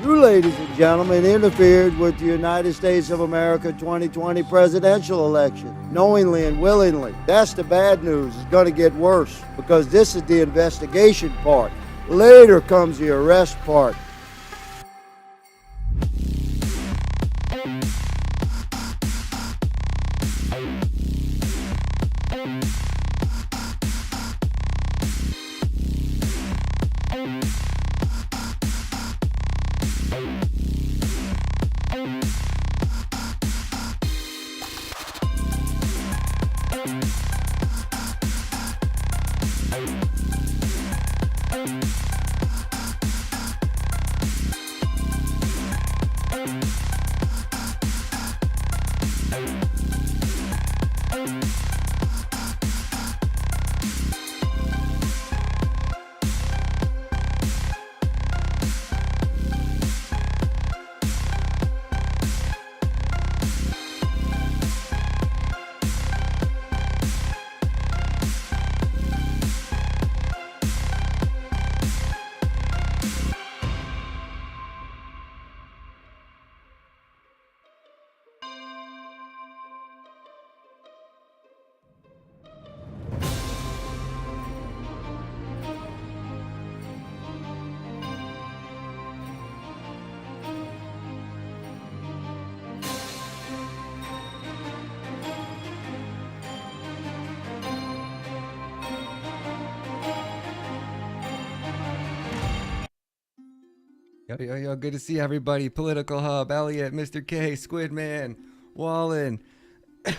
You, ladies and gentlemen, interfered with the United States of America 2020 presidential election, knowingly and willingly. That's the bad news. It's going to get worse, because this is the investigation part. Later comes the arrest part. Yo, good to see everybody. Political Hub, Elliot, Mr. K, Squidman, Wallen.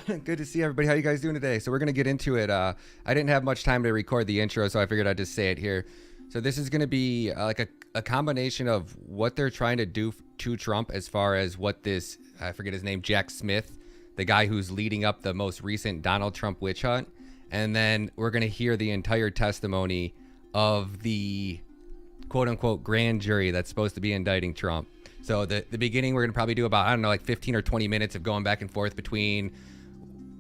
Good to see everybody. How you guys doing today? So we're going to get into it. I didn't have much time to record the intro, so I figured I'd just say it here. So this is going to be like a combination of what they're trying to do to Trump as far as what this, I forget his name, Jack Smith, the guy who's leading up the most recent Donald Trump witch hunt. And then we're going to hear the entire testimony of the quote-unquote grand jury that's supposed to be indicting Trump. So the beginning, we're going to probably do about, I don't know, like 15 or 20 minutes of going back and forth between,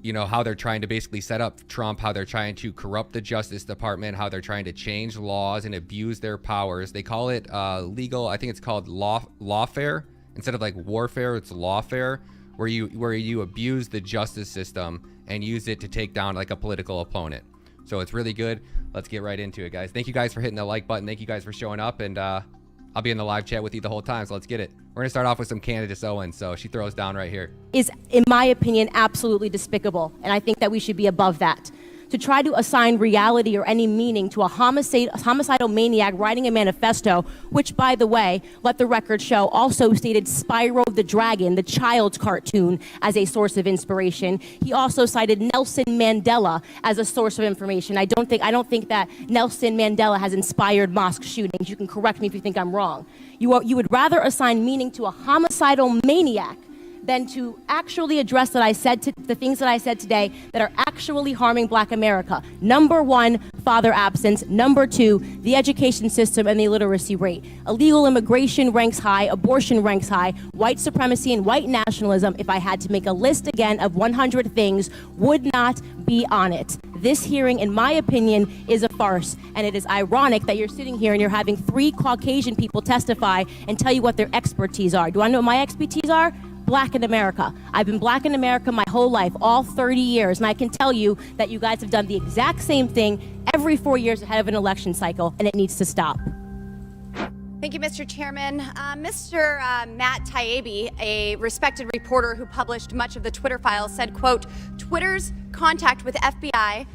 you know, how they're trying to basically set up Trump, how they're trying to corrupt the Justice Department, how they're trying to change laws and abuse their powers. They call it legal, I think it's called lawfare. Instead of like warfare, it's lawfare, where you abuse the justice system and use it to take down like a political opponent. So it's really good. Let's get right into it, guys. Thank you guys for hitting the like button. Thank you guys for showing up, and I'll be in the live chat with you the whole time, so let's get it. We're gonna start off with some Candace Owens, so she throws down right here. Is, in my opinion, absolutely despicable, and I think that we should be above that. To try to assign reality or any meaning to a homicidal maniac writing a manifesto, which, by the way, let the record show, also stated Spyro the Dragon, the child's cartoon, as a source of inspiration. He also cited Nelson Mandela as a source of information. I don't think that Nelson Mandela has inspired mosque shootings. You can correct me if you think I'm wrong. You would rather assign meaning to a homicidal maniac than to actually address the things that I said today that are actually harming Black America. Number one, father absence. Number two, the education system and the illiteracy rate. Illegal immigration ranks high, abortion ranks high, white supremacy and white nationalism, if I had to make a list again of 100 things, would not be on it. This hearing, in my opinion, is a farce, and it is ironic that you're sitting here and you're having 3 Caucasian people testify and tell you what their expertise are. Do I know what my expertise are? Black in America. I've been Black in America my whole life, all 30 years, and I can tell you that you guys have done the exact same thing every 4 years ahead of an election cycle, and it needs to stop. Thank you, Mr. Chairman. Mr. Matt Taibbi, a respected reporter who published much of the Twitter files, said, quote, Twitter's contact with FBI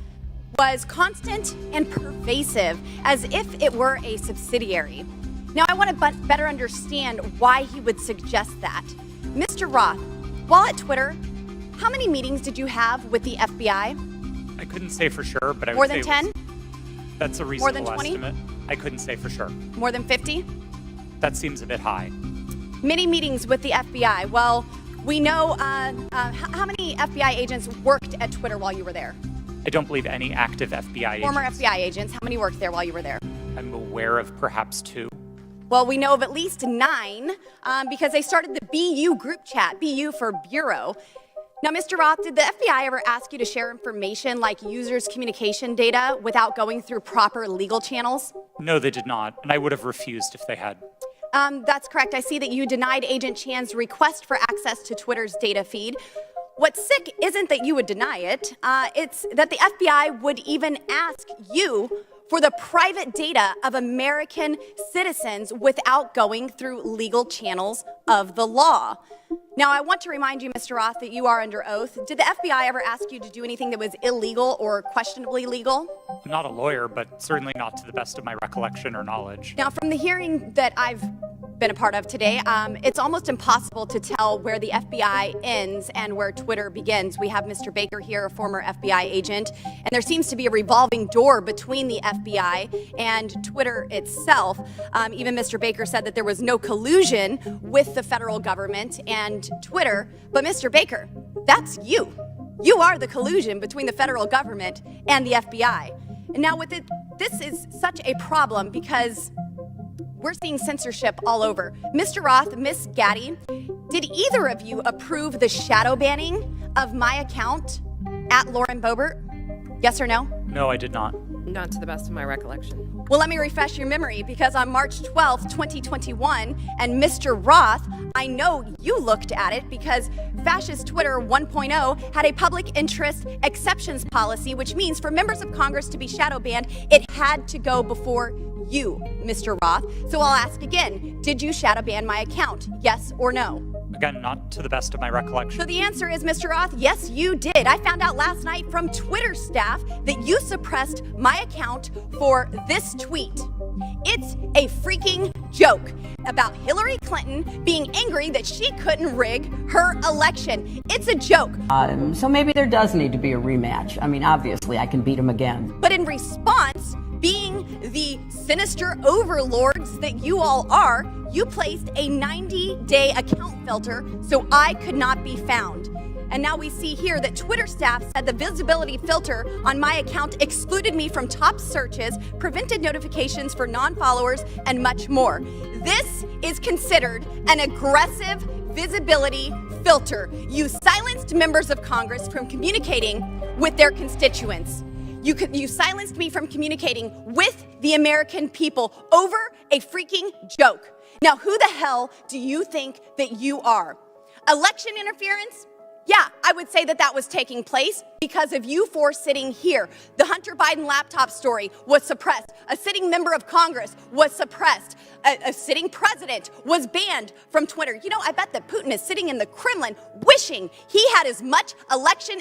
was constant and pervasive, as if it were a subsidiary. Now, I want to better understand why he would suggest that. Mr. Roth, while at Twitter, how many meetings did you have with the FBI? I couldn't say for sure, but I would More say than 10? That's a reasonable More than 20? estimate. I couldn't say for sure. More than 50? That seems a bit high. Many meetings with the FBI. Well, we know how many FBI agents worked at Twitter while you were there? I don't believe any active FBI Former agents. FBI agents. How many worked there while you were there? I'm aware of perhaps 2. Well, we know of at least 9 because they started the BU group chat, BU for Bureau. Now, Mr. Roth, did the FBI ever ask you to share information like users' communication data without going through proper legal channels? No, they did not, and I would have refused if they had. That's correct. I see that you denied Agent Chan's request for access to Twitter's data feed. What's sick isn't that you would deny it, it's that the FBI would even ask you for the private data of American citizens without going through legal channels of the law. Now, I want to remind you, Mr. Roth, that you are under oath. Did the FBI ever ask you to do anything that was illegal or questionably legal? I'm not a lawyer, but certainly not to the best of my recollection or knowledge. Now, from the hearing that I've been a part of today, it's almost impossible to tell where the FBI ends and where Twitter begins. We have Mr. Baker here, a former FBI agent, and there seems to be a revolving door between the FBI and Twitter itself. Even Mr. Baker said that there was no collusion with the federal government and Twitter, but Mr. Baker, that's you. You are the collusion between the federal government and the FBI. And now with it, this is such a problem because we're seeing censorship all over. Mr. Roth, Miss Gaddy, did either of you approve the shadow banning of my account at Lauren Boebert? Yes or no? No, I did not. Not to the best of my recollection. Well, let me refresh your memory, because on March 12th, 2021, and Mr. Roth, I know you looked at it because Fascist Twitter 1.0 had a public interest exceptions policy, which means for members of Congress to be shadow banned, it had to go before you, Mr. Roth. So I'll ask again, did you shadow ban my account? Yes or no? Again, not to the best of my recollection. So the answer is, Mr. Roth, yes, you did. I found out last night from Twitter staff that you suppressed my account for this tweet. It's a freaking joke about Hillary Clinton being angry that she couldn't rig her election. It's a joke. So maybe there does need to be a rematch. I mean, obviously, I can beat him again. But in response, being the sinister overlords that you all are, you placed a 90-day account filter so I could not be found. And now we see here that Twitter staff said the visibility filter on my account excluded me from top searches, prevented notifications for non-followers, and much more. This is considered an aggressive visibility filter. You silenced members of Congress from communicating with their constituents. You silenced me from communicating with the American people over a freaking joke. Now, who the hell do you think that you are? Election interference? Yeah, I would say that that was taking place because of you four sitting here. The Hunter Biden laptop story was suppressed. A sitting member of Congress was suppressed. A sitting president was banned from Twitter. You know, I bet that Putin is sitting in the Kremlin wishing he had as much election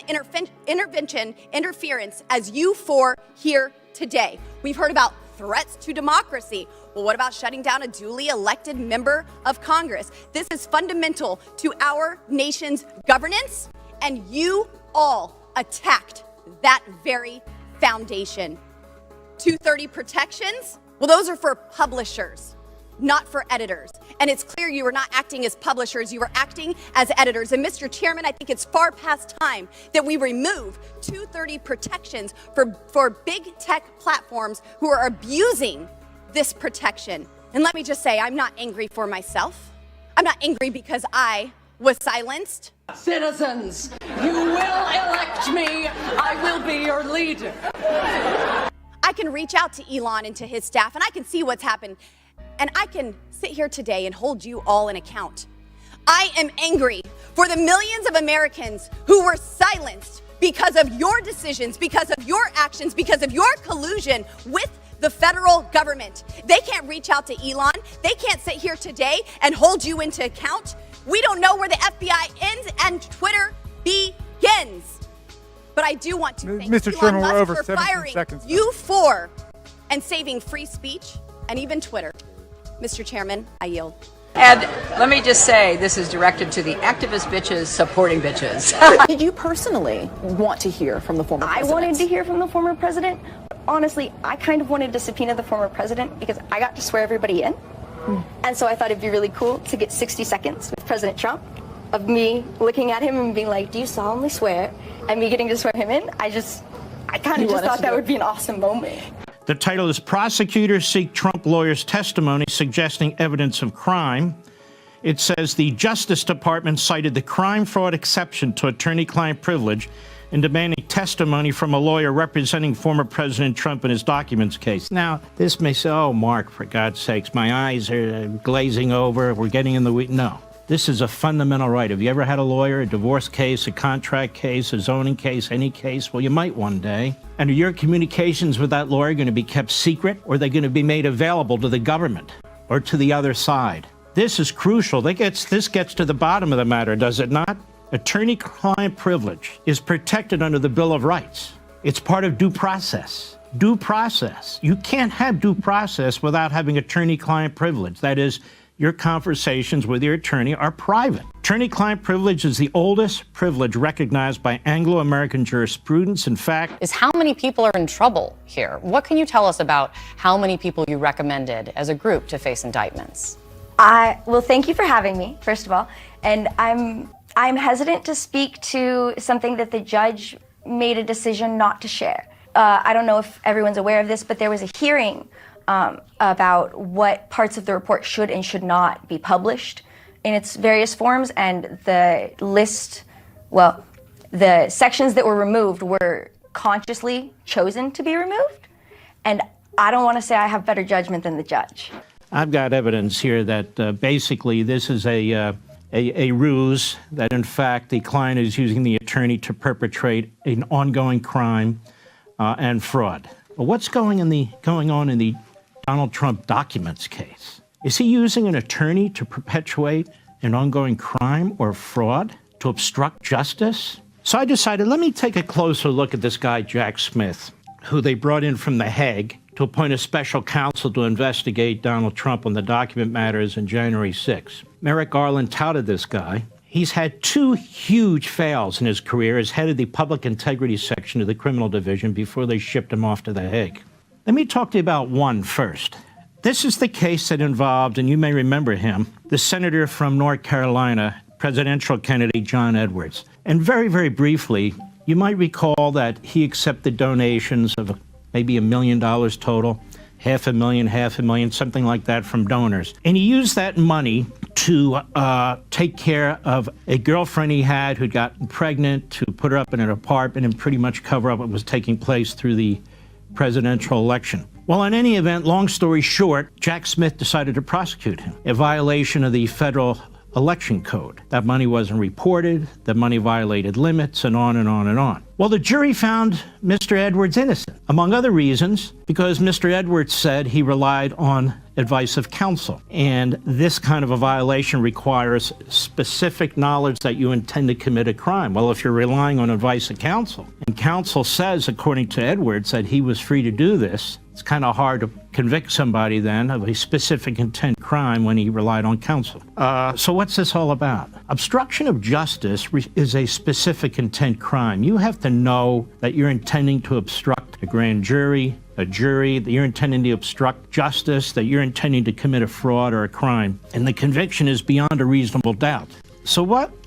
interference as you four here today. We've heard about threats to democracy. Well, what about shutting down a duly elected member of Congress? This is fundamental to our nation's governance, and you all attacked that very foundation. 230 protections? Well, those are for publishers, not for editors. And it's clear you were not acting as publishers, you were acting as editors. And Mr. Chairman, I think it's far past time that we remove 230 protections for big tech platforms who are abusing this protection. And let me just say, I'm not angry for myself. I'm not angry because I was silenced. Citizens, you will elect me. I will be your leader. I can reach out to Elon and to his staff, and I can see what's happened. And I can sit here today and hold you all in account. I am angry for the millions of Americans who were silenced because of your decisions, because of your actions, because of your collusion with the federal government. They can't reach out to Elon. They can't sit here today and hold you into account. We don't know where the FBI ends and Twitter begins. But I do want to thank Mr. Elon Chairman, Musk we're over for 17 firing seconds. you four and saving free speech and even Twitter. Mr. Chairman, I yield. And let me just say, this is directed to the activist bitches supporting bitches. Did you personally want to hear from the former president? I wanted to hear from the former president. Honestly, I kind of wanted to subpoena the former president because I got to swear everybody in. And so I thought it'd be really cool to get 60 seconds with President Trump of me looking at him and being like, do you solemnly swear? And me getting to swear him in. I kind of just thought that would be an awesome moment. The title is Prosecutors Seek Trump Lawyers' Testimony Suggesting Evidence of Crime. It says the Justice Department cited the crime fraud exception to attorney-client privilege in demanding testimony from a lawyer representing former President Trump in his documents case. Now, this may say, oh, Mark, for God's sakes, my eyes are glazing over, we're getting in the weeds. No. This is a fundamental right. Have you ever had a lawyer, a divorce case, a contract case, a zoning case, any case? Well, you might one day. And are your communications with that lawyer going to be kept secret, or are they going to be made available to the government or to the other side? This is crucial. This gets to the bottom of the matter, does it not? Attorney-client privilege is protected under the Bill of Rights. It's part of due process. Due process. You can't have due process without having attorney-client privilege. That is, your conversations with your attorney are private. Attorney-client privilege is the oldest privilege recognized by Anglo-American jurisprudence. In fact, Is how many people are in trouble here? What can you tell us about how many people you recommended as a group to face indictments? Well, thank you for having me, first of all. And I'm hesitant to speak to something that the judge made a decision not to share. I don't know if everyone's aware of this, but there was a hearing about what parts of the report should and should not be published in its various forms, and the sections that were removed were consciously chosen to be removed, and I don't want to say I have better judgment than the judge. I've got evidence here that basically this is a ruse, that in fact the client is using the attorney to perpetrate an ongoing crime and fraud. But what's going on in the Donald Trump documents case? Is he using an attorney to perpetuate an ongoing crime or fraud, to obstruct justice? So I decided, let me take a closer look at this guy, Jack Smith, who they brought in from The Hague to appoint a special counsel to investigate Donald Trump on the document matters on January 6. Merrick Garland touted this guy. He's had 2 huge fails in his career as head of the public integrity section of the criminal division before they shipped him off to The Hague. Let me talk to you about one first. This is the case that involved, and you may remember him, the senator from North Carolina, presidential candidate John Edwards. And very, very briefly, you might recall that he accepted donations of maybe $1 million total, $500,000, something like that from donors. And he used that money to take care of a girlfriend he had who'd gotten pregnant, to put her up in an apartment and pretty much cover up what was taking place through the presidential election. Well, in any event, long story short, Jack Smith decided to prosecute him, a violation of the federal election code. That money wasn't reported, the money violated limits, and on and on and on. Well, the jury found Mr. Edwards innocent, among other reasons, because Mr. Edwards said he relied on advice of counsel. And this kind of a violation requires specific knowledge that you intend to commit a crime. Well, if you're relying on advice of counsel, and counsel says, according to Edwards, that he was free to do this, it's kind of hard to convict somebody then of a specific intent crime when he relied on counsel. So what's this all about? Obstruction of justice is a specific intent crime. You have to know that you're intending to obstruct a grand jury, a jury, that you're intending to obstruct justice, that you're intending to commit a fraud or a crime. And the conviction is beyond a reasonable doubt. So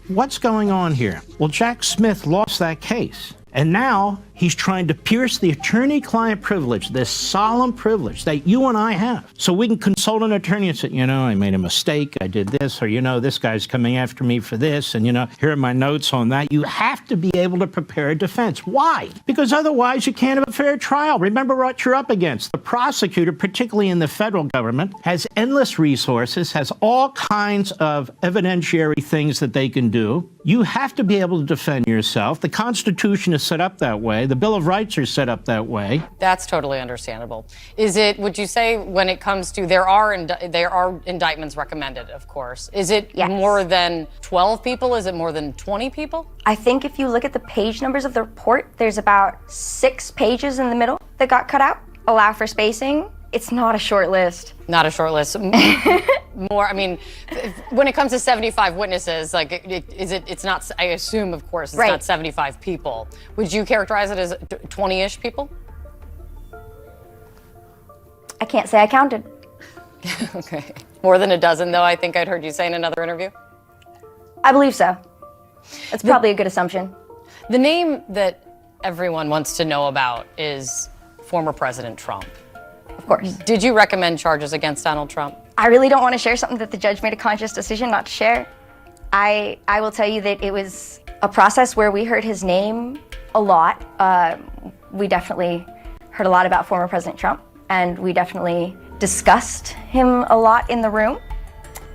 what's going on here? Well, Jack Smith lost that case. And now he's trying to pierce the attorney-client privilege, this solemn privilege that you and I have. So we can consult an attorney and say, I made a mistake, I did this, or, this guy's coming after me for this, and, here are my notes on that. You have to be able to prepare a defense. Why? Because otherwise you can't have a fair trial. Remember what you're up against. The prosecutor, particularly in the federal government, has endless resources, has all kinds of evidentiary things that they can do. You have to be able to defend yourself. The Constitution is set up that way. The Bill of Rights are set up that way. That's totally understandable. Would you say, when it comes to, there are indictments recommended, of course. Is it more than 12 people? Is it more than 20 people? I think if you look at the page numbers of the report, there's about 6 pages in the middle that got cut out. Allow for spacing. It's not a short list. Not a short list. More, when it comes to 75 witnesses, it's not, I assume, of course, it's not 75 people. Would you characterize it as 20-ish people? I can't say I counted. Okay. More than a dozen, though, I think I'd heard you say in another interview? I believe so. That's probably a good assumption. The name that everyone wants to know about is former President Trump. Of course. Did you recommend charges against Donald Trump? I really don't want to share something that the judge made a conscious decision not to share. I will tell you that it was a process where we heard his name a lot. We definitely heard a lot about former President Trump, and we definitely discussed him a lot in the room.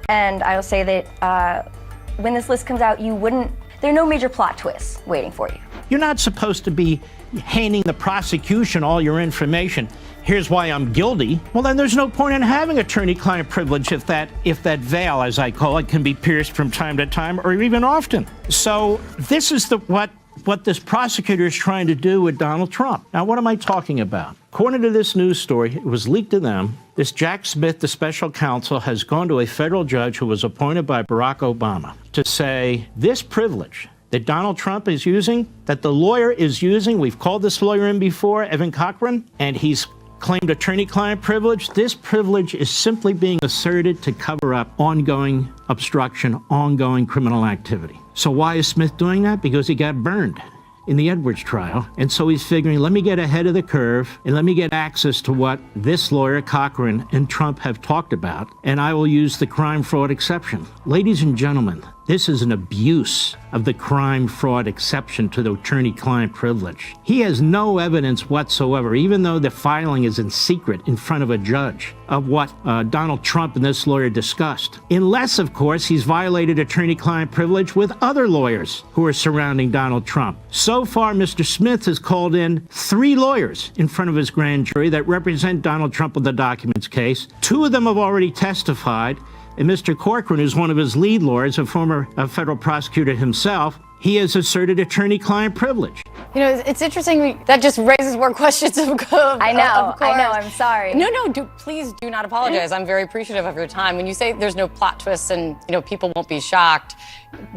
And I will say that when this list comes out, there are no major plot twists waiting for you. You're not supposed to be handing the prosecution all your information. Here's why I'm guilty. Well, then there's no point in having attorney-client privilege if that veil, as I call it, can be pierced from time to time or even often. So this is what this prosecutor is trying to do with Donald Trump. Now, what am I talking about? According to this news story, it was leaked to them, this Jack Smith, the special counsel, has gone to a federal judge who was appointed by Barack Obama to say this privilege that Donald Trump is using, that the lawyer is using, we've called this lawyer in before, Evan Cochran, and he's claimed attorney-client privilege. This privilege is simply being asserted to cover up ongoing obstruction, ongoing criminal activity. So why is Smith doing that? Because he got burned in the Edwards trial. And so he's figuring, let me get ahead of the curve and let me get access to what this lawyer, Cochran, and Trump have talked about, and I will use the crime fraud exception. Ladies and gentlemen, this is an abuse of the crime fraud exception to the attorney-client privilege. He has no evidence whatsoever, even though the filing is in secret in front of a judge, of what Donald Trump and this lawyer discussed. Unless, of course, he's violated attorney-client privilege with other lawyers who are surrounding Donald Trump. So far, Mr. Smith has called in 3 lawyers in front of his grand jury that represent Donald Trump in the documents case. 2 of them have already testified. And Mr. Cochran, who's one of his lead lawyers, a former federal prosecutor himself, he has asserted attorney-client privilege. You know, it's interesting. That just raises more questions of I know, I'm sorry. No, please do not apologize. I'm very appreciative of your time. When you say there's no plot twists and, people won't be shocked,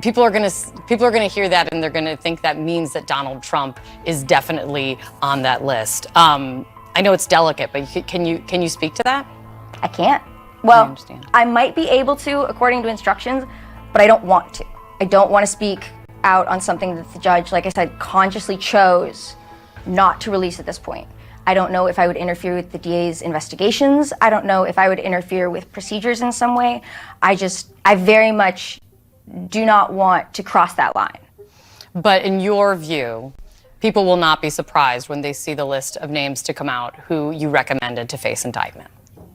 people are gonna hear that and they're gonna think that means that Donald Trump is definitely on that list. I know it's delicate, but can you speak to that? I can't. Well, I might be able to, according to instructions, but I don't want to. I don't want to speak out on something that the judge, like I said, consciously chose not to release at this point. I don't know if I would interfere with the DA's investigations. I don't know if I would interfere with procedures in some way. I very much do not want to cross that line. But in your view, people will not be surprised when they see the list of names to come out who you recommended to face indictment.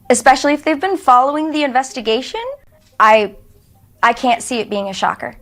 Especially if they've been following the investigation, I can't see it being a shocker.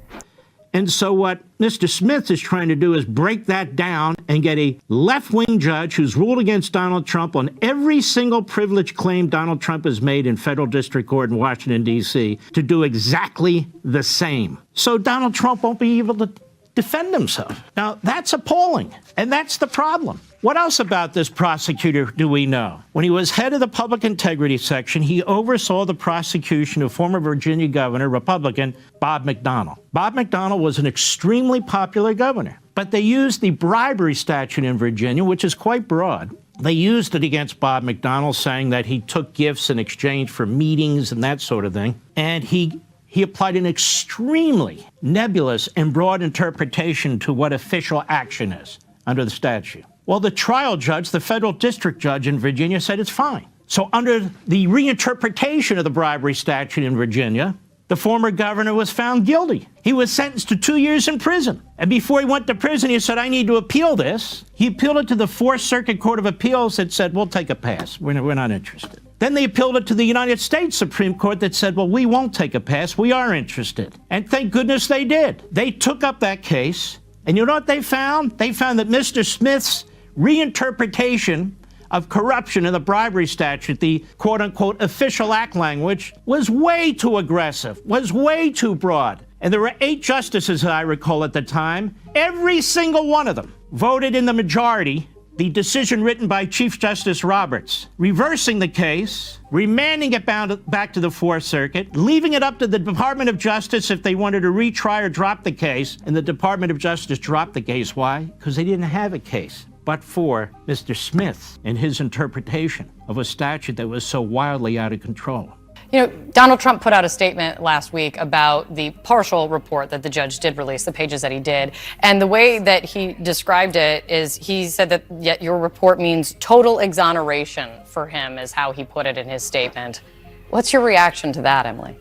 And so what Mr. Smith is trying to do is break that down and get a left-wing judge who's ruled against Donald Trump on every single privilege claim Donald Trump has made in federal district court in Washington, D.C., to do exactly the same. So Donald Trump won't be able to defend himself. Now, that's appalling, and that's the problem. What else about this prosecutor do we know? When he was head of the Public Integrity Section, he oversaw the prosecution of former Virginia Governor, Republican, Bob McDonnell. Bob McDonnell was an extremely popular governor, but they used the bribery statute in Virginia, which is quite broad. They used it against Bob McDonnell, saying that he took gifts in exchange for meetings and that sort of thing, and he applied an extremely nebulous and broad interpretation to what official action is under the statute. Well, the trial judge, the federal district judge in Virginia, said it's fine. So under the reinterpretation of the bribery statute in Virginia, the former governor was found guilty. He was sentenced to 2 years in prison. And before he went to prison, he said, I need to appeal this. He appealed it to the Fourth Circuit Court of Appeals that said, we'll take a pass. We're not interested. Then they appealed it to the United States Supreme Court that said, well, we won't take a pass. We are interested. And thank goodness they did. They took up that case. And you know what they found? They found that Mr. Smith's reinterpretation of corruption in the bribery statute, the quote-unquote official act language, was way too aggressive, was way too broad. And there were 8 justices, as I recall at the time. Every single one of them voted in the majority the decision written by Chief Justice Roberts, reversing the case, remanding it back to the Fourth Circuit, leaving it up to the Department of Justice if they wanted to retry or drop the case. And the Department of Justice dropped the case. Why? Because they didn't have a case. But for Mr. Smith and his interpretation of a statute that was so wildly out of control. You know, Donald Trump put out a statement last week about the partial report that the judge did release, the pages that he did. And the way that he described it is he said that yet your report means total exoneration for him, is how he put it in his statement. What's your reaction to that, Emily?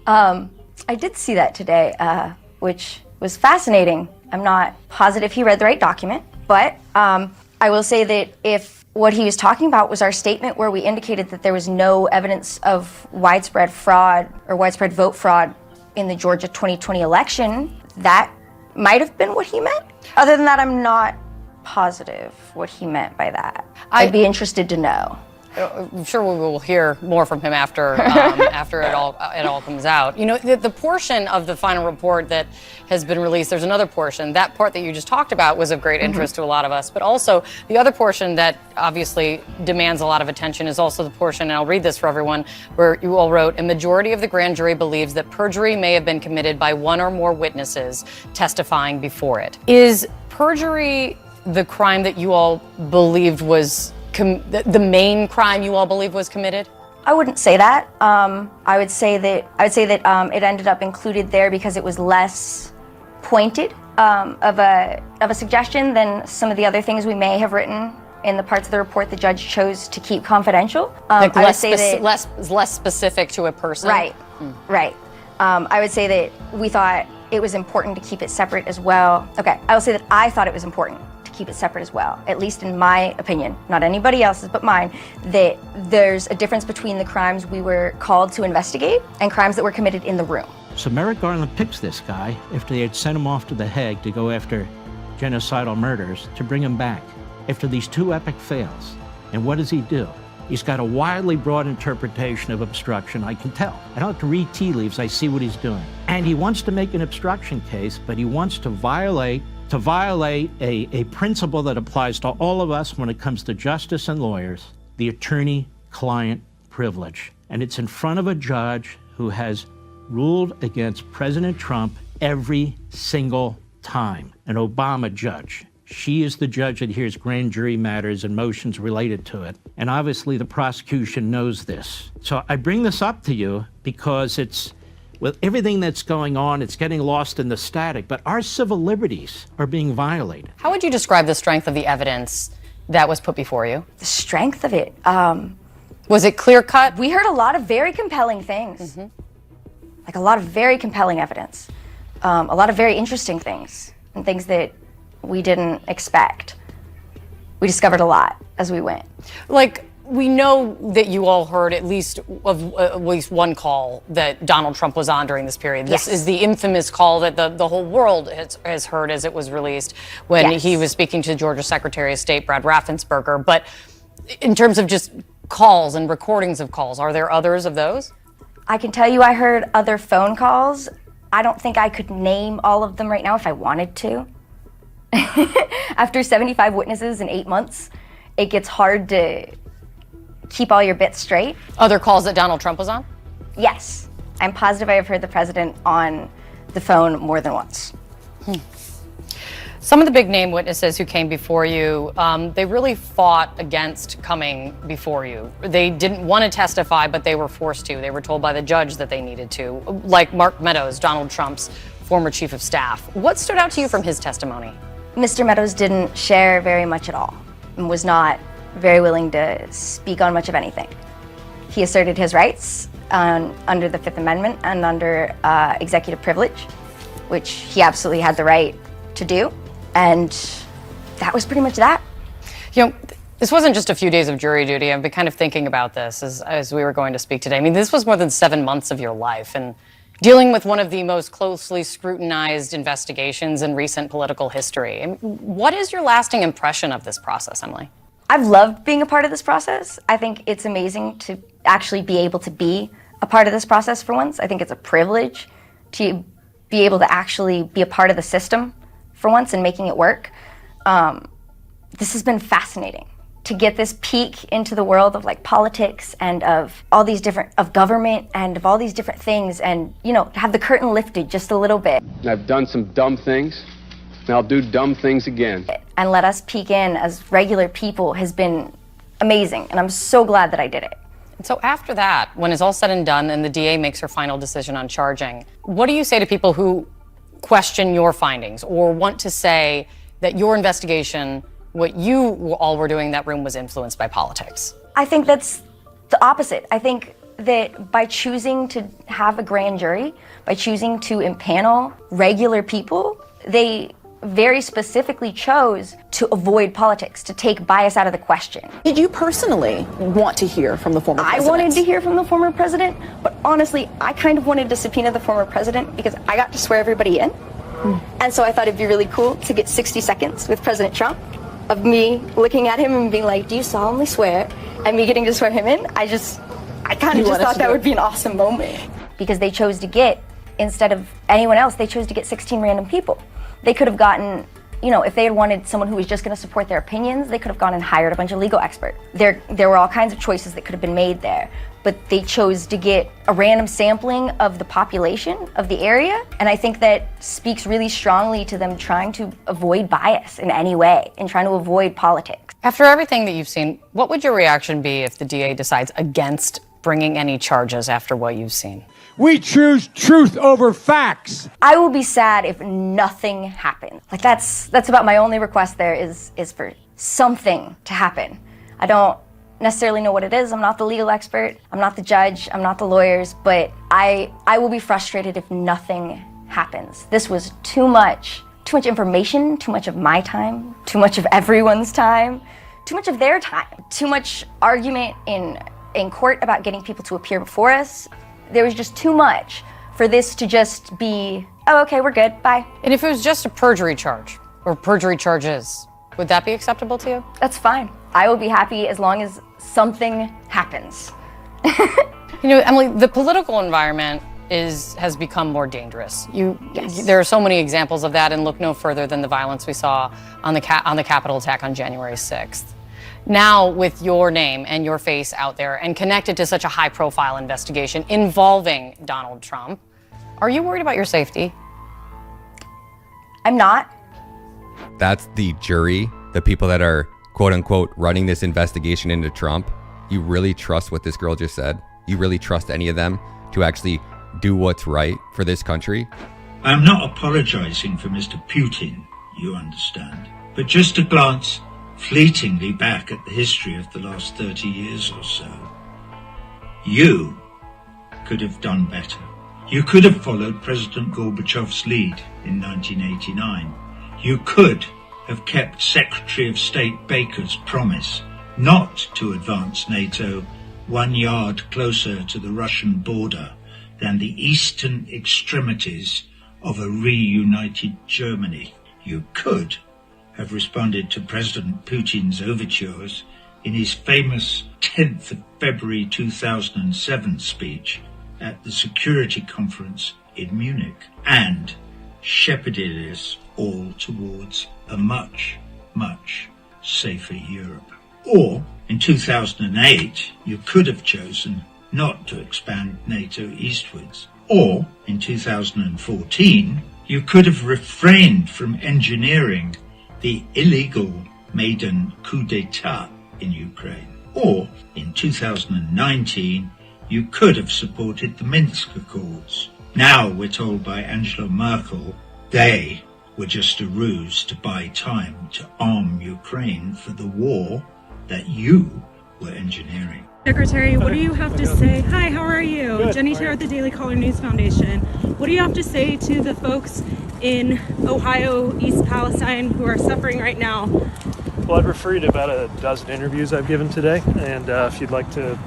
I did see that today, which was fascinating. I'm not positive he read the right document. But I will say that if what he was talking about was our statement where we indicated that there was no evidence of widespread fraud or widespread vote fraud in the Georgia 2020 election, that might have been what he meant. Other than that, I'm not positive what he meant by that. I'd be interested to know. I'm sure we will hear more from him after after it all comes out. You know, the portion of the final report that has been released, there's another portion. That part that you just talked about was of great interest to a lot of us, but also the other portion that obviously demands a lot of attention is also the portion, and I'll read this for everyone, where you all wrote, a majority of the grand jury believes that perjury may have been committed by one or more witnesses testifying before it. Is perjury the crime that you all believed was the main crime you all believe was committed? I wouldn't say that. I would say that it ended up included there because it was less pointed of a suggestion than some of the other things we may have written in the parts of the report the judge chose to keep confidential. Like less specific to a person? Right, right. I would say that we thought it was important to keep it separate as well. Okay, I will say that I thought it was important keep it separate as well, at least in my opinion, not anybody else's but mine, that there's a difference between the crimes we were called to investigate and crimes that were committed in the room. So Merrick Garland picks this guy after they had sent him off to The Hague to go after genocidal murders to bring him back after these two epic fails. And what does he do? He's got a wildly broad interpretation of obstruction, I can tell. I don't have to read tea leaves, I see what he's doing. And he wants to make an obstruction case, but he wants to violate a principle that applies to all of us when it comes to justice and lawyers, the attorney-client privilege. And it's in front of a judge who has ruled against President Trump every single time, an Obama judge. She is the judge that hears grand jury matters and motions related to it. And obviously the prosecution knows this. So I bring this up to you because with everything that's going on, it's getting lost in the static, but our civil liberties are being violated. How would you describe the strength of the evidence that was put before you? The strength of it? Was it clear-cut? We heard a lot of very compelling things. Like a lot of very compelling evidence. A lot of very interesting things, and things that we didn't expect. We discovered a lot as we went. Like, we know that you all heard at least one call that Donald Trump was on during this period. This is the infamous call that the whole world has heard as it was released when he was speaking to Georgia Secretary of State Brad Raffensperger. But in terms of just calls and recordings of calls, are there others of those? I can tell you I heard other phone calls. I don't think I could name all of them right now if I wanted to. After 75 witnesses in 8 months, it gets hard to keep all your bits straight. Other calls that Donald Trump was on? Yes. I'm positive I have heard the president on the phone more than once. Some of the big name witnesses who came before you, they really fought against coming before you. They didn't want to testify, but they were forced to. They were told by the judge that they needed to, like Mark Meadows, Donald Trump's former chief of staff. What stood out to you from his testimony? Mr. Meadows didn't share very much at all and was not very willing to speak on much of anything. He asserted his rights under the Fifth Amendment and under executive privilege, which he absolutely had the right to do. And that was pretty much that. You know, this wasn't just a few days of jury duty. I've been kind of thinking about this as we were going to speak today. I mean, this was more than 7 months of your life and dealing with one of the most closely scrutinized investigations in recent political history. What is your lasting impression of this process, Emily? I've loved being a part of this process. I think it's amazing to actually be able to be a part of this process for once. I think it's a privilege to be able to actually be a part of the system for once and making it work. This has been fascinating to get this peek into the world of like politics and of all these different, of government and of all these different things and, you know, have the curtain lifted just a little bit. I've done some dumb things and I'll do dumb things again. And let us peek in as regular people has been amazing, and I'm so glad that I did it. And so after that, when it's all said and done and the DA makes her final decision on charging, what do you say to people who question your findings or want to say that your investigation, what you all were doing in that room, was influenced by politics? I think that's the opposite. I think that by choosing to have a grand jury, by choosing to impanel regular people, they very specifically chose to avoid politics, to take bias out of the question. Did you personally want to hear from the former president? I wanted to hear from the former president, but honestly, I kind of wanted to subpoena the former president because I got to swear everybody in. And so I thought it'd be really cool to get 60 seconds with President Trump of me looking at him and being like, do you solemnly swear? And me getting to swear him in. I kind of just thought that would be an awesome moment. Because they chose to get, instead of anyone else, they chose to get 16 random people. They could have gotten, you know, if they had wanted someone who was just going to support their opinions, they could have gone and hired a bunch of legal experts. There were all kinds of choices that could have been made there. But they chose to get a random sampling of the population of the area. And I think that speaks really strongly to them trying to avoid bias in any way and trying to avoid politics. After everything that you've seen, what would your reaction be if the DA decides against bringing any charges after what you've seen? We choose truth over facts. I will be sad if nothing happens. Like that's about my only request there is for something to happen. I don't necessarily know what it is. I'm not the legal expert. I'm not the judge. I'm not the lawyers, but I will be frustrated if nothing happens. This was too much information, too much of my time, too much of everyone's time, too much of their time, too much argument in court about getting people to appear before us. There was just too much for this to just be, oh, okay, we're good, bye. And if it was just a perjury charge, or perjury charges, would that be acceptable to you? That's fine. I will be happy as long as something happens. You know, Emily, the political environment has become more dangerous. There are so many examples of that, and look no further than the violence we saw on the Capitol attack on January 6th. Now, with your name and your face out there and connected to such a high-profile investigation involving Donald Trump, are you worried about your safety? I'm not. That's the jury, the people that are, quote-unquote, running this investigation into Trump. You really trust what this girl just said? You really trust any of them to actually do what's right for this country? I'm not apologizing for Mr. Putin, you understand, but just a glance fleetingly back at the history of the last 30 years or so. You could have done better. You could have followed President Gorbachev's lead in 1989. You could have kept Secretary of State Baker's promise not to advance NATO 1 yard closer to the Russian border than the eastern extremities of a reunited Germany. You could have responded to President Putin's overtures in his famous 10th of February 2007 speech at the Security Conference in Munich, and shepherded us all towards a much, much safer Europe. Or, in 2008, you could have chosen not to expand NATO eastwards. Or, in 2014, you could have refrained from engineering the illegal maiden coup d'etat in Ukraine. Or, in 2019, you could have supported the Minsk Accords. Now we're told by Angela Merkel they were just a ruse to buy time to arm Ukraine for the war that you were engineering. Secretary, what do you have to say? Hi, how are you? Good. Jenny here at the Daily Caller News Foundation. What do you have to say to the folks in Ohio, East Palestine, who are suffering right now? Well, I'd refer you to about a dozen interviews I've given today, and if you'd like to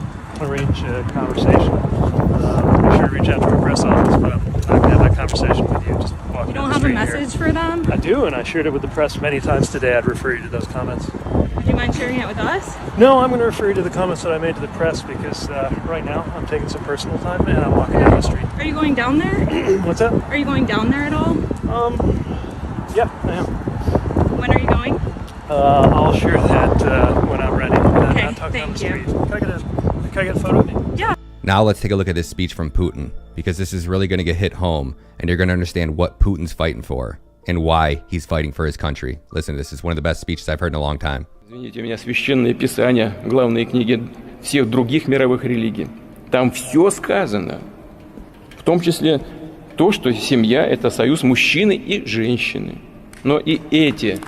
arrange a conversation, be sure to reach out to our press office, but I can have that conversation with you. Just walk You down don't the have a street message here. for them? I do, and I shared it with the press many times today. I'd refer you to those comments. Would you mind sharing it with us? No, I'm going to refer you to the comments that I made to the press because right now I'm taking some personal time and I'm walking down the street. Are you going down there? What's that? Are you going down there at all? Yeah, I am. When are you going? I'll share that when I'm ready. Okay, not talking on thank the you. street. Can I get a photo of you? Yeah. Now let's take a look at this speech from Putin, because this is really going to get hit home, and you're going to understand what Putin's fighting for and why he's fighting for his country. Listen to this. It's one of the best speeches I've heard in a long time. Извините меня, священное писание, главные книги всех других мировых религий. Там все сказано, в том числе то, что семья – это союз мужчины и женщины. Но и эти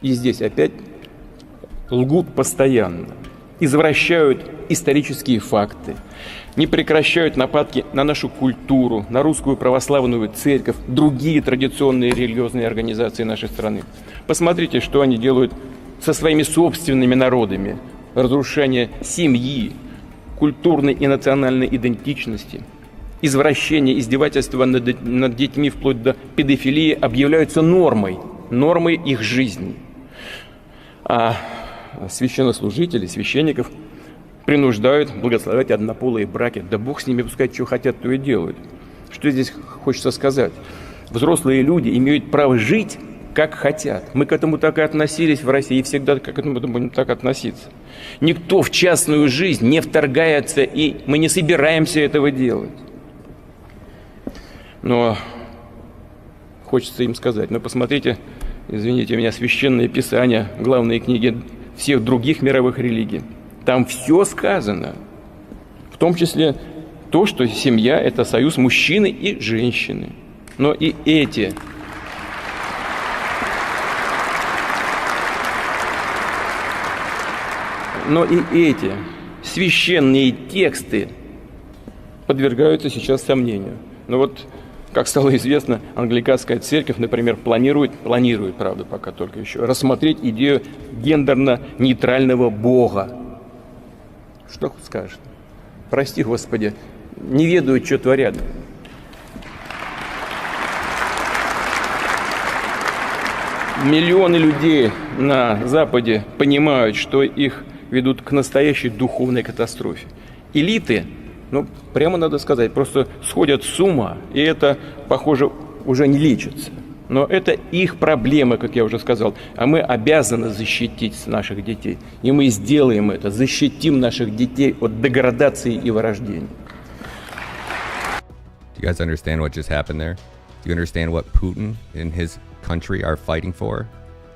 и здесь опять лгут постоянно. извращают исторические факты, не прекращают нападки на нашу культуру, на русскую православную церковь, другие традиционные религиозные организации нашей страны. Посмотрите, что они делают со своими собственными народами. Разрушение семьи, культурной и национальной идентичности, извращение, издевательства над детьми вплоть до педофилии объявляются нормой их жизни. А священнослужители, священников принуждают благословлять однополые браки. Да Бог с ними, пускай что хотят, то и делают. Что здесь хочется сказать? Взрослые люди имеют право жить, как хотят. Мы к этому так и относились в России, и всегда к этому будем так относиться. Никто в частную жизнь не вторгается, и мы не собираемся этого делать. Но хочется им сказать, ну посмотрите, извините меня, священные писания, главные книги всех других мировых религий. Там все сказано, в том числе то, что семья – это союз мужчины и женщины. Но и эти священные тексты подвергаются сейчас сомнению. Но вот, как стало известно, англиканская церковь, например, планирует, правда, пока только еще, рассмотреть идею гендерно-нейтрального Бога. Что скажешь? Прости, Господи, не ведают, что творят. Миллионы людей на Западе понимают, что их ведут к настоящей духовной катастрофе. Элиты, ну, прямо надо сказать, просто сходят с ума, и это, похоже, уже не лечится. Но это их проблемы, как я уже сказал, а мы обязаны защитить наших детей. И мы сделаем это, защитим наших детей от деградации и вырождения. Do you guys understand what just happened there? Do you understand what Putin and his country are fighting for?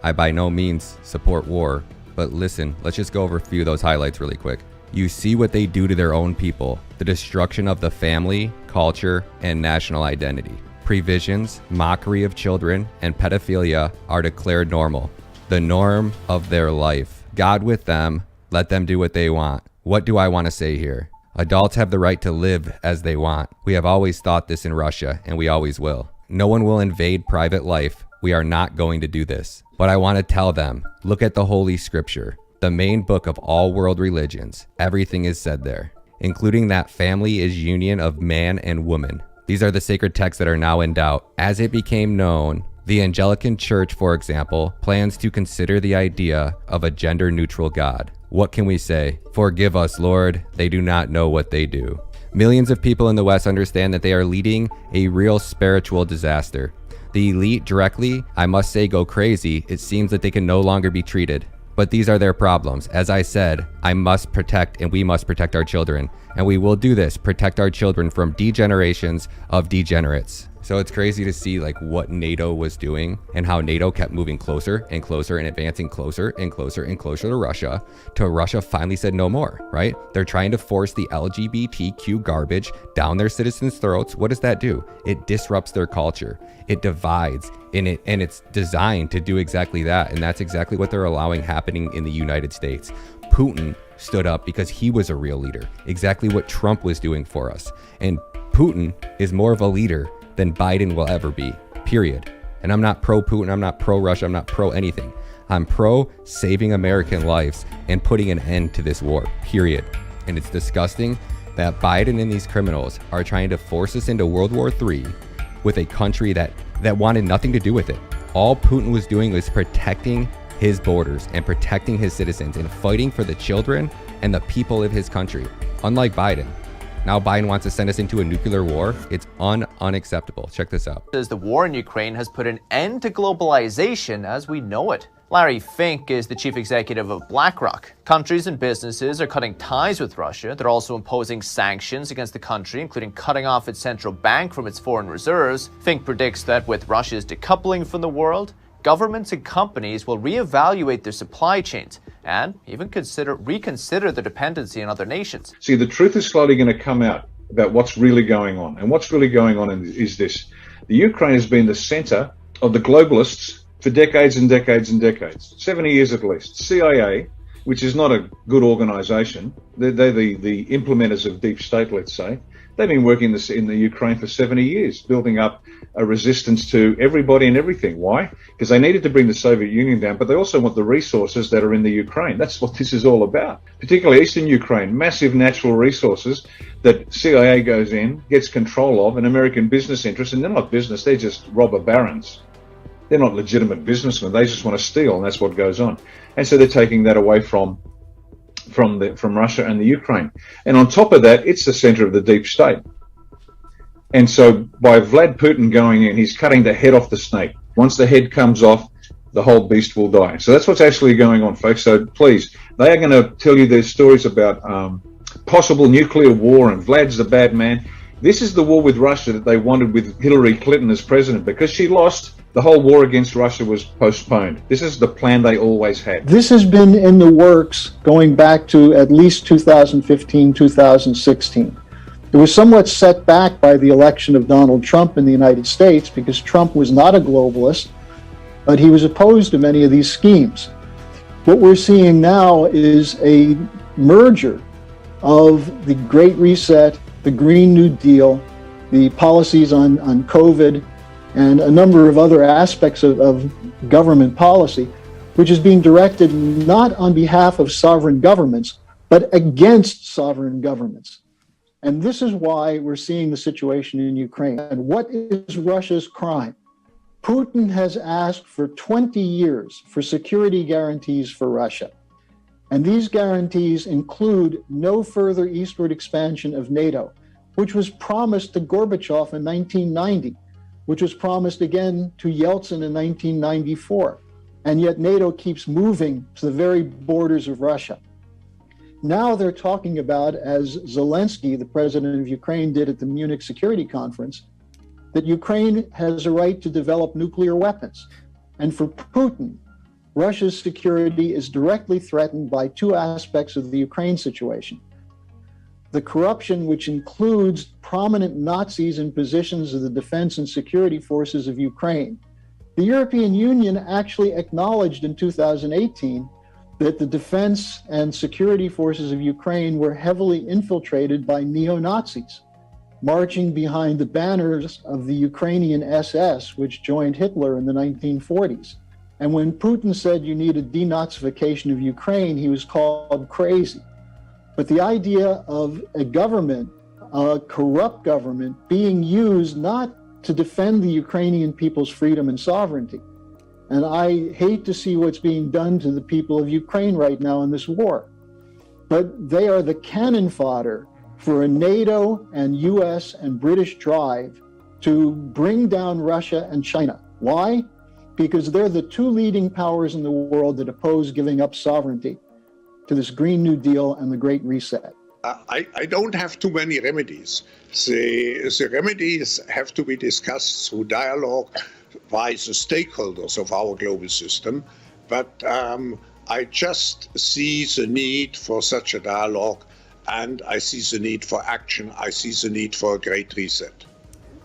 I by no means support war, but listen, let's just go over a few of those highlights really quick. You see what they do to their own people, the destruction of the family, culture, and national identity. Previsions, mockery of children, and pedophilia are declared normal, the norm of their life. God with them, let them do what they want. What do I want to say here? Adults have the right to live as they want. We have always thought this in Russia, and we always will. No one will invade private life. We are not going to do this. But I want to tell them, look at the Holy Scripture, the main book of all world religions. Everything is said there, including that family is union of man and woman. These are the sacred texts that are now in doubt. As it became known, the Anglican Church, for example, plans to consider the idea of a gender-neutral God. What can we say? Forgive us, Lord. They do not know what they do. Millions of people in the West understand that they are leading a real spiritual disaster. The elite directly, I must say, go crazy. It seems that they can no longer be treated. But these are their problems. As I said, I must protect and we must protect our children. And we will do this, protect our children from degenerations of degenerates. So it's crazy to see like what NATO was doing and how NATO kept moving closer and closer and advancing closer and closer and closer to Russia, till Russia finally said no more, right? They're trying to force the LGBTQ garbage down their citizens' throats. What does that do? It disrupts their culture. It divides, and it's designed to do exactly that. And that's exactly what they're allowing happening in the United States. Putin stood up because he was a real leader, exactly what Trump was doing for us. And Putin is more of a leader than Biden will ever be, period. And I'm not pro-Putin, I'm not pro-Russia, I'm not pro-anything. I'm pro-saving American lives and putting an end to this war, period. And it's disgusting that Biden and these criminals are trying to force us into World War III with a country that wanted nothing to do with it. All Putin was doing was protecting his borders and protecting his citizens and fighting for the children and the people of his country, unlike Biden. Now Biden wants to send us into a nuclear war. It's unacceptable. Check this out. Says the war in Ukraine has put an end to globalization as we know it. Larry Fink is the chief executive of BlackRock. Countries and businesses are cutting ties with Russia. They're also imposing sanctions against the country, including cutting off its central bank from its foreign reserves. Fink predicts that with Russia's decoupling from the world, governments and companies will reevaluate their supply chains and even reconsider their dependency on other nations. See, the truth is slowly going to come out about what's really going on. And what's really going on is this. The Ukraine has been the center of the globalists for decades and decades and decades, 70 years at least. CIA which is not a good organization. They're the implementers of deep state, let's say. They've been working in the Ukraine for 70 years, building up a resistance to everybody and everything. Why? Because they needed to bring the Soviet Union down, but they also want the resources that are in the Ukraine. That's what this is all about. Particularly Eastern Ukraine, massive natural resources that CIA goes in, gets control of, and American business interests, and they're not business, they're just robber barons. They're not legitimate businessmen, they just want to steal, and that's what goes on. And so they're taking that away from Russia and the Ukraine. And on top of that, it's the center of the deep state. And so by Vlad Putin going in, he's cutting the head off the snake. Once the head comes off, the whole beast will die. So that's what's actually going on, folks. So please, they are going to tell you their stories about possible nuclear war, and Vlad's the bad man. This is the war with Russia that they wanted with Hillary Clinton as president. Because she lost, the whole war against Russia was postponed. This is the plan they always had. This has been in the works going back to at least 2015, 2016. It was somewhat set back by the election of Donald Trump in the United States because Trump was not a globalist, but he was opposed to many of these schemes. What we're seeing now is a merger of the Great Reset, the Green New Deal, the policies on COVID, and a number of other aspects of government policy, which is being directed not on behalf of sovereign governments, but against sovereign governments. And this is why we're seeing the situation in Ukraine. And what is Russia's crime? Putin has asked for 20 years for security guarantees for Russia. And these guarantees include no further eastward expansion of NATO, which was promised to Gorbachev in 1990, which was promised again to Yeltsin in 1994. And yet NATO keeps moving to the very borders of Russia. Now they're talking about, as Zelensky, the president of Ukraine, did at the Munich Security Conference, that Ukraine has a right to develop nuclear weapons. And for Putin, Russia's security is directly threatened by two aspects of the Ukraine situation. The corruption, which includes prominent Nazis in positions of the defense and security forces of Ukraine. The European Union actually acknowledged in 2018 that the defense and security forces of Ukraine were heavily infiltrated by neo-Nazis, marching behind the banners of the Ukrainian SS, which joined Hitler in the 1940s. And when Putin said you need a denazification of Ukraine, he was called crazy. But the idea of a government, a corrupt government, being used not to defend the Ukrainian people's freedom and sovereignty. And I hate to see what's being done to the people of Ukraine right now in this war. But they are the cannon fodder for a NATO and US and British drive to bring down Russia and China. Why? Because they're the two leading powers in the world that oppose giving up sovereignty to this Green New Deal and the Great Reset. I don't have too many remedies. The remedies have to be discussed through dialogue by the stakeholders of our global system. But I just see the need for such a dialogue, and I see the need for action. I see the need for a Great Reset.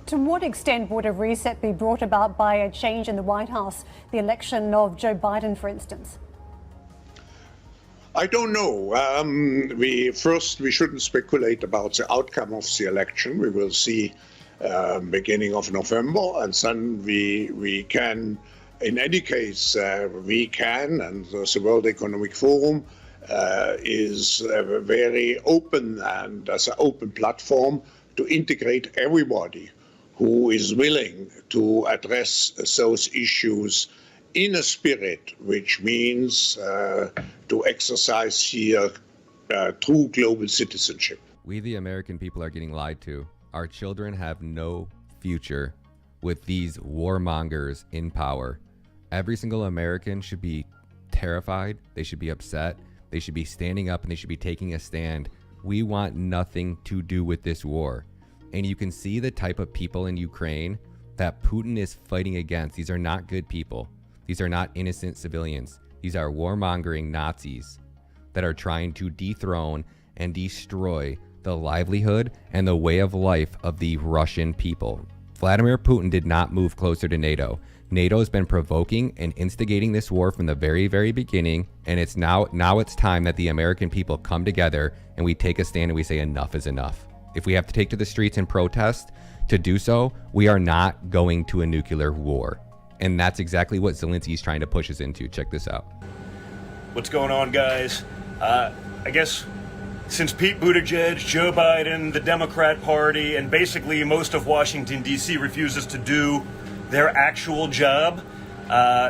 To what extent would a reset be brought about by a change in the White House, the election of Joe Biden, for instance? I don't know. We shouldn't speculate about the outcome of the election. We will see beginning of November, and then we can, in any case, we can, and the World Economic Forum is very open and as an open platform to integrate everybody who is willing to address those issues in a spirit which means to exercise here true global citizenship. We, the American people, are getting lied to. Our children have no future with these warmongers in power. Every single American should be terrified. They should be upset. They should be standing up and they should be taking a stand. We want nothing to do with this war. And you can see the type of people in Ukraine that Putin is fighting against. These are not good people. These are not innocent civilians. These are warmongering Nazis that are trying to dethrone and destroy the livelihood and the way of life of the Russian people. Vladimir Putin did not move closer to NATO. NATO has been provoking and instigating this war from the very, very beginning, and it's now it's time that the American people come together and we take a stand and we say enough is enough. If we have to take to the streets and protest to do so, we are not going to a nuclear war. And that's exactly what Zelensky's trying to push us into. Check this out. What's going on, guys? I guess since Pete Buttigieg, Joe Biden, the Democrat Party, and basically most of Washington, D.C. refuses to do their actual job,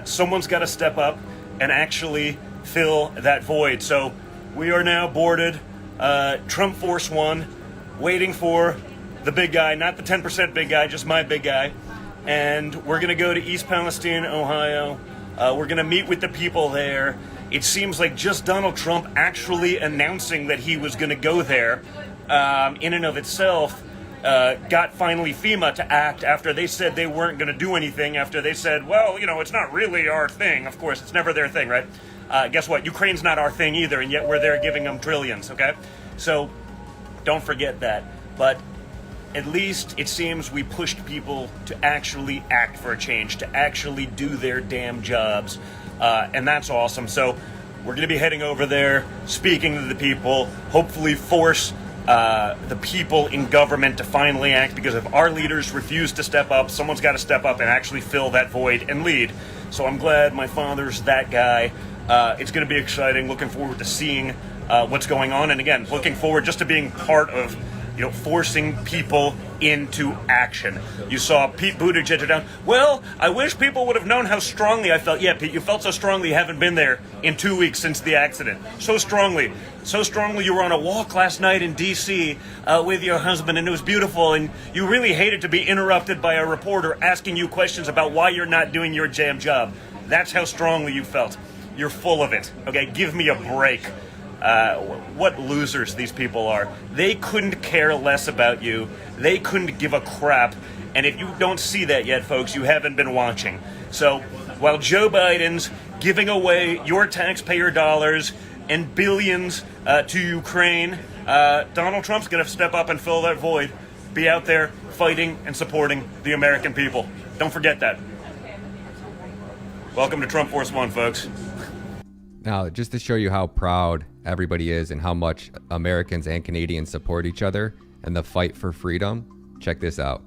someone's got to step up and actually fill that void. So we are now boarded Trump Force One, waiting for the big guy, not the 10% big guy, just my big guy. And we're going to go to East Palestine, Ohio. We're going to meet with the people there. It seems like just Donald Trump actually announcing that he was going to go there in and of itself got finally FEMA to act after they said they weren't going to do anything, after they said, well, you know, it's not really our thing. Of course, it's never their thing, right? Guess what? Ukraine's not our thing either, and yet we're there giving them trillions, okay? So don't forget that. But at least it seems we pushed people to actually act for a change, to actually do their damn jobs. And that's awesome. So we're going to be heading over there, speaking to the people, hopefully force the people in government to finally act, because if our leaders refuse to step up, someone's got to step up and actually fill that void and lead. So I'm glad my father's that guy. It's going to be exciting. Looking forward to seeing what's going on. And again, looking forward just to being part of, you know, forcing people into action. You saw Pete Buttigieg down. Well, I wish people would have known how strongly I felt. Yeah, Pete, you felt so strongly you haven't been there in 2 weeks since the accident. So strongly you were on a walk last night in D.C. With your husband, and it was beautiful, and you really hated to be interrupted by a reporter asking you questions about why you're not doing your damn job. That's how strongly you felt. You're full of it. Okay, give me a break. What losers these people are. They couldn't care less about you. They couldn't give a crap. And if you don't see that yet, folks, you haven't been watching. So while Joe Biden's giving away your taxpayer dollars and billions to Ukraine, Donald Trump's going to step up and fill that void. Be out there fighting and supporting the American people. Don't forget that. Welcome to Trump Force One, folks. Now, just to show you how proud everybody is and how much Americans and Canadians support each other and the fight for freedom, check this out.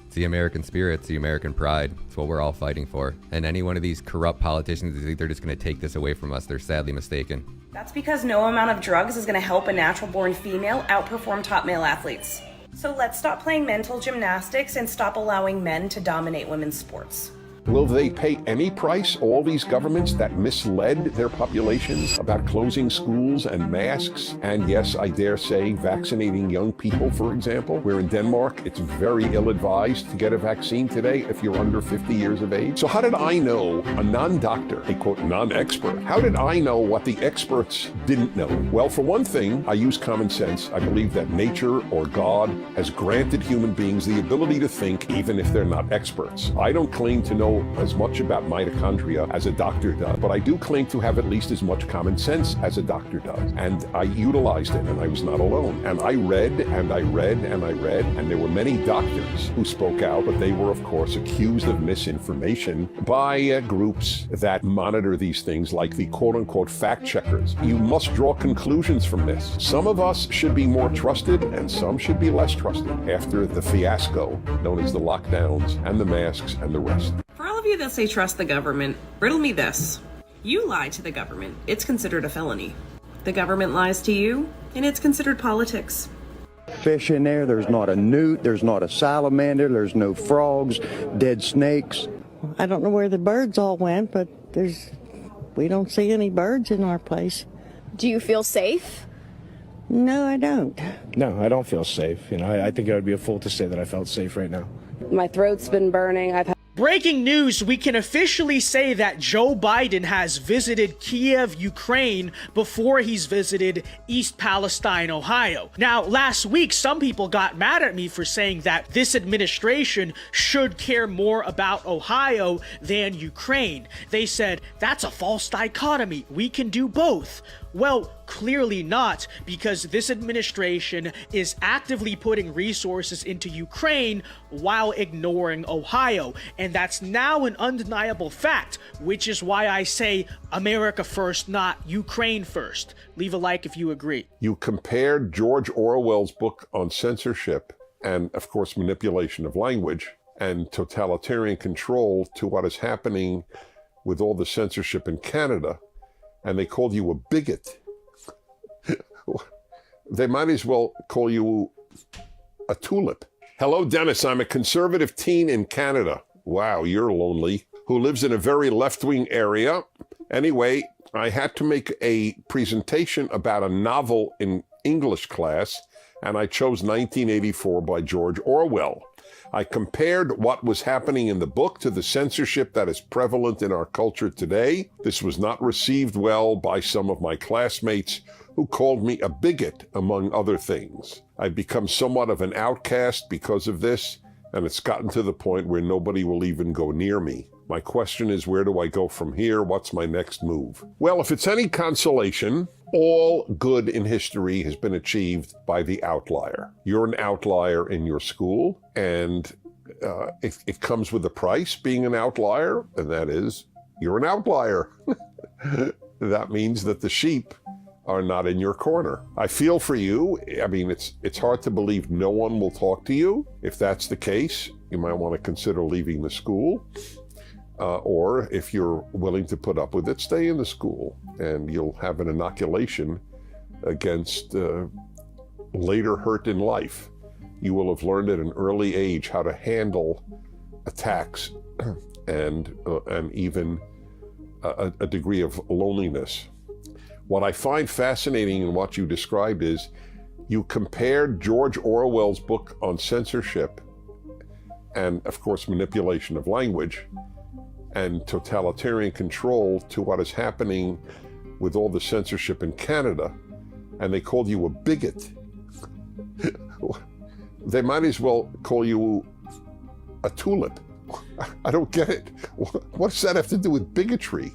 It's the American spirit, it's the American pride. It's what we're all fighting for. And any one of these corrupt politicians who think they're just going to take this away from us, they're sadly mistaken. That's because no amount of drugs is going to help a natural-born female outperform top male athletes. So let's stop playing mental gymnastics and stop allowing men to dominate women's sports. Will they pay any price, all these governments that misled their populations about closing schools and masks? And yes, I dare say vaccinating young people, for example, where in Denmark, it's very ill-advised to get a vaccine today if you're under 50 years of age. So how did I know, a non-doctor, a quote, non-expert, how did I know what the experts didn't know? Well, for one thing, I use common sense. I believe that nature or God has granted human beings the ability to think even if they're not experts. I don't claim to know as much about mitochondria as a doctor does, but I do claim to have at least as much common sense as a doctor does. And I utilized it, and I was not alone. And I read, and I read, and I read, and there were many doctors who spoke out, but they were, of course, accused of misinformation by groups that monitor these things, like the quote-unquote fact-checkers. You must draw conclusions from this. Some of us should be more trusted, and some should be less trusted after the fiasco known as the lockdowns and the masks and the rest. For all of you that say trust the government, riddle me this. You lie to the government, it's considered a felony. The government lies to you, and it's considered politics. Fish in there, there's not a newt, there's not a salamander, there's no frogs, dead snakes. I don't know where the birds all went, but there's We don't see any birds in our place. Do you feel safe? No, I don't. No, I don't feel safe. You know, I think I would be a fool to say that I felt safe right now. My throat's been burning. Breaking news, we can officially say that Joe Biden has visited Kiev, Ukraine, before he's visited East Palestine, Ohio. Now, last week, some people got mad at me for saying that this administration should care more about Ohio than Ukraine. They said, that's a false dichotomy. We can do both. Well, clearly not, because this administration is actively putting resources into Ukraine while ignoring Ohio. And that's now an undeniable fact, which is why I say America first, not Ukraine first. Leave a like if you agree. You compared George Orwell's book on censorship and, of course, manipulation of language and totalitarian control to what is happening with all the censorship in Canada, and they called you a bigot. They might as well call you a tulip. Hello, Dennis. I'm a conservative teen in Canada. Wow, you're lonely. Who lives in a very left-wing area. Anyway, I had to make a presentation about a novel in English class, and I chose 1984 by George Orwell. I compared what was happening in the book to the censorship that is prevalent in our culture today. This was not received well by some of my classmates who called me a bigot, among other things. I've become somewhat of an outcast because of this, and it's gotten to the point where nobody will even go near me. My question is, where do I go from here? What's my next move? Well, if it's any consolation, all good in history has been achieved by the outlier. You're an outlier in your school, and it comes with a price, being an outlier, and that is, you're an outlier. That means that the sheep are not in your corner. I feel for you. I mean, it's hard to believe no one will talk to you. If that's the case, you might want to consider leaving the school. Or if you're willing to put up with it, stay in the school, and you'll have an inoculation against later hurt in life. You will have learned at an early age how to handle attacks and even a degree of loneliness. What I find fascinating in what you described is you compared George Orwell's book on censorship and, of course, manipulation of language and totalitarian control to what is happening with all the censorship in Canada, and they called you a bigot. They might as well call you a tulip. I don't get it. What does that have to do with bigotry?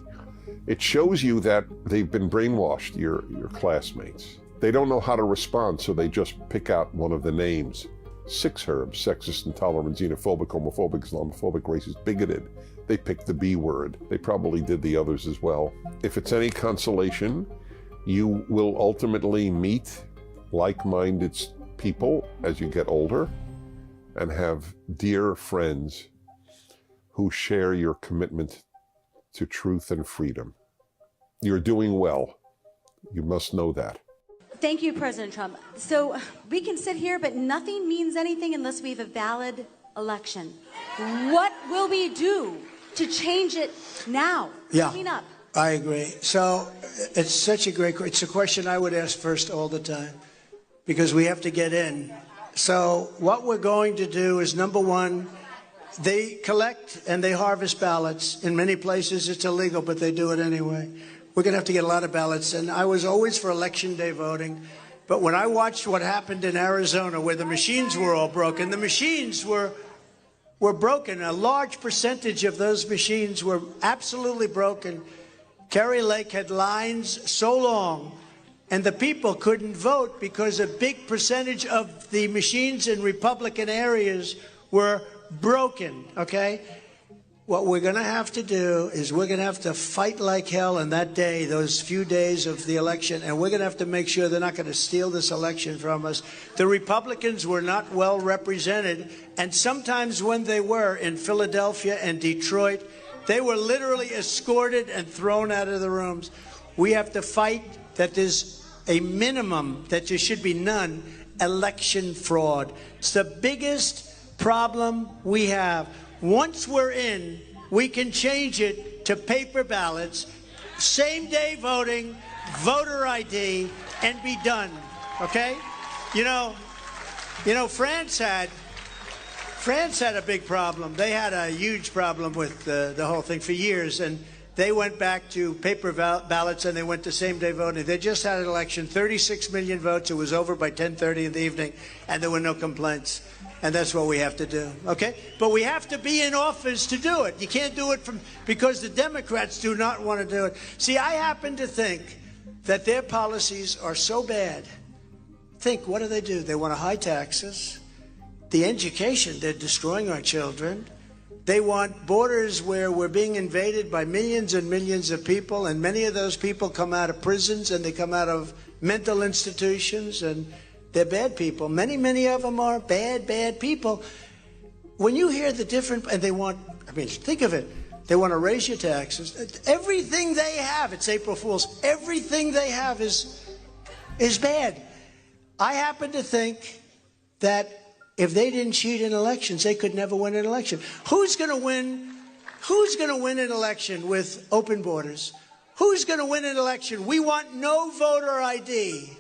It shows you that they've been brainwashed, your classmates. They don't know how to respond, so they just pick out one of the names. 6 herbs: sexist, intolerant, xenophobic, homophobic, Islamophobic, racist, bigoted. They picked the B word. They probably did the others as well. If it's any consolation, you will ultimately meet like-minded people as you get older and have dear friends who share your commitment to truth and freedom. You're doing well. You must know that. Thank you, President Trump. So we can sit here, but nothing means anything unless we have a valid election. What will we do to change it now? Coming up. I agree. So it's such a great question. It's a question I would ask first all the time because we have to get in. So what we're going to do is, number one, they collect and they harvest ballots. In many places it's illegal, but they do it anyway. We're going to have to get a lot of ballots. And I was always for Election Day voting. But when I watched what happened in Arizona, where the machines were all broken, the machines were broken. A large percentage of those machines were absolutely broken. Kerry Lake had lines so long, and the people couldn't vote because a big percentage of the machines in Republican areas were broken, okay? What we're going to have to do is we're going to have to fight like hell in that day, those few days of the election, and we're going to have to make sure they're not going to steal this election from us. The Republicans were not well represented, and sometimes when they were in Philadelphia and Detroit, they were literally escorted and thrown out of the rooms. We have to fight that there's a minimum, that there should be none, election fraud. It's the biggest problem we have. Once we're in, we can change it to paper ballots. same-day voting, voter ID, and be done, okay? You know, France had a big problem. They had a huge problem with the whole thing for years, and they went back to paper ballots and they went to same-day voting. They just had an election, 36 million votes. It was over by 10:30 in the evening, and there were no complaints. And that's what we have to do, okay? But we have to be in office to do it. You can't do it because the Democrats do not want to do it. See, I happen to think that their policies are so bad. What do? They want high taxes. The education, they're destroying our children. They want borders where we're being invaded by millions and millions of people, and many of those people come out of prisons and they come out of mental institutions, and they're bad people. Many of them are bad people. When you hear the different, and they want, think of it. They want to raise your taxes. Everything they have, it's April Fool's, everything they have is bad. I happen to think that if they didn't cheat in elections, they could never win an election. Who's going to win? Who's going to win an election with open borders? Who's going to win an election? We want no voter ID.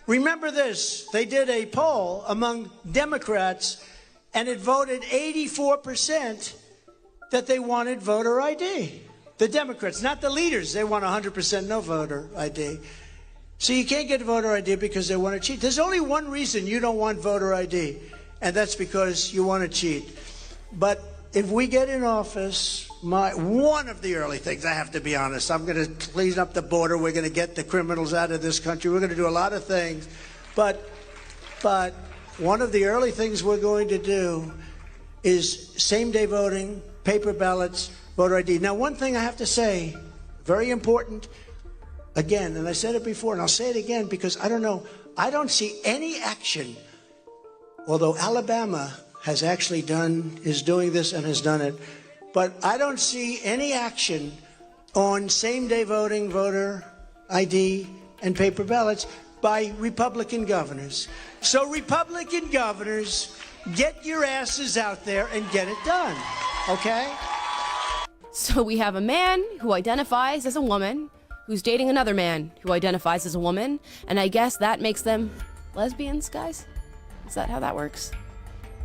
Remember this, they did a poll among Democrats, and it voted 84% that they wanted voter ID. The Democrats, not the leaders, they want 100% no voter ID. So you can't get voter ID because they want to cheat. There's only one reason you don't want voter ID, and that's because you want to cheat. But if we get in office, one of the early things, I have to be honest, I'm going to clean up the border. We're going to get the criminals out of this country. We're going to do a lot of things. But one of the early things we're going to do is same-day voting, paper ballots, voter ID. Now, one thing I have to say, very important, again, and I said it before, and I'll say it again because I don't know, I don't see any action, although Alabama has actually is doing this and has done it, but I don't see any action on same-day voting, voter ID, and paper ballots by Republican governors. So Republican governors, get your asses out there and get it done, okay? So we have a man who identifies as a woman, who's dating another man who identifies as a woman, and I guess that makes them lesbians, guys? Is that how that works?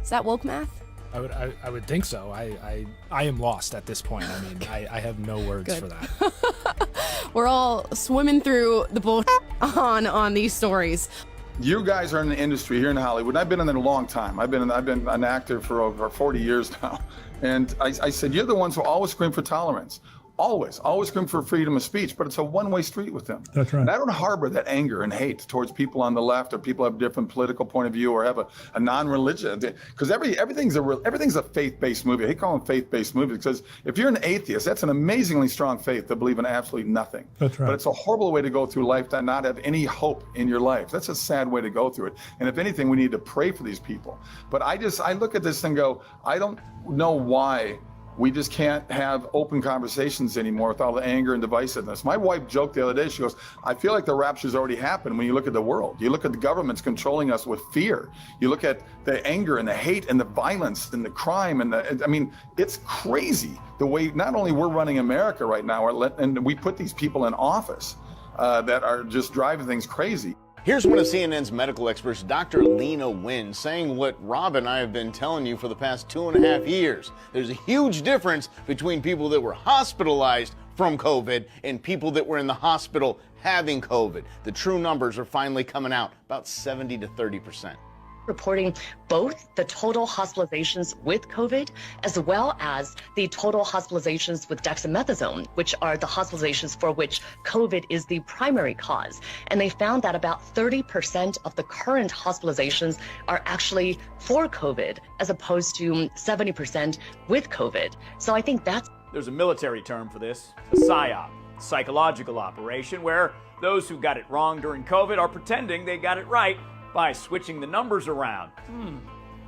Is that woke math? I would think so. I am lost at this point. I mean, I have no words for that. We're all swimming through the bull on these stories. You guys are in the industry here in Hollywood. I've been in it a long time. I've been an actor for over 40 years now. And I said, you're the ones who always scream for tolerance. Always scream for freedom of speech, but it's a one-way street with them. That's right. And I don't harbor that anger and hate towards people on the left or people who have a different political point of view or have a non-religion, because everything's a faith-based movie. I hate calling them faith-based movies because if you're an atheist, that's an amazingly strong faith to believe in absolutely nothing. That's right. But it's a horrible way to go through life to not have any hope in your life. That's a sad way to go through it. And if anything, we need to pray for these people. But I look at this and go, I don't know why we just can't have open conversations anymore with all the anger and divisiveness. My wife joked the other day, she goes, I feel like the rapture's already happened when you look at the world. You look at the governments controlling us with fear. You look at the anger and the hate and the violence and the crime it's crazy the way not only we're running America right now, and we put these people in office that are just driving things crazy. Here's one of CNN's medical experts, Dr. Lena Wynn, saying what Rob and I have been telling you for the past 2.5 years. There's a huge difference between people that were hospitalized from COVID and people that were in the hospital having COVID. The true numbers are finally coming out, about 70 to 30%. Reporting both the total hospitalizations with COVID as well as the total hospitalizations with dexamethasone, which are the hospitalizations for which COVID is the primary cause. And they found that about 30% of the current hospitalizations are actually for COVID as opposed to 70% with COVID. So I think that's... There's a military term for this, a PSYOP, psychological operation, where those who got it wrong during COVID are pretending they got it right by switching the numbers around.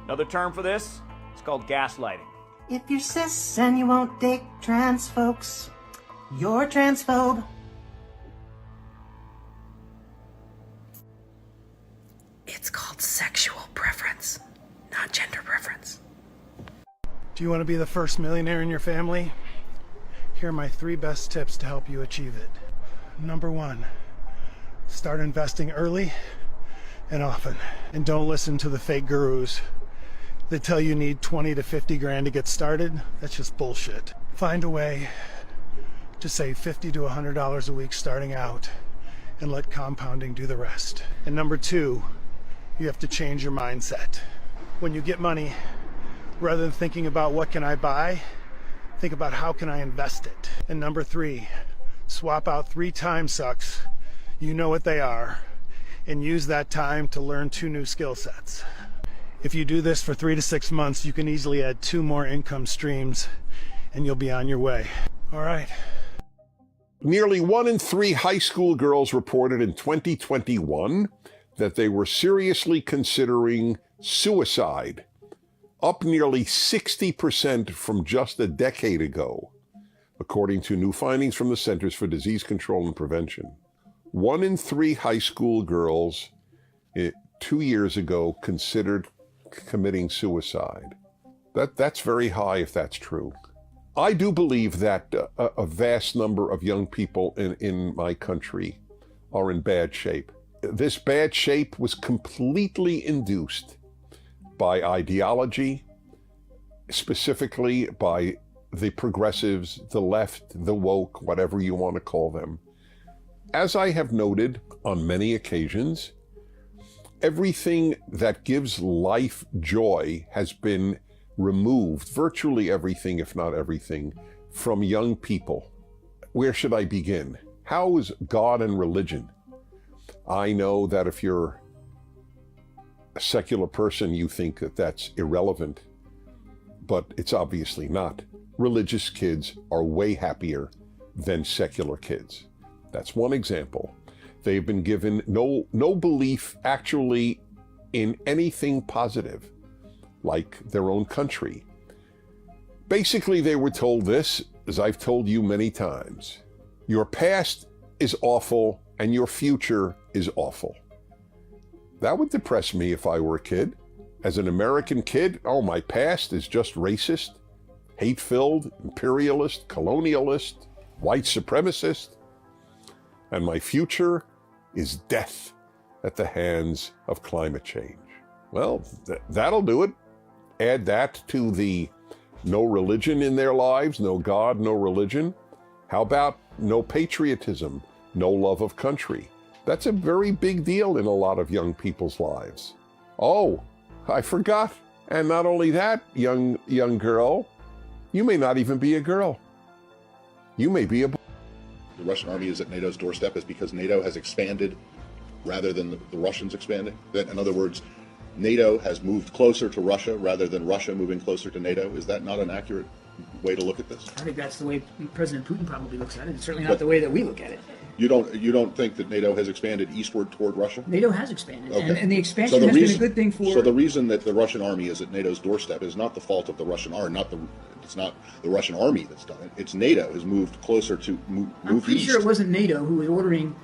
Another term for this is called gaslighting. If you're cis and you won't date trans folks, you're a transphobe. It's called sexual preference, not gender preference. Do you want to be the first millionaire in your family? Here are my 3 best tips to help you achieve it. Number 1, start investing early and often. And don't listen to the fake gurus that tell you need 20 to 50 grand to get started. That's just bullshit. Find a way to save $50 to $100 a week starting out and let compounding do the rest. And number 2, you have to change your mindset. When you get money, rather than thinking about what can I buy, think about how can I invest it. And number 3, swap out 3 time sucks, you know what they are, and use that time to learn 2 new skill sets. If you do this for 3 to 6 months, you can easily add 2 more income streams and you'll be on your way. All right. Nearly 1 in 3 high school girls reported in 2021 that they were seriously considering suicide, up nearly 60% from just a decade ago, according to new findings from the Centers for Disease Control and Prevention. 1 in 3 high school girls 2 years ago considered committing suicide. That's very high if that's true. I do believe that a vast number of young people in my country are in bad shape. This bad shape was completely induced by ideology, specifically by the progressives, the left, the woke, whatever you want to call them. As I have noted on many occasions, everything that gives life joy has been removed, virtually everything, if not everything, from young people. Where should I begin? How is God and religion? I know that if you're a secular person, you think that that's irrelevant, but it's obviously not. Religious kids are way happier than secular kids. That's one example. They've been given no belief actually in anything positive, like their own country. Basically, they were told this, as I've told you many times: your past is awful and your future is awful. That would depress me if I were a kid. As an American kid, oh, my past is just racist, hate-filled, imperialist, colonialist, white supremacist, and my future is death at the hands of climate change. Well, that'll do it. Add that to the no religion in their lives, no God, no religion. How about no patriotism, no love of country? That's a very big deal in a lot of young people's lives. Oh, I forgot. And not only that, young girl, you may not even be a girl. You may be a boy. The Russian army is at NATO's doorstep is because NATO has expanded rather than the Russians expanding. That, in other words, NATO has moved closer to Russia rather than Russia moving closer to NATO. Is that not an accurate way to look at this? I think that's the way President Putin probably looks at it. It's certainly not the way that we look at it. You don't think that NATO has expanded eastward toward Russia? NATO has expanded, okay. and the expansion has been a good thing for... So the reason that the Russian army is at NATO's doorstep is not the fault of the Russian army, it's not the Russian army that's done it. It's NATO has moved closer to move I'm pretty east. sure it wasn't NATO who was ordering,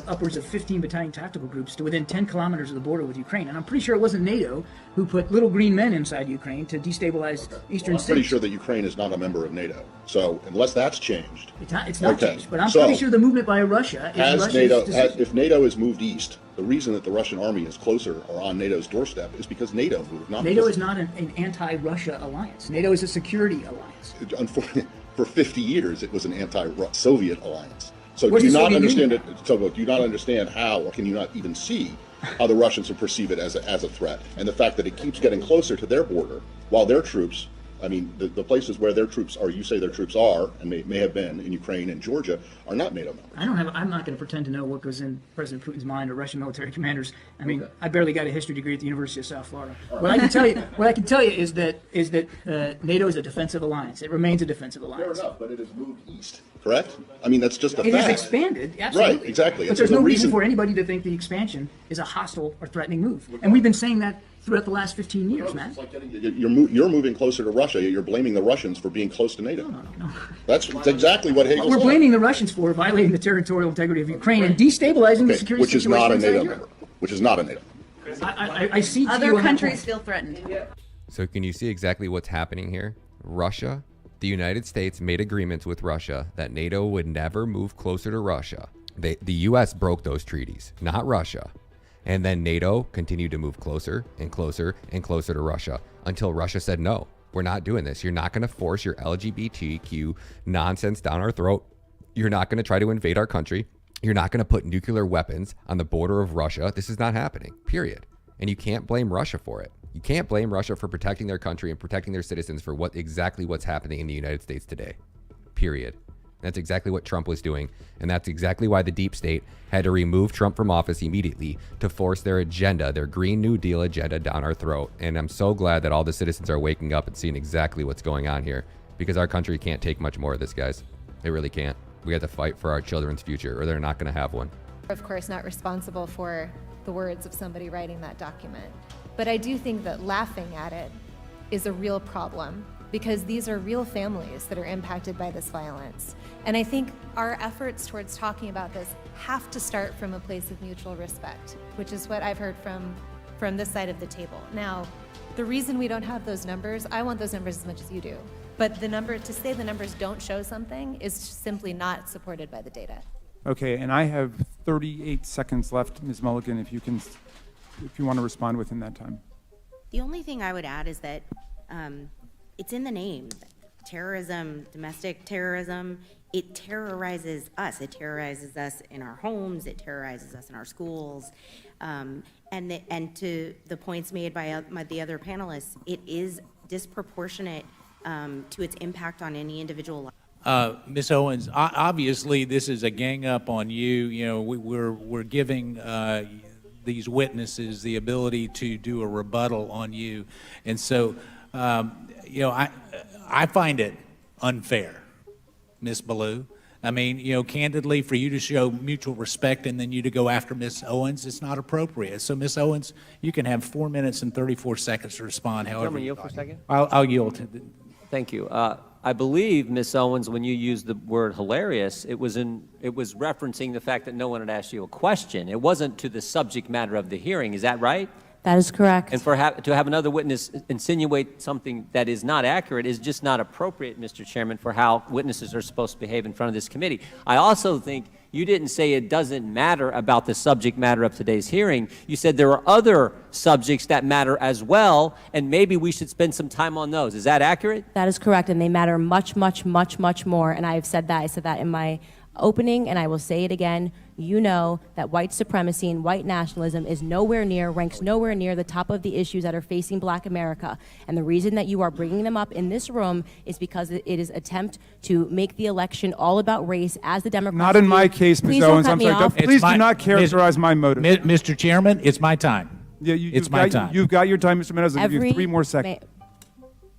upwards of 15 battalion tactical groups to within 10 kilometers of the border with Ukraine. And I'm pretty sure it wasn't NATO who put little green men inside Ukraine to destabilize eastern states. I'm pretty sure that Ukraine is not a member of NATO. So unless that's changed... It's not changed, but I'm pretty sure the movement by Russia is Russia's decision. If NATO has moved east, the reason that the Russian army is closer or on NATO's doorstep is because NATO moved. NATO is not an anti-Russia alliance. NATO is a security alliance. Unfortunately, for 50 years, it was an anti-Soviet alliance. So do you not understand it? So do you not understand how, or can you not even see how the Russians would perceive it as a threat? And the fact that it keeps getting closer to their border, while their troops, I mean, the places where their troops are, you say their troops are, and may have been in Ukraine and Georgia, are not NATO members. I'm not going to pretend to know what goes in President Putin's mind or Russian military commanders. I mean, I barely got a history degree at the University of South Florida. What I can tell you is that NATO is a defensive alliance. It remains a defensive alliance. Fair enough, but it has moved east, correct? I mean, that's just a fact. It has expanded, absolutely. Right, exactly. But there's no reason for anybody to think the expansion is a hostile or threatening move. And we've been saying that throughout the last 15 years, man. You're moving closer to Russia. You're blaming the Russians for being close to NATO. No. That's exactly what Hagel's We're blaming the Russians for violating the territorial integrity of Ukraine and destabilizing the security situation inside Which is not a NATO Europe. member. Which is not a NATO. I see other countries feel threatened. So can you see exactly what's happening here? Russia The United States made agreements with Russia that NATO would never move closer to Russia. The U.S. broke those treaties, not Russia. And then NATO continued to move closer and closer and closer to Russia until Russia said, no, we're not doing this. You're not going to force your LGBTQ nonsense down our throat. You're not going to try to invade our country. You're not going to put nuclear weapons on the border of Russia. This is not happening, period. And you can't blame Russia for it. You can't blame Russia for protecting their country and protecting their citizens for exactly what's happening in the United States today, period. That's exactly what Trump was doing. And that's exactly why the deep state had to remove Trump from office immediately to force their agenda, their Green New Deal agenda, down our throat. And I'm so glad that all the citizens are waking up and seeing exactly what's going on here, because our country can't take much more of this, guys. It really can't. We have to fight for our children's future, or they're not going to have one. Of course, not responsible for the words of somebody writing that document. But I do think that laughing at it is a real problem, because these are real families that are impacted by this violence. And I think our efforts towards talking about this have to start from a place of mutual respect, which is what I've heard from this side of the table. Now, the reason we don't have those numbers, I want those numbers as much as you do. But to say the numbers don't show something is simply not supported by the data. Okay, and I have 38 seconds left, Ms. Mulligan, if you want to respond within that time. The only thing I would add is that it's in the name. Terrorism, domestic terrorism, it terrorizes us. It terrorizes us in our homes. It terrorizes us in our schools. And to the points made by the other panelists, it is disproportionate to its impact on any individual life. Ms. Owens, obviously this is a gang up on you. You know, we're giving these witnesses the ability to do a rebuttal on you, and so you know, I find it unfair, Ms. Ballou. I mean, you know, candidly, for you to show mutual respect and then you to go after Ms. Owens, it's not appropriate. So, Ms. Owens, you can have 4 minutes and 34 seconds to respond. However, yield for a second. I'll yield. Thank you. I believe, Ms. Owens, when you used the word hilarious, it was referencing the fact that no one had asked you a question. It wasn't to the subject matter of the hearing. Is that right? That is correct. And to have another witness insinuate something that is not accurate is just not appropriate, Mr. Chairman, for how witnesses are supposed to behave in front of this committee. I also think you didn't say it doesn't matter about the subject matter of today's hearing. You said there are other subjects that matter as well, and maybe we should spend some time on those. Is that accurate? That is correct, and they matter much, much, much, much more. And I have said that. I said that in my opening, and I will say it again. You know that white supremacy and white nationalism ranks nowhere near the top of the issues that are facing Black America. And the reason that you are bringing them up in this room is because it is an attempt to make the election all about race, as the Democrats Not in my case, Ms. Owens. I'm sorry. Please do not characterize my motive. Mr. Chairman, it's my time. Yeah, it's my time. You've got your time, Mr. Menendez. I'll give you 3 more seconds.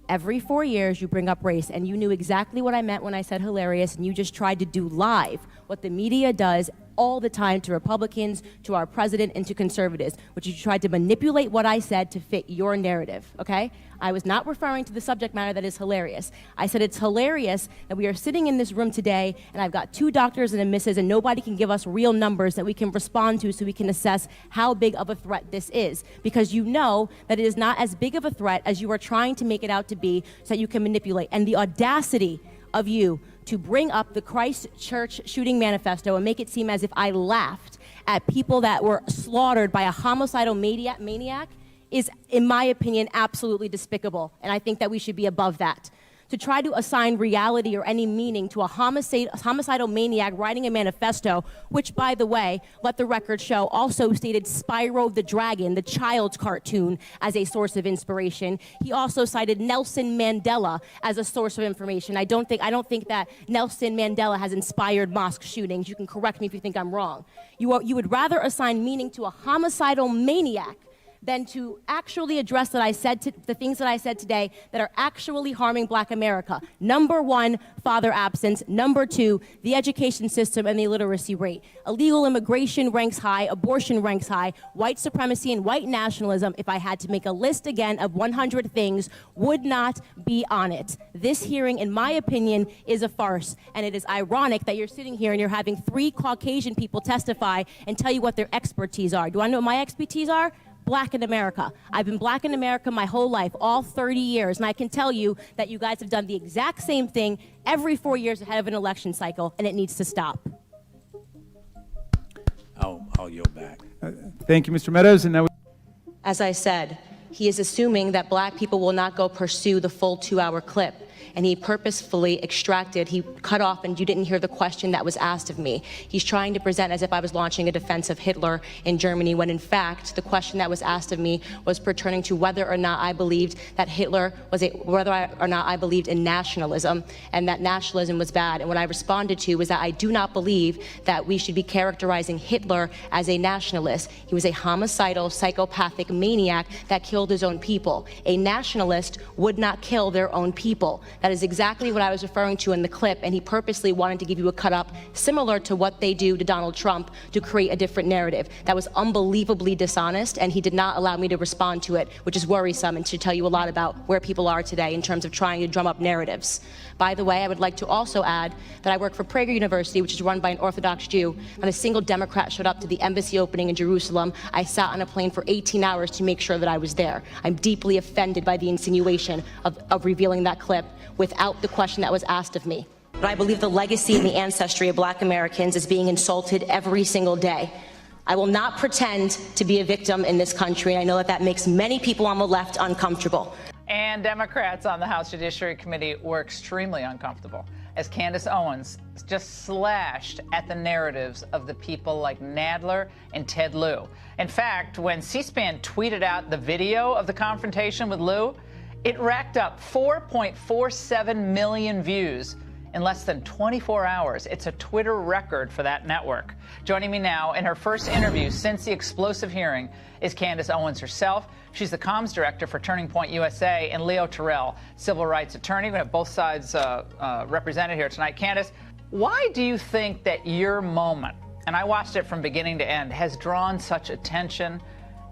Every 4 years, you bring up race, and you knew exactly what I meant when I said hilarious, and you just tried to do live what the media does all the time to Republicans, to our president, and to conservatives, which you tried to manipulate what I said to fit your narrative, okay? I was not referring to the subject matter that is hilarious. I said it's hilarious that we are sitting in this room today, and I've got 2 doctors and a missus, and nobody can give us real numbers that we can respond to so we can assess how big of a threat this is. Because you know that it is not as big of a threat as you are trying to make it out to be, so that you can manipulate. And the audacity of you to bring up the Christchurch shooting manifesto and make it seem as if I laughed at people that were slaughtered by a homicidal maniac is, in my opinion, absolutely despicable. And I think that we should be above that. To try to assign reality or any meaning to a homicidal maniac writing a manifesto, which, by the way, let the record show, also stated Spyro the Dragon, the child's cartoon, as a source of inspiration. He also cited Nelson Mandela as a source of information. I don't think that Nelson Mandela has inspired mosque shootings. You can correct me if you think I'm wrong. You would rather assign meaning to a homicidal maniac than to actually address the things that I said today that are actually harming Black America. Number 1, father absence. Number 2, the education system and the illiteracy rate. Illegal immigration ranks high, abortion ranks high, white supremacy and white nationalism, if I had to make a list again of 100 things, would not be on it. This hearing, in my opinion, is a farce, and it is ironic that you're sitting here and you're having 3 Caucasian people testify and tell you what their expertise are. Do I know what my expertise are? black in America. I've been black in America my whole life, all 30 years, and I can tell you that you guys have done the exact same thing every 4 years ahead of an election cycle, and it needs to stop. I'll yield back. Thank you, Mr. Meadows. And now As I said, he is assuming that black people will not go pursue the full 2-hour clip. And he purposefully he cut off, and you didn't hear the question that was asked of me. He's trying to present as if I was launching a defense of Hitler in Germany, when in fact, the question that was asked of me was pertaining to whether or not I believed that whether or not I believed in nationalism, and that nationalism was bad. And what I responded to was that I do not believe that we should be characterizing Hitler as a nationalist. He was a homicidal, psychopathic maniac that killed his own people. A nationalist would not kill their own people. That is exactly what I was referring to in the clip, and he purposely wanted to give you a cut-up similar to what they do to Donald Trump to create a different narrative. That was unbelievably dishonest, and he did not allow me to respond to it, which is worrisome and should tell you a lot about where people are today in terms of trying to drum up narratives. By the way, I would like to also add that I work for Prager University, which is run by an Orthodox Jew. Not a single Democrat showed up to the embassy opening in Jerusalem. I sat on a plane for 18 hours to make sure that I was there. I'm deeply offended by the insinuation of revealing that clip without the question that was asked of me. But I believe the legacy and the ancestry of black Americans is being insulted every single day. I will not pretend to be a victim in this country, and I know that that makes many people on the left uncomfortable. And Democrats on the House Judiciary Committee were extremely uncomfortable as Candace Owens just slashed at the narratives of the people like Nadler and Ted Lieu. In fact, when C-SPAN tweeted out the video of the confrontation with Lieu, it racked up 4.47 million views in less than 24 hours. It's a Twitter record for that network. Joining me now in her first interview since the explosive hearing is Candace Owens herself. She's the comms director for Turning Point USA, and Leo Terrell, civil rights attorney. We have both sides represented here tonight. Candace, why do you think that your moment, and I watched it from beginning to end, has drawn such attention,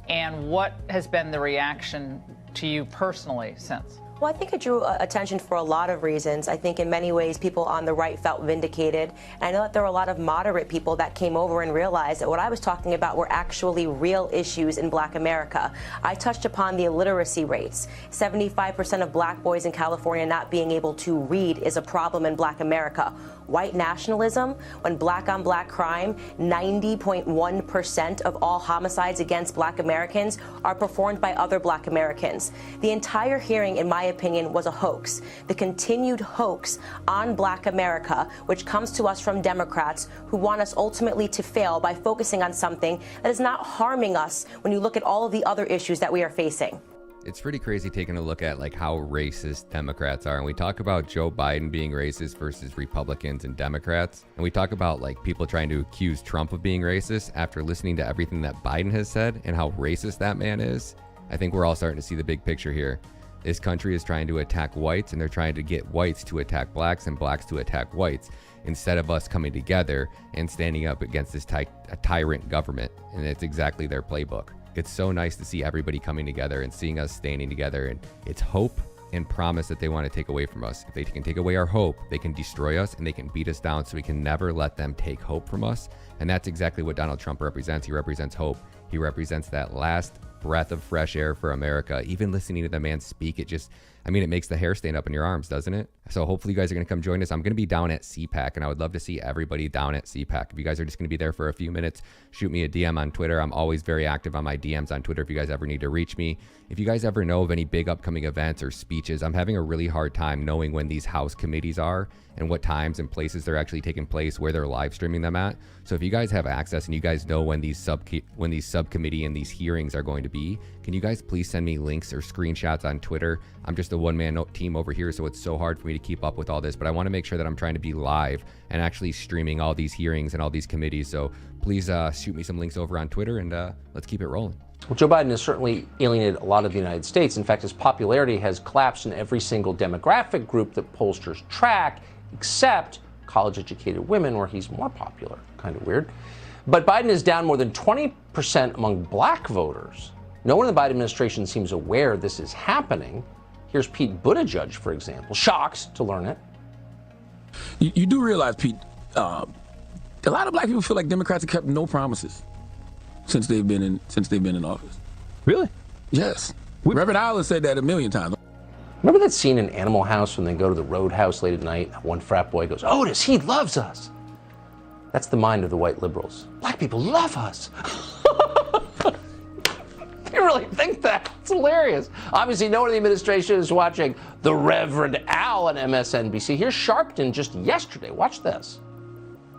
and what has been the reaction to you personally since? Well, I think it drew attention for a lot of reasons. I think in many ways people on the right felt vindicated. And I know that there were a lot of moderate people that came over and realized that what I was talking about were actually real issues in black America. I touched upon the illiteracy rates. 75% of black boys in California not being able to read is a problem in black America. White nationalism, when black on black crime, 90.1% of all homicides against black Americans are performed by other black Americans. The entire hearing, in my opinion, was a hoax. The continued hoax on black America, which comes to us from Democrats who want us ultimately to fail by focusing on something that is not harming us when you look at all of the other issues that we are facing. It's pretty crazy taking a look at like how racist Democrats are. And we talk about Joe Biden being racist versus Republicans and Democrats. And we talk about like people trying to accuse Trump of being racist after listening to everything that Biden has said and how racist that man is. I think we're all starting to see the big picture here. This country is trying to attack whites, and they're trying to get whites to attack blacks and blacks to attack whites, instead of us coming together and standing up against this tyrant government. And it's exactly their playbook. It's so nice to see everybody coming together and seeing us standing together, and it's hope and promise that they want to take away from us. If they can take away our hope, they can destroy us and they can beat us down, so we can never let them take hope from us. And that's exactly what Donald Trump represents. He represents hope. He represents that last breath of fresh air for America. Even listening to the man speak, it makes the hair stand up in your arms, doesn't it? So hopefully you guys are going to come join us. I'm going to be down at CPAC, and I would love to see everybody down at CPAC. If you guys are just going to be there for a few minutes, shoot me a DM on Twitter. I'm always very active on my DMs on Twitter if you guys ever need to reach me. If you guys ever know of any big upcoming events or speeches, I'm having a really hard time knowing when these House committees are and what times and places they're actually taking place, where they're live streaming them at. So if you guys have access and you guys know when these subcommittee and these hearings are going to be, can you guys please send me links or screenshots on Twitter? I'm just a one-man team over here, so it's so hard for me to keep up with all this, but I want to make sure that I'm trying to be live and actually streaming all these hearings and all these committees. So please shoot me some links over on Twitter, and let's keep it rolling. Well, Joe Biden has certainly alienated a lot of the United States. In fact, his popularity has collapsed in every single demographic group that pollsters track, except college-educated women, where he's more popular. Kind of weird. But Biden is down more than 20% among black voters. No one in the Biden administration seems aware this is happening. Here's Pete Buttigieg, for example, shocked to learn it. You do realize, Pete, a lot of black people feel like Democrats have kept no promises since they've been in office. Really? Yes. Reverend Allen said that a million times. Remember that scene in Animal House when they go to the roadhouse late at night? One frat boy goes, "Otis, he loves us." That's the mind of the white liberals. Black people love us. They really think that. It's hilarious. Obviously, no one in the administration is watching the Reverend Al on MSNBC. Here's Sharpton just yesterday. Watch this.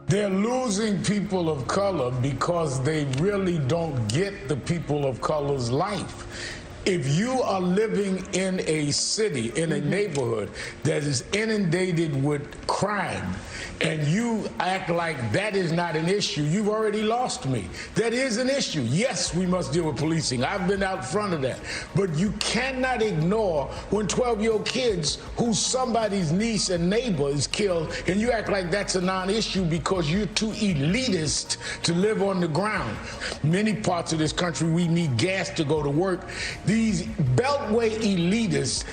They're losing people of color because they really don't get the people of color's life. If you are living in a city, in a neighborhood that is inundated with crime, and you act like that is not an issue, you've already lost me. That is an issue. Yes, we must deal with policing. I've been out front of that. But you cannot ignore when 12-year-old kids who somebody's niece and neighbor is killed, and you act like that's a non-issue because you're too elitist to live on the ground. Many parts of this country, we need gas to go to work. These beltway elitists,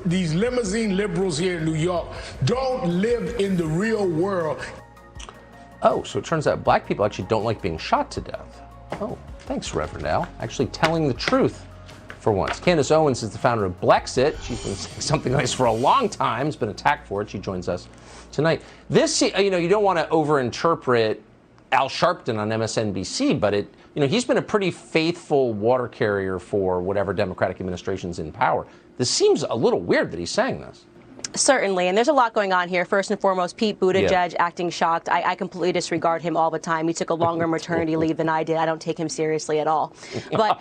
these limousine liberals here in New York, don't live in the real world. Oh, so it turns out black people actually don't like being shot to death. Oh, thanks, Reverend Al. Actually telling the truth for once. Candace Owens is the founder of Blexit. She's been saying something like this for a long time, has been attacked for it. She joins us tonight. This, you don't want to overinterpret Al Sharpton on MSNBC, but he's been a pretty faithful water carrier for whatever Democratic administration's in power. This seems a little weird that he's saying this. Certainly, and there's a lot going on here. First and foremost, Pete Buttigieg acting shocked. I completely disregard him all the time. He took a longer maternity leave than I did. I don't take him seriously at all. But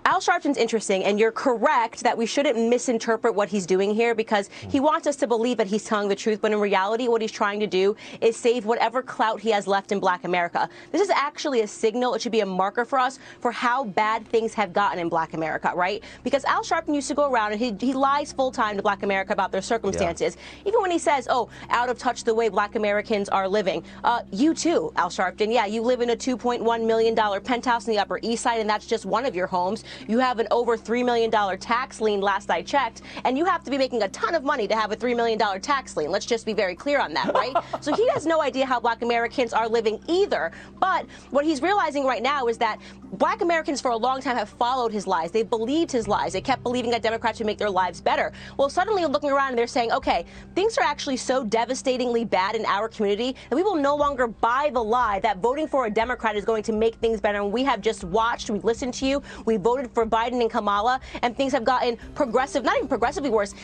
Al Sharpton's interesting, and you're correct that we shouldn't misinterpret what he's doing here because he wants us to believe that he's telling the truth, but in reality, what he's trying to do is save whatever clout he has left in Black America. This is actually a signal. It should be a marker for us for how bad things have gotten in Black America, right? Because Al Sharpton used to go around and he lies full time to Black America about their circumstances. Even when he says, oh, out of touch the way Black Americans are living. You too, Al Sharpton. Yeah, you live in a $2.1 million penthouse in the Upper East Side, and that's just one of your homes. You have an over $3 million tax lien last I checked, and you have to be making a ton of money to have a $3 million tax lien. Let's just be very clear on that, right? So he has no idea how Black Americans are living either. But what he's realizing right now is that Black Americans for a long time have followed his lies. They believed his lies. They kept believing that Democrats would make their lives better. Well, suddenly looking around and they're saying, okay, things are actually so devastatingly bad in our community that we will no longer buy the lie that voting for a Democrat is going to make things better. And we have just watched, we listened to you, we voted for Biden and Kamala, and things have gotten progressive, not even progressively worse,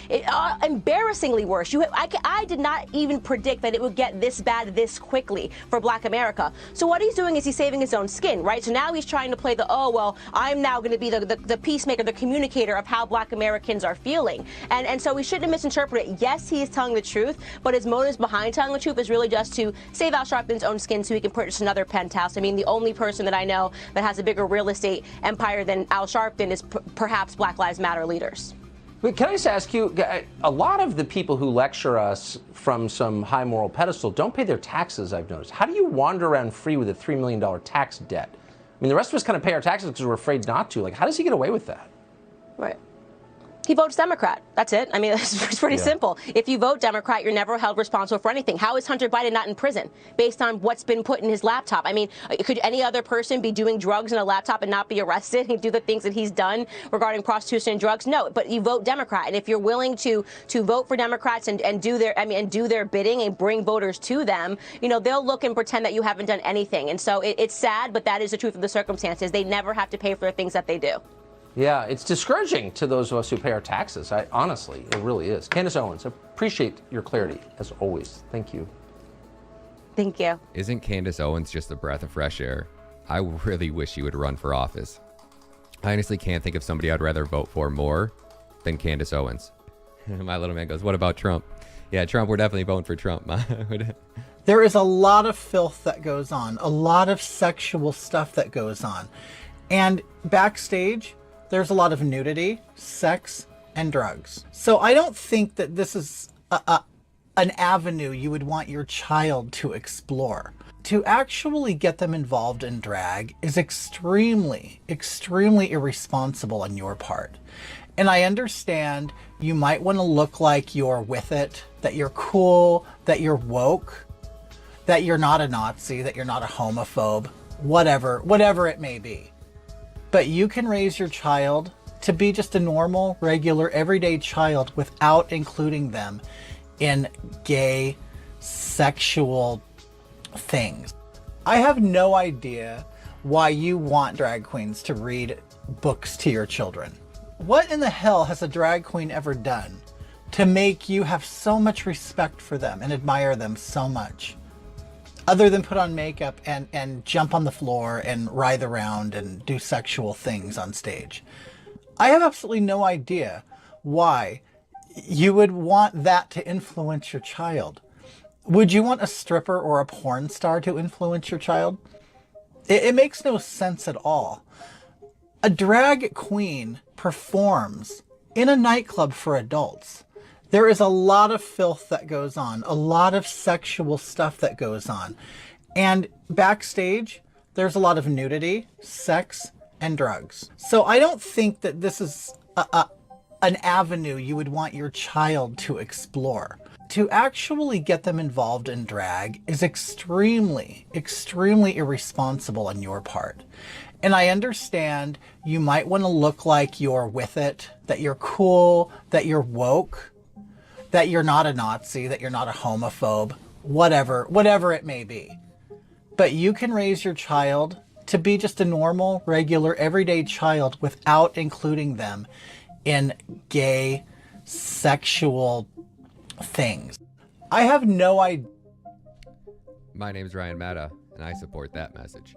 embarrassingly worse. I did not even predict that it would get this bad this quickly for Black America. So what he's doing is he's saving his own skin, right? So now he's trying to play the, oh, well, I'm now going to be the peacemaker, the communicator of how Black Americans are feeling. And so we shouldn't misinterpret it. Yes, he is telling the truth, but his motives behind telling the truth is really just to save Al Sharpton's own skin so he can purchase another penthouse. I mean, the only person that I know that has a bigger real estate empire than Al Sharpton is perhaps Black Lives Matter leaders. Wait, can I just ask you, a lot of the people who lecture us from some high moral pedestal don't pay their taxes, I've noticed. How do you wander around free with a $3 million tax debt? I mean, the rest of us kind of pay our taxes because we're afraid not to. Like, how does he get away with that? Right. He votes Democrat. That's it. I mean, it's pretty simple. If you vote Democrat, you're never held responsible for anything. How is Hunter Biden not in prison based on what's been put in his laptop? I mean, could any other person be doing drugs in a laptop and not be arrested and do the things that he's done regarding prostitution and drugs? No, but you vote Democrat. And if you're willing to vote for Democrats and do their bidding and bring voters to them, they'll look and pretend that you haven't done anything. And so it's sad, but that is the truth of the circumstances. They never have to pay for the things that they do. Yeah, it's discouraging to those of us who pay our taxes. Honestly, it really is. Candace Owens, appreciate your clarity, as always. Thank you. Thank you. Isn't Candace Owens just a breath of fresh air? I really wish she would run for office. I honestly can't think of somebody I'd rather vote for more than Candace Owens. My little man goes, what about Trump? Yeah, Trump, we're definitely voting for Trump. There is a lot of filth that goes on, a lot of sexual stuff that goes on. And backstage, there's a lot of nudity, sex, and drugs. So I don't think that this is an avenue you would want your child to explore. To actually get them involved in drag is extremely, extremely irresponsible on your part. And I understand you might want to look like you're with it, that you're cool, that you're woke, that you're not a Nazi, that you're not a homophobe, whatever it may be. But you can raise your child to be just a normal, regular, everyday child without including them in gay, sexual things. I have no idea why you want drag queens to read books to your children. What in the hell has a drag queen ever done to make you have so much respect for them and admire them so much? Other than put on makeup and jump on the floor and writhe around and do sexual things on stage. I have absolutely no idea why you would want that to influence your child. Would you want a stripper or a porn star to influence your child? It makes no sense at all. A drag queen performs in a nightclub for adults. There is a lot of filth that goes on, a lot of sexual stuff that goes on. And backstage, there's a lot of nudity, sex, and drugs. So I don't think that this is an avenue you would want your child to explore. To actually get them involved in drag is extremely, extremely irresponsible on your part. And I understand you might want to look like you're with it, that you're cool, that you're woke, that you're not a Nazi, that you're not a homophobe, whatever it may be. But you can raise your child to be just a normal, regular, everyday child without including them in gay, sexual things. I have no idea. My name's Ryan Matta, and I support that message.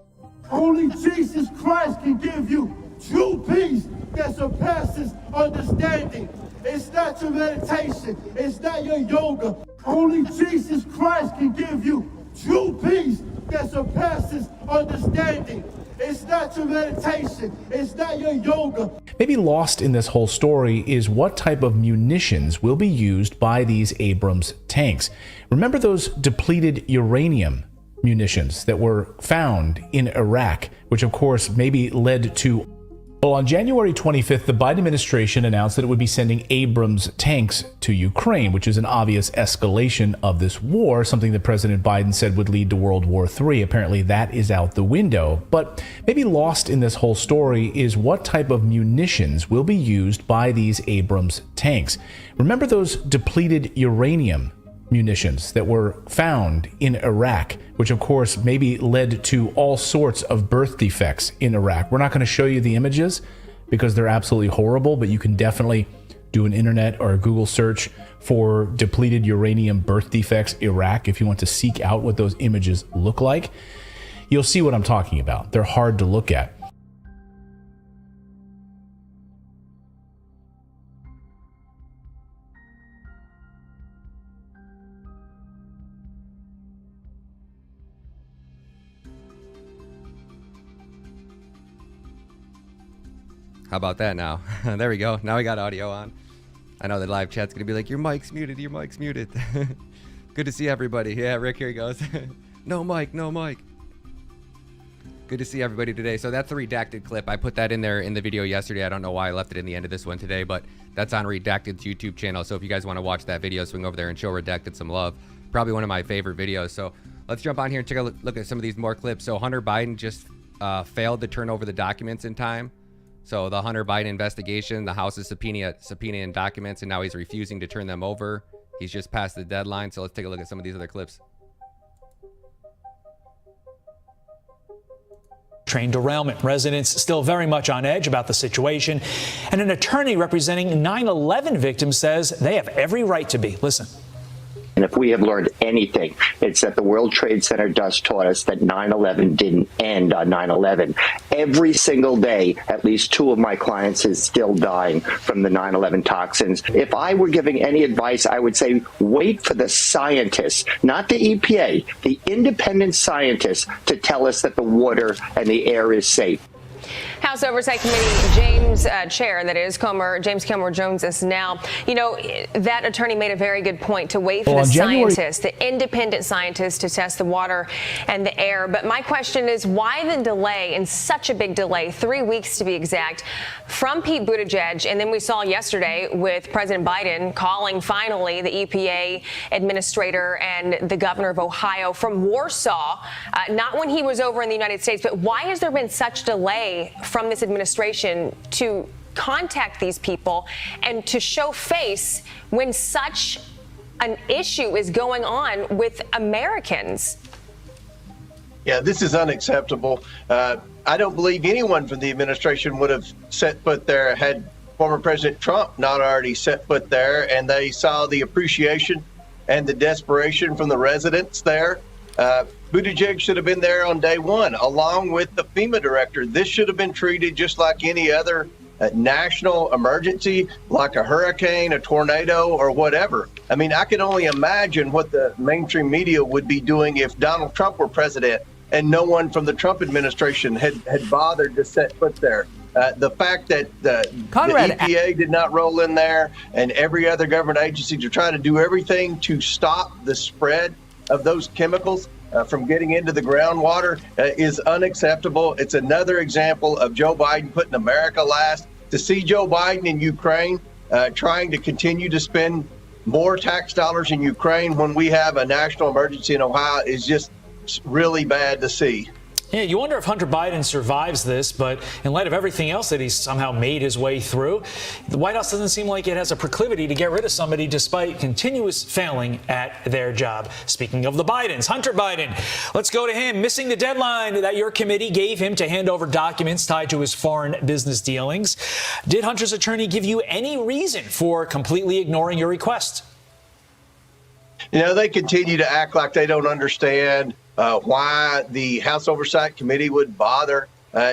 Only Jesus Christ can give you true peace that surpasses understanding. It's not your meditation. It's not your yoga. Only Jesus Christ can give you true peace that surpasses understanding. It's not your meditation. It's not your yoga. Maybe lost in this whole story is what type of munitions will be used by these Abrams tanks. Remember those depleted uranium munitions that were found in Iraq, which of course maybe led to... Well, on January 25th, the Biden administration announced that it would be sending Abrams tanks to Ukraine, which is an obvious escalation of this war, something that President Biden said would lead to World War III. Apparently, that is out the window. But maybe lost in this whole story is what type of munitions will be used by these Abrams tanks. Remember those depleted uranium munitions that were found in Iraq, which of course maybe led to all sorts of birth defects in Iraq. We're not going to show you the images because they're absolutely horrible, but you can definitely do an internet or a Google search for depleted uranium birth defects Iraq if you want to seek out what those images look like. You'll see what I'm talking about. They're hard to look at. How about that now? There we go. Now we got audio on. I know the live chat's going to be like, your mic's muted, your mic's muted. Good to see everybody. Yeah, Rick, here he goes. No mic, no mic. Good to see everybody today. So that's the redacted clip. I put that in there in the video yesterday. I don't know why I left it in the end of this one today, but that's on Redacted's YouTube channel. So if you guys want to watch that video, swing over there and show Redacted some love. Probably one of my favorite videos. So let's jump on here and take a look at some of these more clips. So Hunter Biden just failed to turn over the documents in time. So the Hunter Biden investigation, the House is subpoenaing documents, and now he's refusing to turn them over. He's just passed the deadline. So let's take a look at some of these other clips. Train derailment. Residents still very much on edge about the situation. And an attorney representing 9/11 victims says they have every right to be. Listen. And if we have learned anything, it's that the World Trade Center dust taught us that 9/11 didn't end on 9/11. Every single day, at least 2 of my clients is still dying from the 9/11 toxins. If I were giving any advice, I would say wait for the scientists, not the EPA, the independent scientists to tell us that the water and the air is safe. House Oversight Committee Chair, that is, James Kilmer Jones is now. You know, that attorney made a very good point to wait for the scientists, the independent scientists, to test the water and the air. But my question is, why the delay, and such a big delay, 3 weeks to be exact, from Pete Buttigieg? And then we saw yesterday with President Biden calling finally the EPA administrator and the governor of Ohio from Warsaw, not when he was over in the United States. But why has there been such delay from this administration to contact these people and to show face when such an issue is going on with Americans. Yeah, this is unacceptable. I don't believe anyone from the administration would have set foot there had former President Trump not already set foot there, and they saw the appreciation and the desperation from the residents there. Buttigieg should have been there on day one, along with the FEMA director. This should have been treated just like any other national emergency, like a hurricane, a tornado, or whatever. I mean, I can only imagine what the mainstream media would be doing if Donald Trump were president and no one from the Trump administration had bothered to set foot there. The fact that the EPA did not roll in there and every other government agency to try to do everything to stop the spread of those chemicals from getting into the groundwater is unacceptable. It's another example of Joe Biden putting America last. To see Joe Biden in Ukraine trying to continue to spend more tax dollars in Ukraine when we have a national emergency in Ohio is just really bad to see. Yeah, you wonder if Hunter Biden survives this, but in light of everything else that he's somehow made his way through, the White House doesn't seem like it has a proclivity to get rid of somebody despite continuous failing at their job. Speaking of the Bidens, Hunter Biden, let's go to him. Missing the deadline that your committee gave him to hand over documents tied to his foreign business dealings. Did Hunter's attorney give you any reason for completely ignoring your request? You know, they continue to act like they don't understand why the House Oversight Committee would bother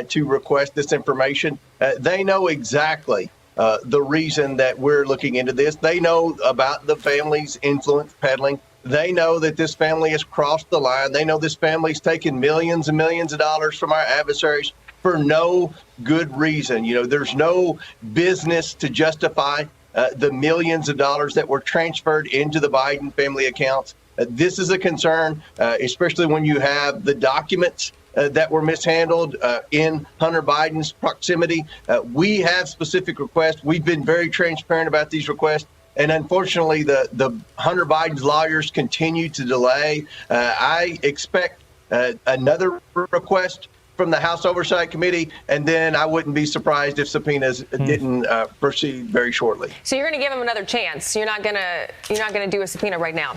to request this information. They know exactly the reason that we're looking into this. They know about the family's influence peddling. They know that this family has crossed the line. They know this family's taken millions and millions of dollars from our adversaries for no good reason. You know, there's no business to justify the millions of dollars that were transferred into the Biden family accounts. This is a concern, especially when you have the documents that were mishandled in Hunter Biden's proximity. We have specific requests. We've been very transparent about these requests. And unfortunately, the Hunter Biden's lawyers continue to delay. I expect another request from the House Oversight Committee, and then I wouldn't be surprised if subpoenas didn't proceed very shortly. So you're going to give him another chance. You're not going to do a subpoena right now.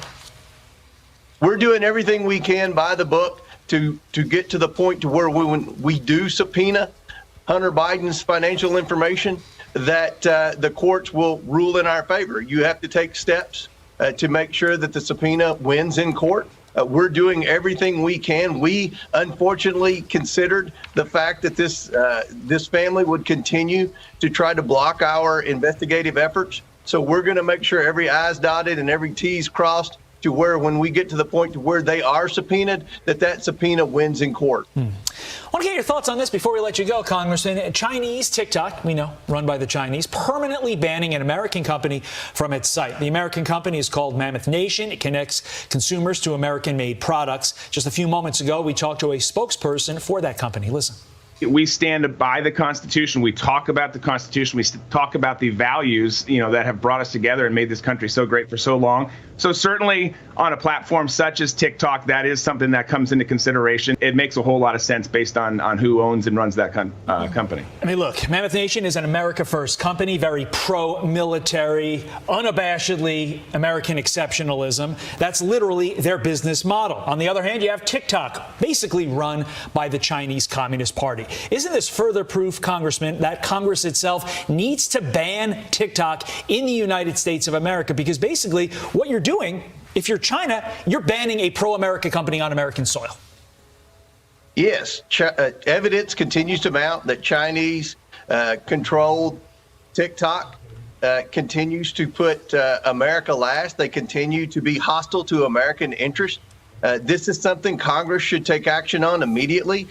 We're doing everything we can by the book to get to the point to where when we do subpoena Hunter Biden's financial information, that the courts will rule in our favor. You have to take steps to make sure that the subpoena wins in court. We're doing everything we can. We unfortunately considered the fact that this family would continue to try to block our investigative efforts. So we're going to make sure every I's dotted and every T's crossed to where when we get to the point to where they are subpoenaed, that subpoena wins in court. I want to get your thoughts on this before we let you go, Congressman. Chinese TikTok, we know, run by the Chinese, permanently banning an American company from its site. The American company is called Mammoth Nation. It connects consumers to American-made products. Just a few moments ago, we talked to a spokesperson for that company. Listen. We stand by the Constitution. We talk about the Constitution. We talk about the values, that have brought us together and made this country so great for so long. So certainly on a platform such as TikTok, that is something that comes into consideration. It makes a whole lot of sense based on who owns and runs that company. I mean, look, Mammoth Nation is an America First company, very pro-military, unabashedly American exceptionalism. That's literally their business model. On the other hand, you have TikTok, basically run by the Chinese Communist Party. Isn't this further proof, Congressman, that Congress itself needs to ban TikTok in the United States of America? Because basically what you're doing, if you're China, you're banning a pro-America company on American soil. Yes, evidence continues to mount that Chinese controlled TikTok continues to put America last. They continue to be hostile to American interests. This is something Congress should take action on immediately.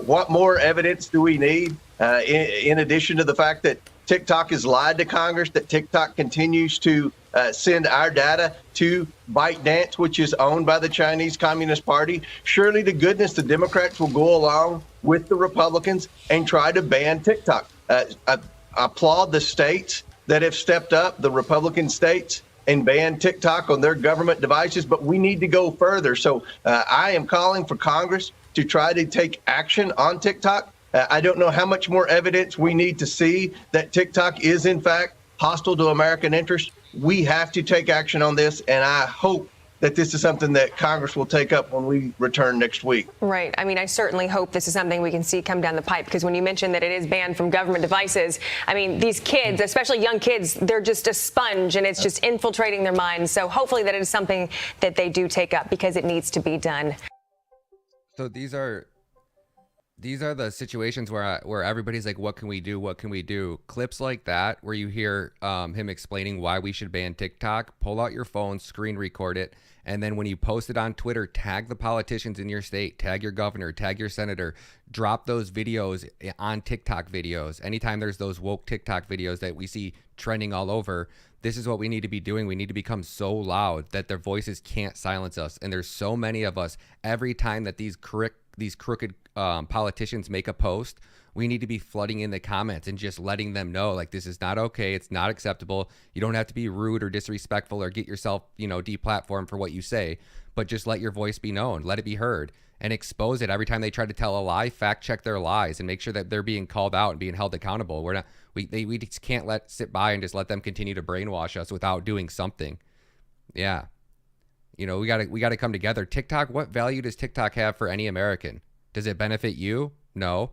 What more evidence do we need in addition to the fact that TikTok has lied to Congress, that TikTok continues to send our data to ByteDance, which is owned by the Chinese Communist Party? Surely to goodness, the Democrats will go along with the Republicans and try to ban TikTok. I applaud the states that have stepped up, the Republican states, and ban TikTok on their government devices, but we need to go further. So I am calling for Congress to try to take action on TikTok. I don't know how much more evidence we need to see that TikTok is, in fact, hostile to American interests. We have to take action on this, and I hope that this is something that Congress will take up when we return next week. Right. I mean, I certainly hope this is something we can see come down the pipe, because when you mentioned that it is banned from government devices, I mean, these kids, especially young kids, they're just a sponge, and it's just infiltrating their minds. So hopefully that it is something that they do take up, because it needs to be done. So these are the situations where everybody's like, what can we do? What can we do? Clips like that where you hear him explaining why we should ban TikTok, pull out your phone, screen record it, and then when you post it on Twitter, tag the politicians in your state, tag your governor, tag your senator, drop those videos on TikTok videos. Anytime there's those woke TikTok videos that we see trending all over, this is what we need to be doing. We need to become so loud that their voices can't silence us. And there's so many of us. Every time that these crooked politicians make a post, we need to be flooding in the comments and just letting them know, like, this is not okay. It's not acceptable. You don't have to be rude or disrespectful or get yourself, deplatformed for what you say, but just let your voice be known. Let it be heard and expose it. Every time they try to tell a lie, fact check their lies and make sure that they're being called out and being held accountable. We just can't sit by and just let them continue to brainwash us without doing something. Yeah. We got to come together. TikTok, what value does TikTok have for any American? Does it benefit you? No.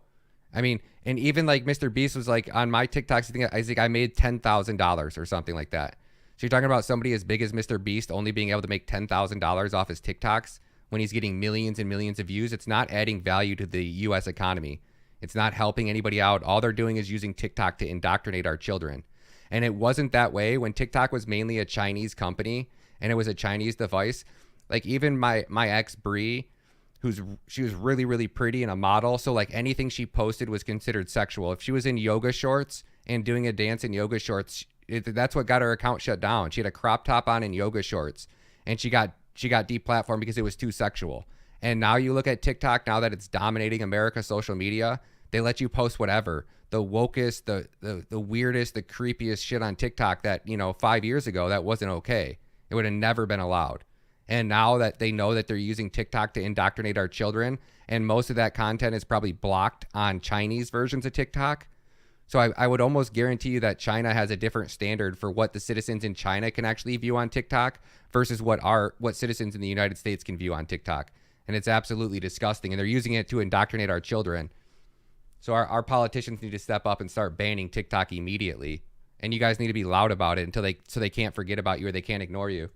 I mean, and even like Mr. Beast was like, on my TikToks, I think I made $10,000 or something like that. So you're talking about somebody as big as Mr. Beast only being able to make $10,000 off his TikToks when he's getting millions and millions of views. It's not adding value to the U.S. economy. It's not helping anybody out. All they're doing is using TikTok to indoctrinate our children. And it wasn't that way when TikTok was mainly a Chinese company and it was a Chinese device. Like even my ex Bree, she was really, really pretty and a model. So like anything she posted was considered sexual. If she was in yoga shorts and doing a dance in yoga shorts, that's what got her account shut down. She had a crop top on in yoga shorts and she got deplatformed because it was too sexual. And now you look at TikTok, now that it's dominating America's social media, they let you post whatever. The wokest, the weirdest, the creepiest shit on TikTok that, 5 years ago, that wasn't okay. It would have never been allowed. And now that they know that they're using TikTok to indoctrinate our children, and most of that content is probably blocked on Chinese versions of TikTok. So I would almost guarantee you that China has a different standard for what the citizens in China can actually view on TikTok versus what citizens in the United States can view on TikTok. And it's absolutely disgusting. And they're using it to indoctrinate our children. So our politicians need to step up and start banning TikTok immediately. And you guys need to be loud about it so they can't forget about you or they can't ignore you.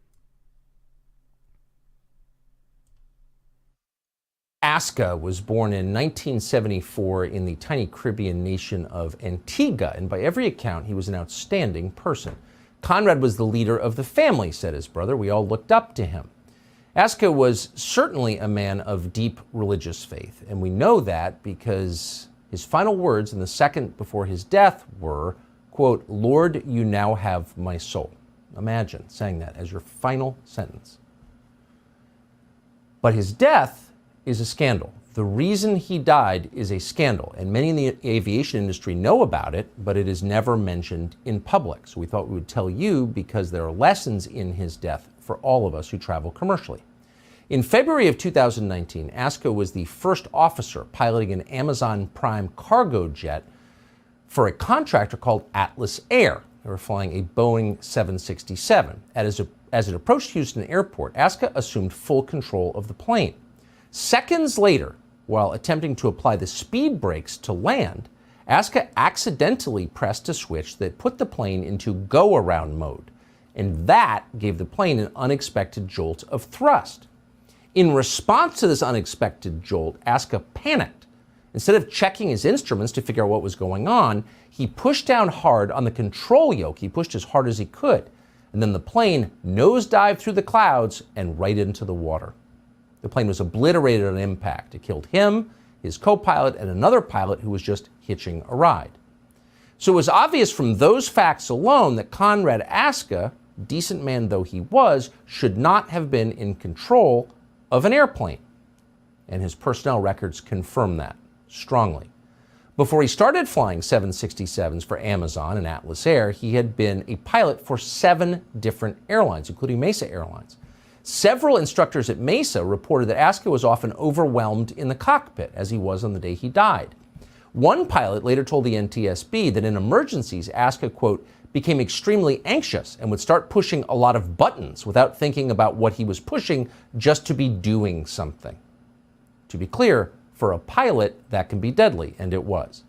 Aska was born in 1974 in the tiny Caribbean nation of Antigua, and by every account, he was an outstanding person. Conrad was the leader of the family, said his brother. We all looked up to him. Aska was certainly a man of deep religious faith, and we know that because his final words in the second before his death were, quote, "Lord, you now have my soul." Imagine saying that as your final sentence. But his death is a scandal. The reason he died is a scandal, and many in the aviation industry know about it, but it is never mentioned in public. So we thought we would tell you because there are lessons in his death for all of us who travel commercially. In February of 2019, Aska was the first officer piloting an Amazon Prime cargo jet for a contractor called Atlas Air. They were flying a Boeing 767. As it approached Houston Airport, Aska assumed full control of the plane. Seconds later, while attempting to apply the speed brakes to land, Aska accidentally pressed a switch that put the plane into go-around mode, and that gave the plane an unexpected jolt of thrust. In response to this unexpected jolt, Aska panicked. Instead of checking his instruments to figure out what was going on, he pushed down hard on the control yoke. He pushed as hard as he could, and then the plane nosedived through the clouds and right into the water. The plane was obliterated on impact. It killed him, his co-pilot, and another pilot who was just hitching a ride. So it was obvious from those facts alone that Conrad Aska, decent man though he was, should not have been in control of an airplane. And his personnel records confirm that strongly. Before he started flying 767s for Amazon and Atlas Air, he had been a pilot for 7 different airlines, including Mesa Airlines. Several instructors at Mesa reported that Aska was often overwhelmed in the cockpit, as he was on the day he died. One pilot later told the NTSB that in emergencies, ASCA, quote, became extremely anxious and would start pushing a lot of buttons without thinking about what he was pushing, just to be doing something. To be clear, for a pilot, that can be deadly, and it was.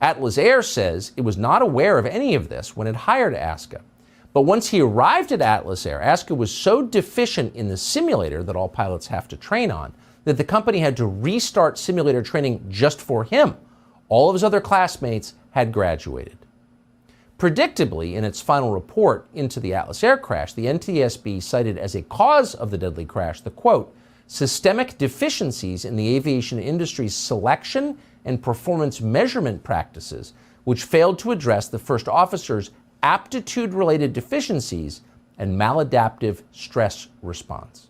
Atlas Air says it was not aware of any of this when it hired ASCA. But once he arrived at Atlas Air, ASCA was so deficient in the simulator that all pilots have to train on that the company had to restart simulator training just for him. All of his other classmates had graduated. Predictably, in its final report into the Atlas Air crash, the NTSB cited as a cause of the deadly crash the, quote, systemic deficiencies in the aviation industry's selection and performance measurement practices, which failed to address the first officer's aptitude-related deficiencies and maladaptive stress response.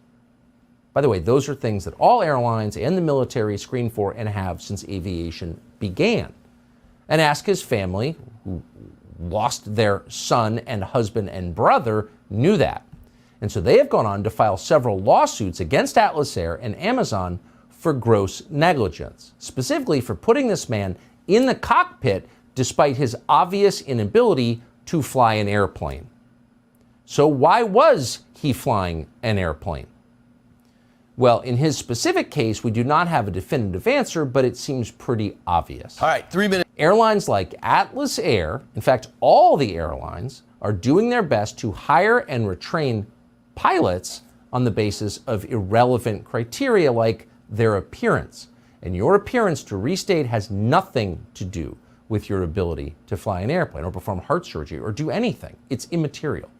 By the way, those are things that all airlines and the military screen for and have since aviation began. And ASCA's family, who lost their son and husband and brother, knew that. And so they have gone on to file several lawsuits against Atlas Air and Amazon for gross negligence, specifically for putting this man in the cockpit despite his obvious inability to fly an airplane. So why was he flying an airplane? Well, in his specific case, we do not have a definitive answer, but it seems pretty obvious. All right, 3 minutes. Airlines like Atlas Air, in fact, all the airlines, are doing their best to hire and retrain pilots on the basis of irrelevant criteria like their appearance. And your appearance, to restate, has nothing to do with your ability to fly an airplane or perform heart surgery or do anything. It's immaterial.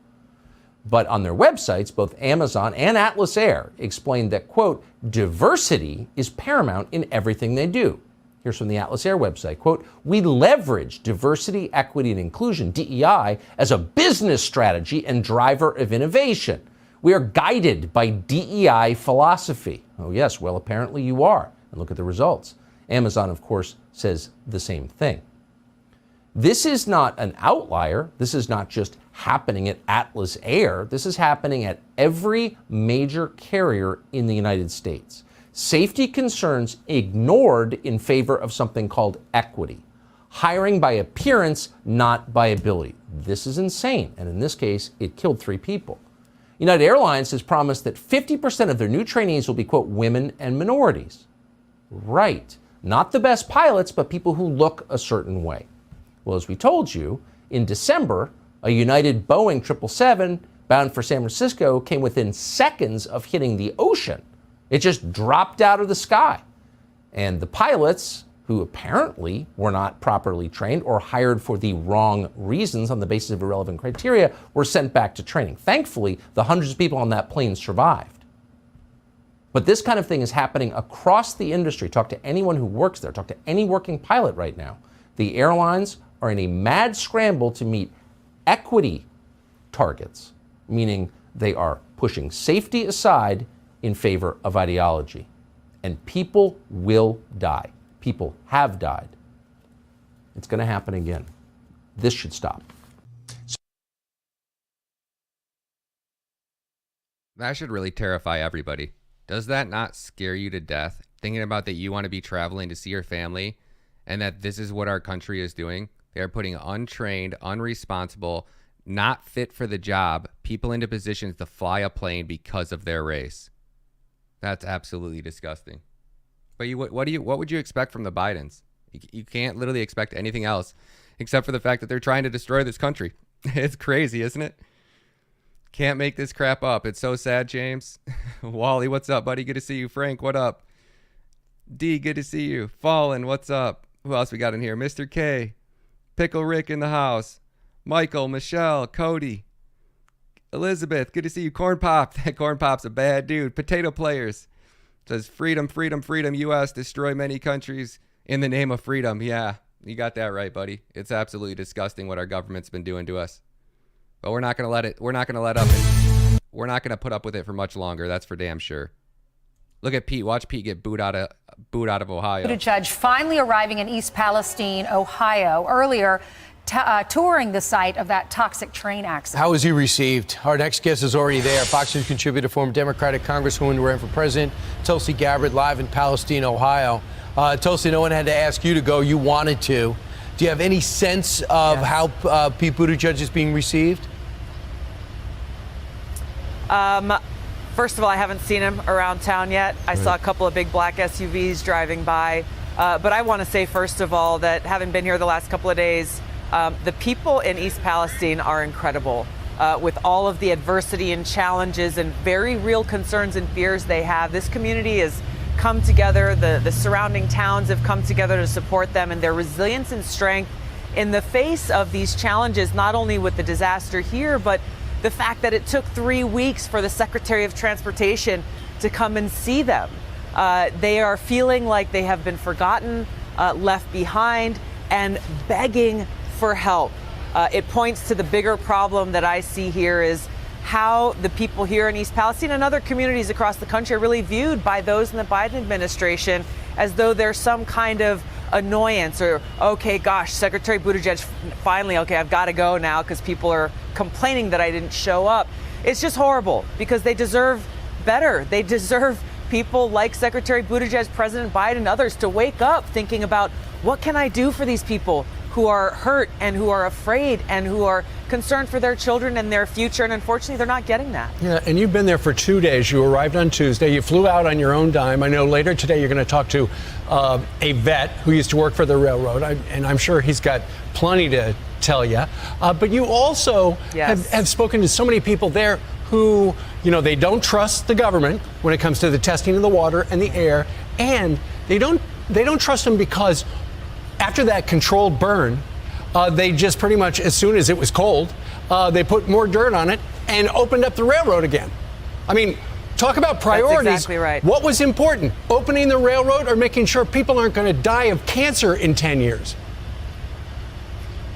But on their websites, both Amazon and Atlas Air explained that, quote, diversity is paramount in everything they do. Here's from the Atlas Air website, quote, we leverage diversity, equity, and inclusion, DEI, as a business strategy and driver of innovation. We are guided by DEI philosophy. Oh yes, well, apparently you are. And look at the results. Amazon, of course, says the same thing. This is not an outlier. This is not just happening at Atlas Air. This is happening at every major carrier in the United States. Safety concerns ignored in favor of something called equity. Hiring by appearance, not by ability. This is insane. And in this case, it killed 3 people. United Airlines has promised that 50% of their new trainees will be, quote, women and minorities. Right. Not the best pilots, but people who look a certain way. Well, as we told you, in December, a United Boeing 777 bound for San Francisco came within seconds of hitting the ocean. It just dropped out of the sky. And the pilots, who apparently were not properly trained or hired for the wrong reasons on the basis of irrelevant criteria, were sent back to training. Thankfully, the hundreds of people on that plane survived. But this kind of thing is happening across the industry. Talk to anyone who works there. Talk to any working pilot right now. The airlines are in a mad scramble to meet equity targets, meaning they are pushing safety aside in favor of ideology. And people will die. People have died. It's going to happen again. This should stop. That should really terrify everybody. Does that not scare you to death? Thinking about that you want to be traveling to see your family and that this is what our country is doing? They are putting untrained, unresponsible, not fit for the job people into positions to fly a plane because of their race. That's absolutely disgusting. But what would you expect from the Bidens? You can't literally expect anything else except for the fact that they're trying to destroy this country. It's crazy, isn't it? Can't make this crap up. It's so sad, James. Wally, what's up, buddy? Good to see you. Frank, what up? D, good to see you. Fallen, what's up? Who else we got in here? Mr. K. Pickle Rick in the house. Michael, Michelle, Cody. Elizabeth, good to see you. Corn Pop. That Corn Pop's a bad dude. Potato Players. Says freedom, freedom, freedom. U.S. destroy many countries in the name of freedom. Yeah, you got that right, buddy. It's absolutely disgusting what our government's been doing to us. But we're not going to let it. We're not going to let up. We're not going to put up with it for much longer. That's for damn sure. Look at Pete. Watch Pete get booed out of Ohio. A judge finally arriving in East Palestine, Ohio, earlier touring the site of that toxic train accident. How was he received? Our next guest is already there. Fox News contributor, former Democratic Congresswoman who ran for president, Tulsi Gabbard, live in Palestine, Ohio. Tulsi, no one had to ask you to go. You wanted to. Do you have any sense of how Pete Buttigieg is being received? First of all, I haven't seen him around town yet. I saw a couple of big black SUVs driving by. But I want to say, first of all, that having been here the last couple of days, the people in East Palestine are incredible. With all of the adversity and challenges and very real concerns and fears they have, this community has come together. The surrounding towns have come together to support them, and their resilience and strength in the face of these challenges, not only with the disaster here, but the fact that it took 3 weeks for the Secretary of Transportation to come and see them. They are feeling like they have been forgotten, left behind, and begging for help. It points to the bigger problem that I see here is how the people here in East Palestine and other communities across the country are really viewed by those in the Biden administration as though there's some kind of annoyance or, okay, gosh, Secretary Buttigieg, finally, okay, I've got to go now because people are complaining that I didn't show up. It's just horrible because they deserve better. They deserve people like Secretary Buttigieg, President Biden, others to wake up thinking about what can I do for these people who are hurt and who are afraid and who are concerned for their children and their future. And unfortunately, they're not getting that. Yeah, and you've been there for 2 days. You arrived on Tuesday. You flew out on your own dime. I know later today you're going to talk to a vet who used to work for the railroad, and I'm sure he's got plenty to tell you. But you also have spoken to so many people there who, they don't trust the government when it comes to the testing of the water and the air, and they don't trust them because after that controlled burn, they just pretty much, as soon as it was cold, they put more dirt on it and opened up the railroad again. I mean, talk about priorities. That's exactly right. What was important, opening the railroad or making sure people aren't going to die of cancer in 10 years?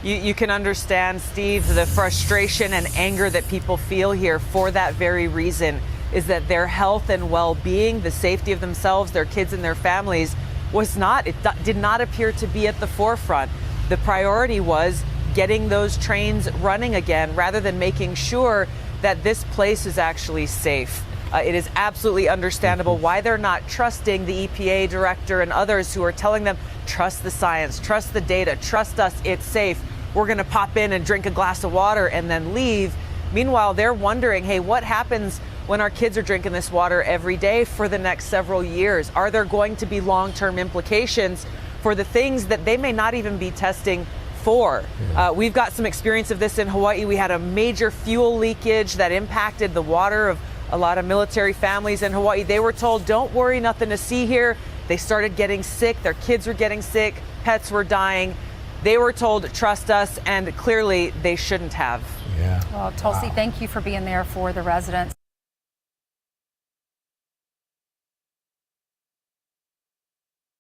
You can understand, Steve, the frustration and anger that people feel here for that very reason is that their health and well-being, the safety of themselves, their kids and their families did not appear to be at the forefront. The priority was getting those trains running again rather than making sure that this place is actually safe. It is absolutely understandable why they're not trusting the EPA director and others who are telling them, trust the science, trust the data, trust us, it's safe. We're going to pop in and drink a glass of water and then leave. Meanwhile, they're wondering, hey, what happens when our kids are drinking this water every day for the next several years? Are there going to be long-term implications for the things that they may not even be testing for? We've got some experience of this in Hawaii. We had a major fuel leakage that impacted the water of a lot of military families in Hawaii. They were told, don't worry, nothing to see here. They started getting sick. Their kids were getting sick. Pets were dying. They were told, trust us, and clearly they shouldn't have. Yeah. Well, Tulsi, thank you for being there for the residents.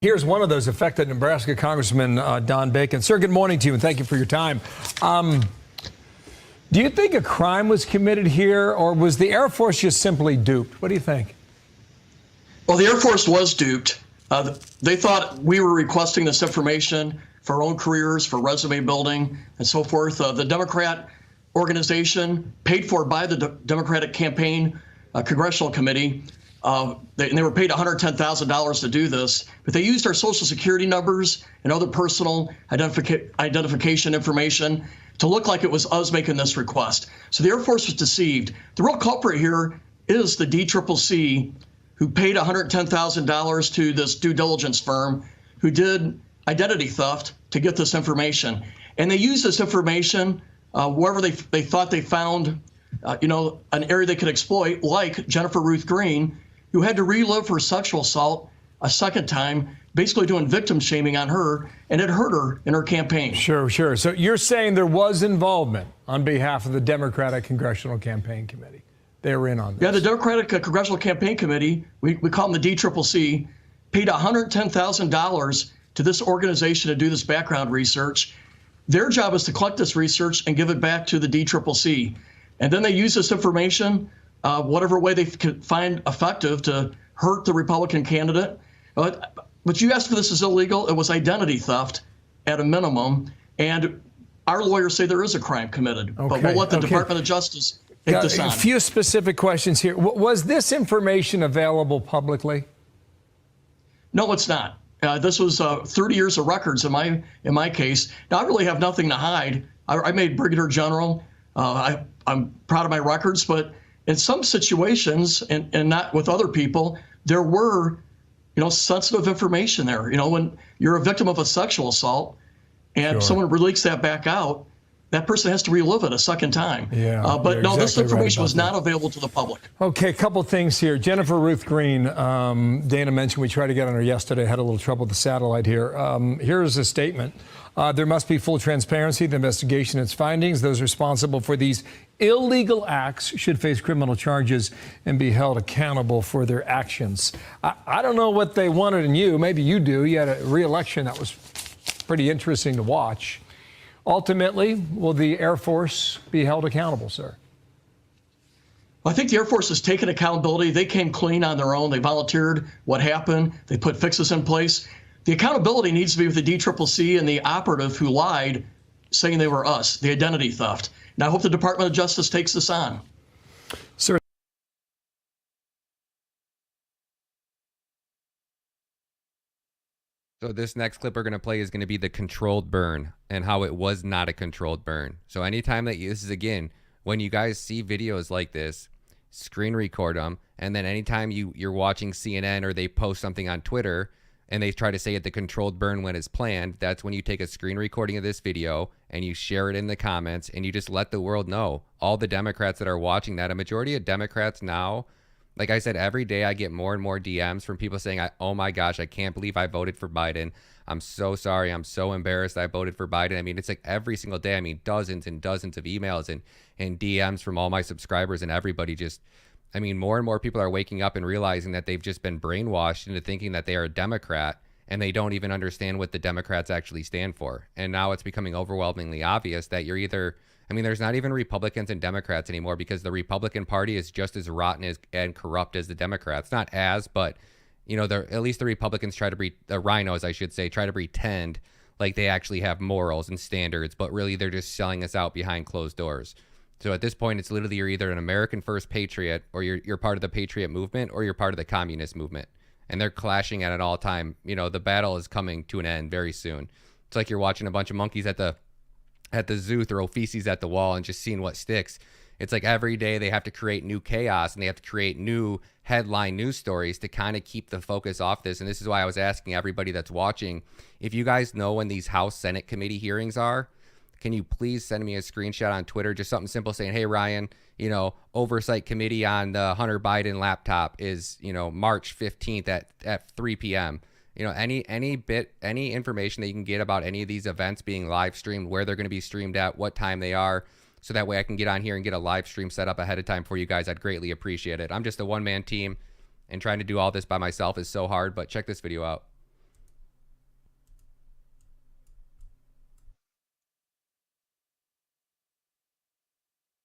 Here's one of those affected Nebraska Congressman Don Bacon. Sir, good morning to you, and thank you for your time. Do you think a crime was committed here, or was the Air Force just simply duped? What do you think? Well, the Air Force was duped. They thought we were requesting this information for our own careers, for resume building, and so forth. The Democrat organization, paid for by the Democratic campaign congressional committee, they were paid $110,000 to do this, but they used our Social Security numbers and other personal identification information to look like it was us making this request. So the Air Force was deceived. The real culprit here is the DCCC, who paid $110,000 to this due diligence firm who did identity theft to get this information. And they used this information wherever they thought they found an area they could exploit, like Jennifer Ruth Green, who had to relive her sexual assault a second time, basically doing victim shaming on her, and it hurt her in her campaign. Sure. So you're saying there was involvement on behalf of the Democratic Congressional Campaign Committee. They were in on this. Yeah, the Democratic Congressional Campaign Committee, we call them the DCCC, paid $110,000 to this organization to do this background research. Their job is to collect this research and give it back to the DCCC. And then they use this information, whatever way they could find effective, to hurt the Republican candidate. But you asked for this is illegal. It was identity theft at a minimum. And our lawyers say there is a crime committed. Okay. But we'll let the Department of Justice take this on. A few specific questions here. Was this information available publicly? No, it's not. This was 30 years of records in my case. Now, I really have nothing to hide. I made Brigadier General. I'm proud of my records, but in some situations, and not with other people, there were, sensitive information there. When you're a victim of a sexual assault and someone leaks that back out, that person has to relive it a second time. Yeah, but no, this information was not available to the public. Okay, a couple things here. Jennifer Ruth Green, Dana mentioned we tried to get on her yesterday, had a little trouble with the satellite here. Here's a statement. There must be full transparency in the investigation and its findings. Those responsible for these illegal acts should face criminal charges and be held accountable for their actions. I don't know what they wanted in you. Maybe you do. You had a re-election that was pretty interesting to watch. Ultimately, will the Air Force be held accountable, sir? I think the Air Force has taken accountability. They came clean on their own. They volunteered what happened. They put fixes in place. The accountability needs to be with the DCCC and the operative who lied, saying they were us, the identity theft. And I hope the Department of Justice takes this on. Sir. So this next clip we're going to play is going to be the controlled burn and how it was not a controlled burn. So anytime that this is, again, when you guys see videos like this, screen record them. And then anytime you're watching CNN or they post something on Twitter and they try to say it the controlled burn when it's planned, that's when you take a screen recording of this video and you share it in the comments and you just let the world know. All the Democrats that are watching that, a majority of Democrats now, like I said, every day I get more and more DMs from people saying, oh my gosh, I can't believe I voted for Biden. I'm so sorry. I'm so embarrassed I voted for Biden. I mean, it's like every single day. I mean, dozens and dozens of emails and DMs from all my subscribers and everybody just, I mean, more and more people are waking up and realizing that they've just been brainwashed into thinking that they are a Democrat and they don't even understand what the Democrats actually stand for. And now it's becoming overwhelmingly obvious that you're either, I mean, there's not even Republicans and Democrats anymore because the Republican Party is just as rotten and corrupt as the Democrats. Not as, but, at least the Republicans try to the rhinos, I should say, try to pretend like they actually have morals and standards, but really they're just selling us out behind closed doors. So at this point, it's literally you're either an American First Patriot or you're part of the Patriot movement or you're part of the communist movement. And they're clashing at all time. The battle is coming to an end very soon. It's like you're watching a bunch of monkeys at the zoo throw feces at the wall and just seeing what sticks. It's like every day they have to create new chaos and they have to create new headline news stories to kind of keep the focus off this. And this is why I was asking everybody that's watching, if you guys know when these House Senate committee hearings are, can you please send me a screenshot on Twitter, just something simple saying, hey, Ryan, oversight committee on the Hunter Biden laptop is, March 15th at 3 p.m. Any information that you can get about any of these events being live streamed, where they're going to be streamed at, what time they are, so that way I can get on here and get a live stream set up ahead of time for you guys. I'd greatly appreciate it. I'm just a one-man team, and trying to do all this by myself is so hard, but check this video out.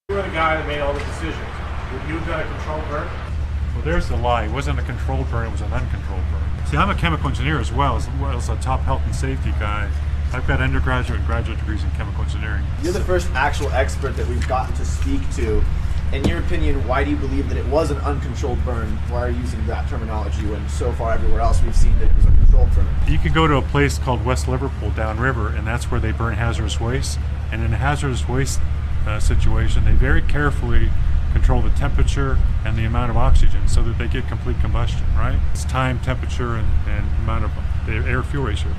You were the guy that made all the decisions. Would you have done a controlled burn? Well, there's the lie. It wasn't a controlled burn, it was an uncontrolled burn. See, I'm a chemical engineer as well as a top health and safety guy. I've got undergraduate and graduate degrees in chemical engineering. You're the first actual expert that we've gotten to speak to. In your opinion, why do you believe that it was an uncontrolled burn? Why are you using that terminology when so far everywhere else we've seen that it was a controlled burn? You can go to a place called West Liverpool downriver, and that's where they burn hazardous waste. And in a hazardous waste situation, they very carefully control the temperature and the amount of oxygen so that they get complete combustion, right? It's time, temperature, and amount of the air-fuel ratio.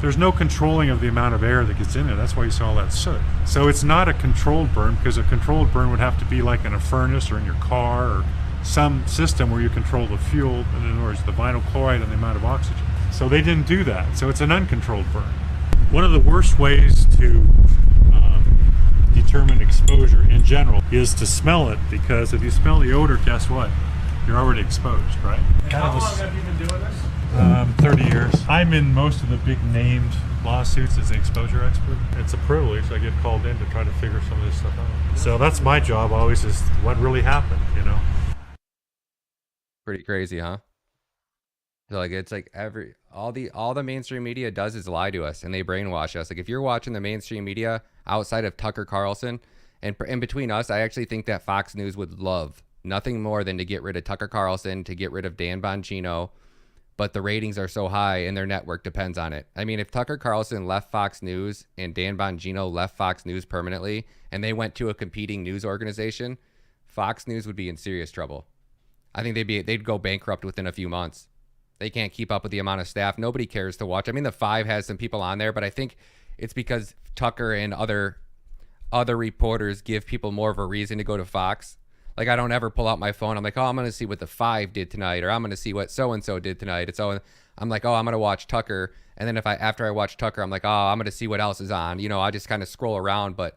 There's no controlling of the amount of air that gets in there. That's why you saw all that soot. So it's not a controlled burn, because a controlled burn would have to be like in a furnace or in your car or some system where you control the fuel, in other words, the vinyl chloride and the amount of oxygen. So they didn't do that. So it's an uncontrolled burn. One of the worst ways to determine exposure in general is to smell it, because if you smell the odor, guess what? You're already exposed, right? How long have you been doing this? 30 years. I'm in most of the big named lawsuits as an exposure expert. It's a privilege. I get called in to try to figure some of this stuff out. So that's my job always, is what really happened, Pretty crazy, huh? So like it's like all the mainstream media does is lie to us and they brainwash us. Like if you're watching the mainstream media outside of Tucker Carlson, and in between us, I actually think that Fox News would love nothing more than to get rid of Tucker Carlson, to get rid of Dan Bongino, but the ratings are so high and their network depends on it. I mean, if Tucker Carlson left Fox News and Dan Bongino left Fox News permanently and they went to a competing news organization, Fox News would be in serious trouble. I think they'd go bankrupt within a few months. They can't keep up with the amount of staff. Nobody cares to watch. I mean, the 5 has some people on there, but I think it's because Tucker and other reporters give people more of a reason to go to Fox. Like, I don't ever pull out my phone. I'm like, oh, I'm going to see what the 5 did tonight, or I'm going to see what so-and-so did tonight. And so I'm like, oh, I'm going to watch Tucker. And then after I watch Tucker, I'm like, oh, I'm going to see what else is on. You know, I just kind of scroll around. But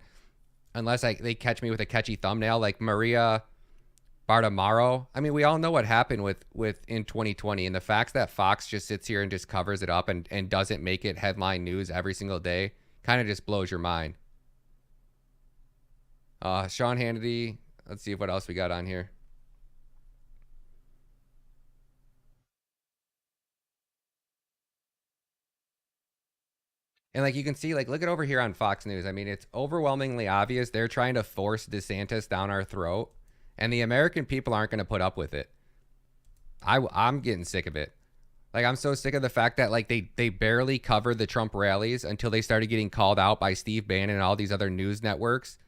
unless they catch me with a catchy thumbnail like Maria Bartimaeus, I mean, we all know what happened with in 2020. And the fact that Fox just sits here and just covers it up and doesn't make it headline news every single day kind of just blows your mind. Sean Hannity. Let's see what else we got on here. And like you can see, like, look at over here on Fox News. I mean, it's overwhelmingly obvious they're trying to force DeSantis down our throat, and the American people aren't going to put up with it. I'm getting sick of it. Like, I'm so sick of the fact that like they barely covered the Trump rallies until they started getting called out by Steve Bannon and all these other news networks.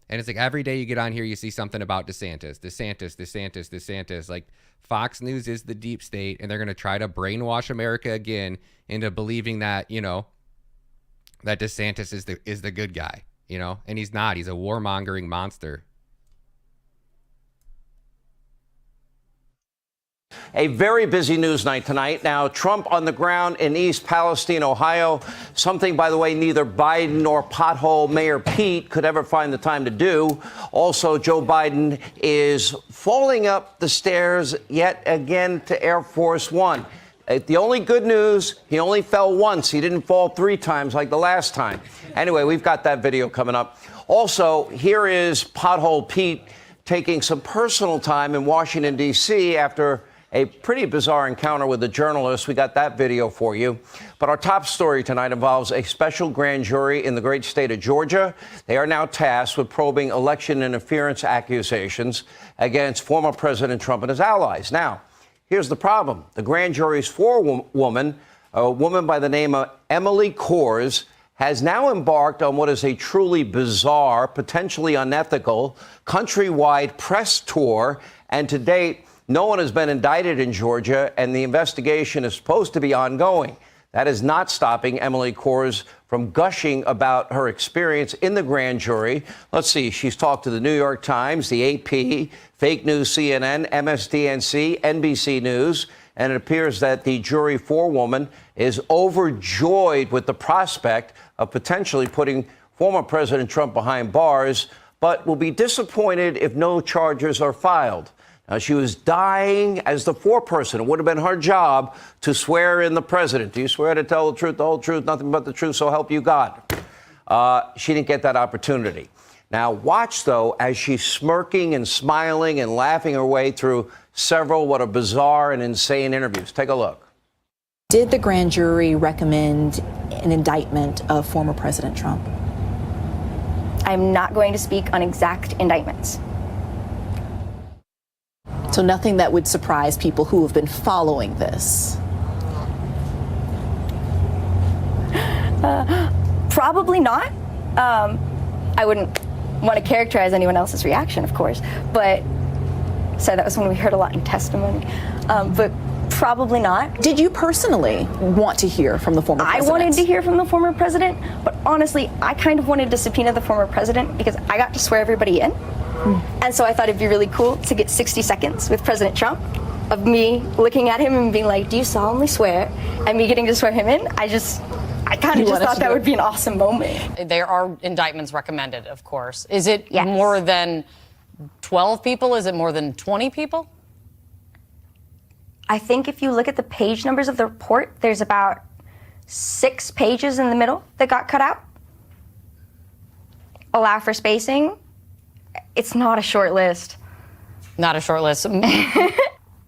And it's like every day you get on here, you see something about DeSantis. Like, Fox News is the deep state, and they're going to try to brainwash America again into believing that, you know, that DeSantis is the good guy, you know, and he's not. He's a warmongering monster. A very busy news night tonight. Now, Trump on the ground in East Palestine, Ohio, something, by the way, neither Biden nor pothole Mayor Pete could ever find the time to do. Also, Joe Biden is falling up the stairs yet again to Air Force One. The only good news, he only fell once. He didn't fall 3 times like the last time. Anyway, we've got that video coming up. Also, here is Pothole Pete taking some personal time in Washington, D.C. after a pretty bizarre encounter with a journalist. We got that video for you. But our top story tonight involves a special grand jury in the great state of Georgia. They are now tasked with probing election interference accusations against former President Trump and his allies. Now, here's the problem. The grand jury's forewoman, a woman by the name of Emily Kors, has now embarked on what is a truly bizarre, potentially unethical, countrywide press tour. And to date, no one has been indicted in Georgia, and the investigation is supposed to be ongoing. That is not stopping Emily Kors from gushing about her experience in the grand jury. Let's see, she's talked to the New York Times, the AP, Fake News CNN, MSDNC, NBC News, and it appears that the jury forewoman is overjoyed with the prospect of potentially putting former President Trump behind bars, but will be disappointed if no charges are filed. Now, she was dying as the foreperson. It would have been her job to swear in the president. Do you swear to tell the truth, the whole truth, nothing but the truth, so help you God? She didn't get that opportunity. Now, watch, though, as she's smirking and smiling and laughing her way through several what are bizarre and insane interviews. Take a look. Did the grand jury recommend an indictment of former President Trump? I'm not going to speak on exact indictments. So nothing that would surprise people who have been following this? Probably not. I wouldn't want to characterize anyone else's reaction, of course, but so that was when we heard a lot in testimony, but probably not. Did you personally want to hear from the former president? I wanted to hear from the former president, but honestly, I kind of wanted to subpoena the former president because I got to swear everybody in. And so I thought it'd be really cool to get 60 seconds with President Trump of me looking at him and being like, do you solemnly swear? And me getting to swear him in. I kind of just thought that would be an awesome moment. There are indictments recommended, of course. Is it more than 12 people? Is it more than 20 people? I think if you look at the page numbers of the report, there's about 6 pages in the middle that got cut out. Allow for spacing. It's not a short list. Not a short list.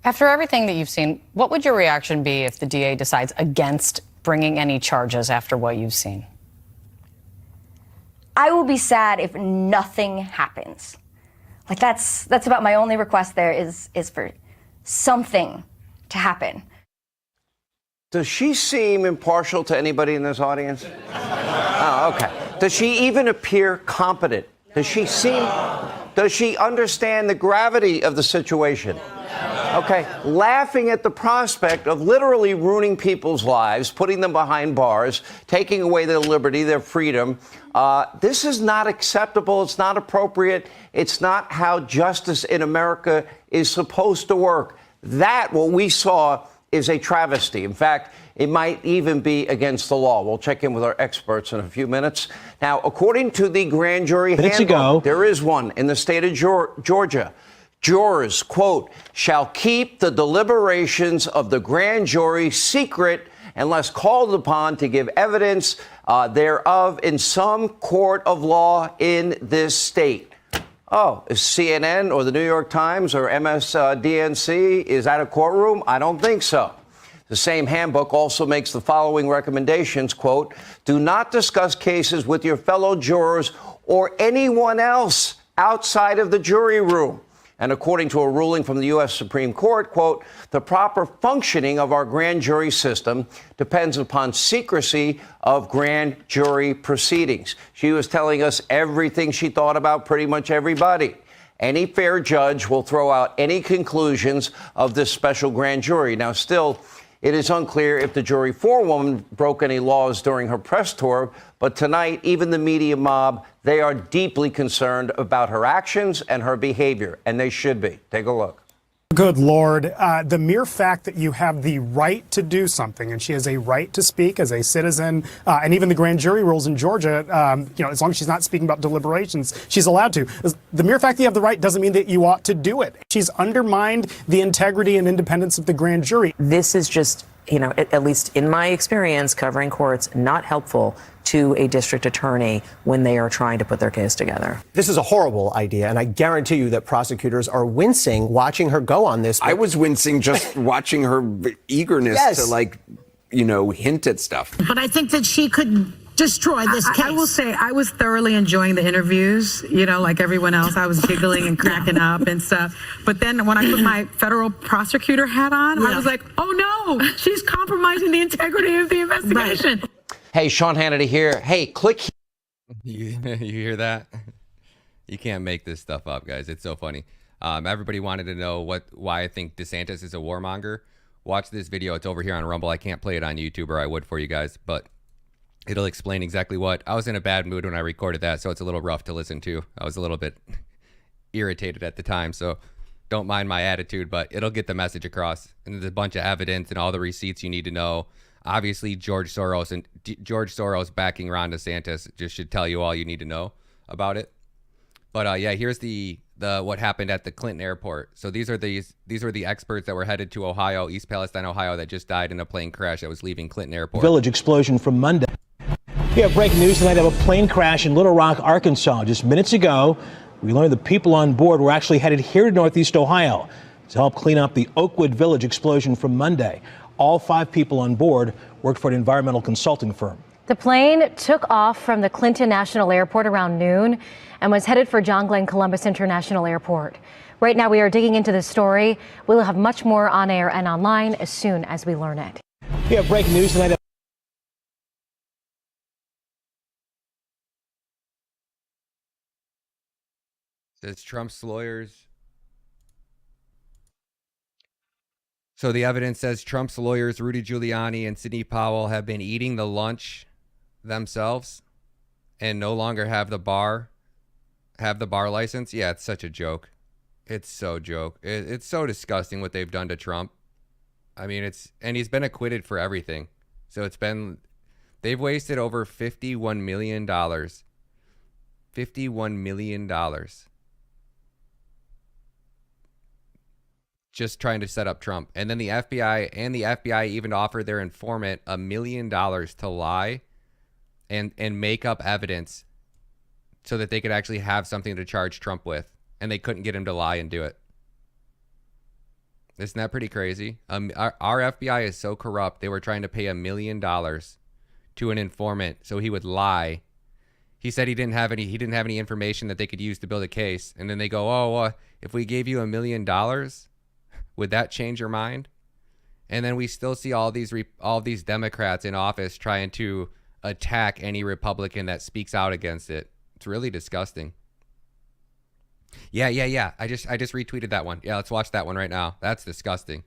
After everything that you've seen, what would your reaction be if the DA decides against bringing any charges after what you've seen? I will be sad if nothing happens. Like that's about my only request there is for something to happen. Does she seem impartial to anybody in this audience? Oh, okay. Does she even appear competent? Does she understand the gravity of the situation? Okay, laughing at the prospect of literally ruining people's lives, putting them behind bars, taking away their liberty, their freedom. This is not acceptable. It's not appropriate. It's not how justice in America is supposed to work. That, what we saw, is a travesty. In fact, it might even be against the law. We'll check in with our experts in a few minutes. Now, according to the grand jury handbook, there is one in the state of Georgia. Jurors, quote, shall keep the deliberations of the grand jury secret unless called upon to give evidence thereof in some court of law in this state. Oh, is CNN or the New York Times or MSDNC, is that a courtroom? I don't think so. The same handbook also makes the following recommendations, quote, do not discuss cases with your fellow jurors or anyone else outside of the jury room. And according to a ruling from the U.S. Supreme Court, quote, the proper functioning of our grand jury system depends upon secrecy of grand jury proceedings. She was telling us everything she thought about pretty much everybody. Any fair judge will throw out any conclusions of this special grand jury. Now, still, it is unclear if the jury forewoman broke any laws during her press tour, but tonight, even the media mob, they are deeply concerned about her actions and her behavior, and they should be. Take a look. Good Lord. The mere fact that you have the right to do something, and she has a right to speak as a citizen, and even the grand jury rules in Georgia, as long as she's not speaking about deliberations, she's allowed to. The mere fact that you have the right doesn't mean that you ought to do it. She's undermined the integrity and independence of the grand jury. This is just, at least in my experience covering courts, not helpful to a district attorney when they are trying to put their case together. This is a horrible idea, and I guarantee you that prosecutors are wincing watching her go on this. I was wincing just watching her eagerness to, hint at stuff. But I think that she could destroy this case. I will say I was thoroughly enjoying the interviews, like everyone else. I was giggling and cracking up and stuff. But then when I put my federal prosecutor hat on, I was like, oh no, she's compromising the integrity of the investigation. Right. Hey, Sean Hannity here. Hey, click here. You hear that? You can't make this stuff up, guys. It's so funny. Everybody wanted to know why I think DeSantis is a warmonger. Watch this video. It's over here on Rumble. I can't play it on YouTube, or I would for you guys, but it'll explain exactly what. I was in a bad mood when I recorded that, so it's a little rough to listen to. I was a little bit irritated at the time, so don't mind my attitude, but it'll get the message across. And there's a bunch of evidence and all the receipts you need to know. Obviously, George Soros backing Ron DeSantis just should tell you all you need to know about it. But here's the what happened at the Clinton airport. So these are the experts that were headed to Ohio, East Palestine, Ohio, that just died in a plane crash that was leaving Clinton airport. Village explosion from Monday. We have breaking news tonight of a plane crash in Little Rock, Arkansas. Just minutes ago, we learned the people on board were actually headed here to Northeast Ohio to help clean up the Oakwood Village explosion from Monday. All 5 people on board worked for an environmental consulting firm. The plane took off from the Clinton National Airport around noon and was headed for John Glenn Columbus International Airport. Right now, we are digging into this story. We'll have much more on air and online as soon as we learn it. We have breaking news tonight. Says Trump's lawyers. So the evidence says Trump's lawyers, Rudy Giuliani and Sidney Powell, have been eating the lunch themselves and no longer have the bar license. Yeah, it's such a joke. It's so joke. It's so disgusting what they've done to Trump. I mean, and he's been acquitted for everything. So they've wasted over $51 million. $51 million. Just trying to set up Trump. And then the FBI even offered their informant $1 million to lie and make up evidence so that they could actually have something to charge Trump with. And they couldn't get him to lie and do it. Isn't that pretty crazy? Our FBI is so corrupt. They were trying to pay $1 million to an informant so he would lie. He said he didn't have any information that they could use to build a case. And then they go, if we gave you $1 million, would that change your mind? And then we still see all these Democrats in office trying to attack any Republican that speaks out against it. It's really disgusting. Yeah. I just retweeted that one. Yeah, let's watch that one right now. That's disgusting.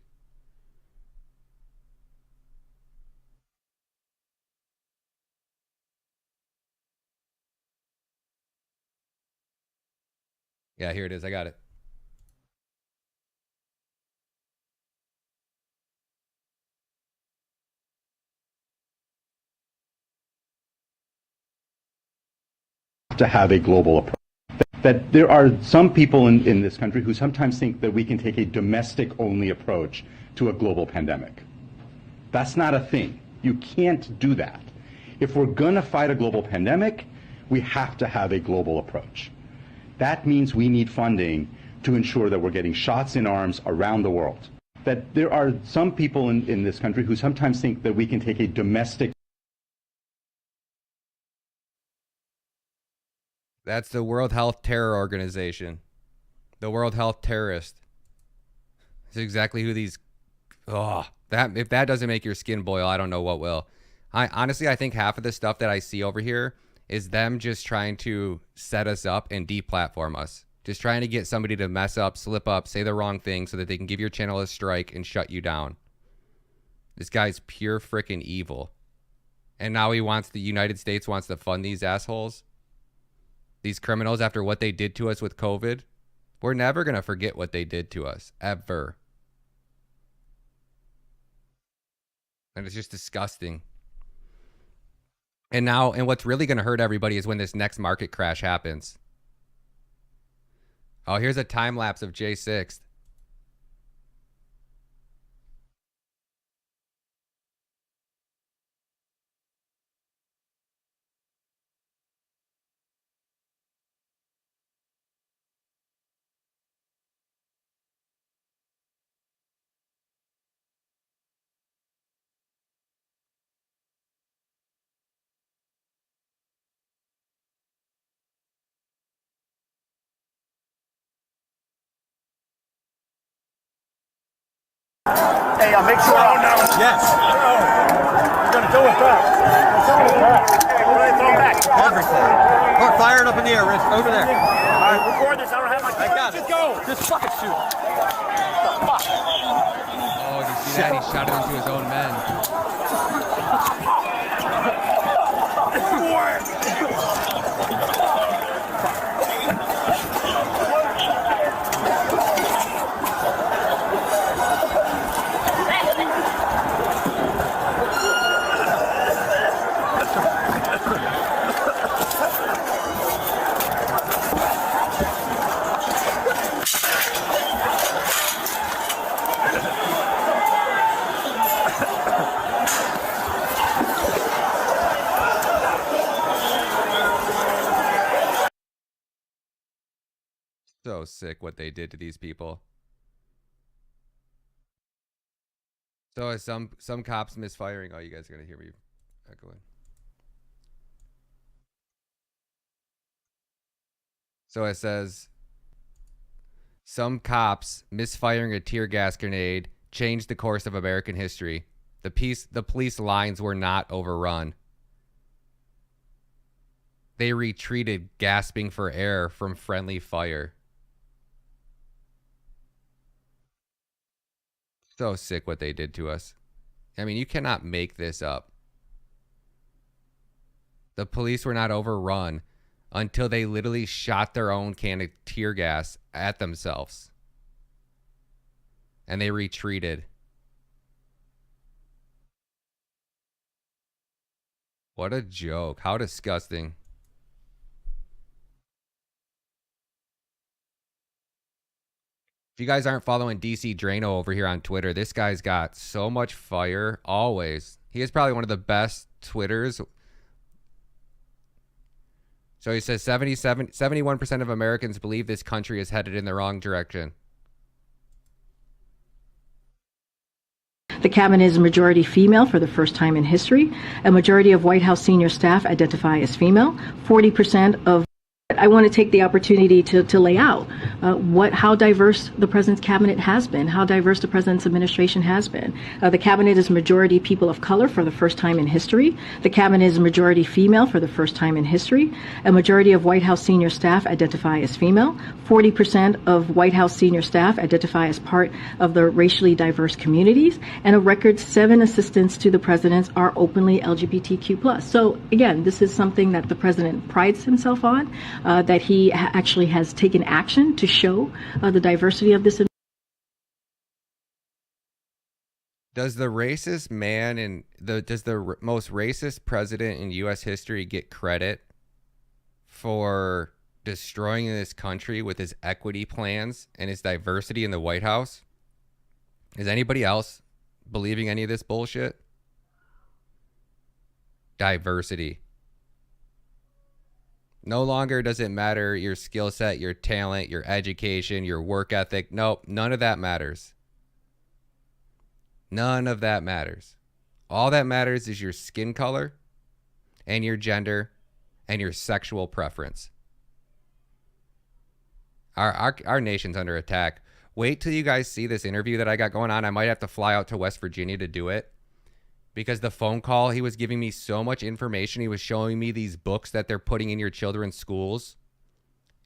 Yeah, here it is. I got it. To have a global approach. That there are some people in this country who sometimes think that we can take a domestic-only approach to a global pandemic. That's not a thing. You can't do that. If we're going to fight a global pandemic, we have to have a global approach. That means we need funding to ensure that we're getting shots in arms around the world. That there are some people in this country who sometimes think that we can take a domestic. That's the World Health Terror Organization. The World Health Terrorist. That's exactly who these... if that doesn't make your skin boil, I don't know what will. Honestly, I think half of the stuff that I see over here is them just trying to set us up and deplatform us. Just trying to get somebody to mess up, slip up, say the wrong thing so that they can give your channel a strike and shut you down. This guy's pure freaking evil. And now the United States wants to fund these assholes. These criminals, after what they did to us with COVID. We're never going to forget what they did to us. Ever. And it's just disgusting. And what's really going to hurt everybody is when this next market crash happens. Oh, here's a time lapse of J6. Hey, make sure. Yes. You're gonna throw it back. Hey, what are they throwing back? Everything. We're firing up in the air, Rich. Over there. All right, record this. I don't have my camera. I got it. Just go. Just fucking shoot. Oh, did you see that? He shot it into his own men. So sick what they did to these people. So as some cops misfiring. Oh, you guys are gonna hear me echoing. So it says some cops misfiring a tear gas grenade changed the course of American history. The police lines were not overrun. They retreated, gasping for air from friendly fire. So sick what they did to us. I mean, you cannot make this up. The police were not overrun until they literally shot their own can of tear gas at themselves. And they retreated. What a joke. How disgusting. If you guys aren't following DC Drano over here on Twitter, this guy's got so much fire always. He is probably one of the best Twitters. So he says 71% of Americans believe this country is headed in the wrong direction. The cabinet is a majority female for the first time in history. A majority of White House senior staff identify as female. 40% of I want to take the opportunity to lay out how diverse the president's cabinet has been, how diverse the president's administration has been. The cabinet is majority people of color for the first time in history. The cabinet is majority female for the first time in history. A majority of White House senior staff identify as female. 40% of White House senior staff identify as part of the racially diverse communities. And a record 7 assistants to the president are openly LGBTQ+. So again, this is something that the president prides himself on. That he actually has taken action to show the diversity of this. Does the racist man and does the most racist president in U.S. history get credit for destroying this country with his equity plans and his diversity in the White House? Is anybody else believing any of this bullshit? Diversity. No longer does it matter your skill set, your talent, your education, your work ethic. Nope, none of that matters. None of that matters. All that matters is your skin color and your gender and your sexual preference. Our nation's under attack. Wait till you guys see this interview that I got going on. I might have to fly out to West Virginia to do it. Because the phone call, he was giving me so much information. He was showing me these books that they're putting in your children's schools.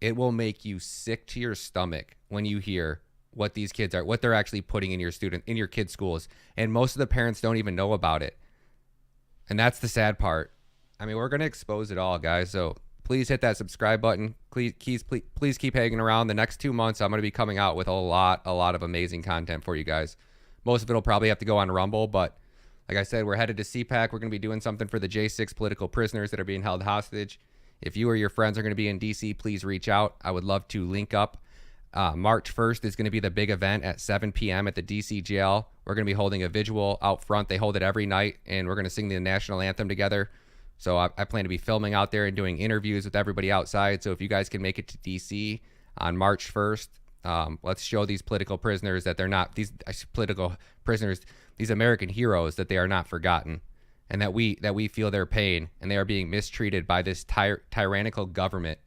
It will make you sick to your stomach when you hear what these kids are, what they're actually putting in your kids' schools. And most of the parents don't even know about it. And that's the sad part. I mean, we're going to expose it all, guys. So please hit that subscribe button. Please keep hanging around. The next 2 months, I'm going to be coming out with a lot of amazing content for you guys. Most of it will probably have to go on Rumble, but like I said, we're headed to CPAC. We're going to be doing something for the J6 political prisoners that are being held hostage. If you or your friends are going to be in D.C., please reach out. I would love to link up. March 1st is going to be the big event at 7 p.m. at the D.C. jail. We're going to be holding a vigil out front. They hold it every night, and we're going to sing the national anthem together. So I plan to be filming out there and doing interviews with everybody outside. So if you guys can make it to D.C. on March 1st, let's show these political prisoners that they're not, these political prisoners, these American heroes, that they are not forgotten, and that we feel their pain, and they are being mistreated by this tyrannical government,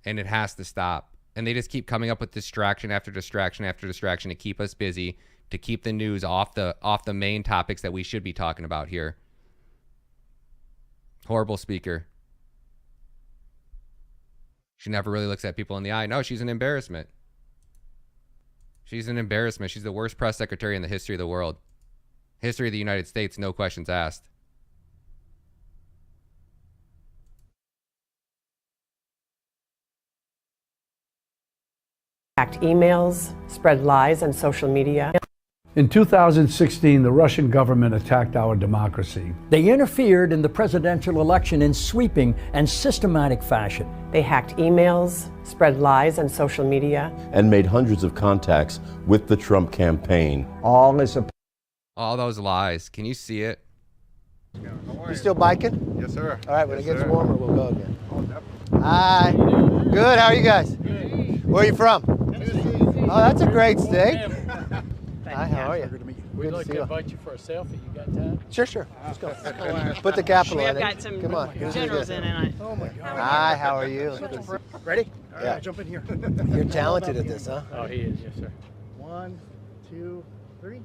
and it has to stop. And they just keep coming up with distraction after distraction after distraction to keep us busy, to keep the news off the main topics that we should be talking about here. Horrible speaker. She never really looks at people in the eye. No, she's an embarrassment. She's an embarrassment. She's the worst press secretary in the history of the world. History of the United States, no questions asked. Hacked emails, spread lies on social media. In 2016, the Russian government attacked our democracy. They interfered in the presidential election in sweeping and systematic fashion. They hacked emails, spread lies on social media, and made hundreds of contacts with the Trump campaign. All those lies. Can you see it? You still biking? Yes, sir. All right, when Yes, it gets sir. warmer, we'll go again. Hi. Good, how are you guys? Good. Where are you from? Tennessee. Oh, that's a great state. Hi, how are you? We'd like to invite you for a selfie. You got time? Sure. Let's go. Put the capital We in have it. got some Come on. generals in it. Oh my God. Hi, how are you? Ready? Yeah. Jump in here. You're talented at this, huh? Oh, he is, yes, sir. 1, 2, 3.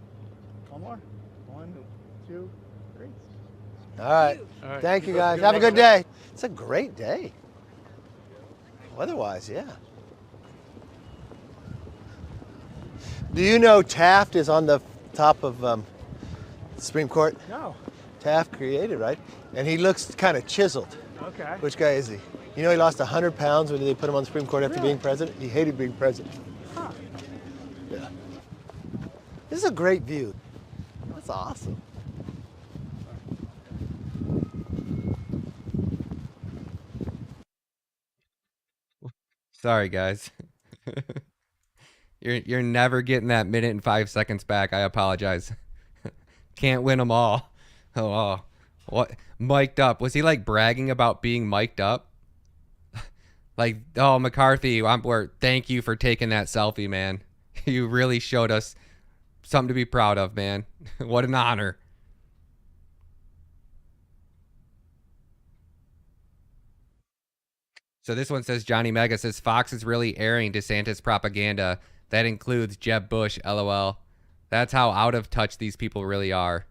One more. 1, 2, 3. All right. Thank you, guys. Have a good day. It's a great day. Weather-wise, yeah. Do you know Taft is on the top of the Supreme Court? No. Taft created, right? And he looks kind of chiseled. Okay. Which guy is he? You know he lost 100 pounds when they put him on the Supreme Court after being president? He hated being president. Huh. Yeah. This is a great view. That's awesome. Sorry, guys. You're never getting that minute and 5 seconds back. I apologize. Can't win them all. Oh, what? Mic'd up. Was he like bragging about being mic'd up? Like, oh, McCarthy, thank you for taking that selfie, man. You really showed us something to be proud of, man. What an honor. So this one says, Johnny Mega says, Fox is really airing DeSantis propaganda. That includes Jeb Bush, LOL. That's how out of touch these people really are.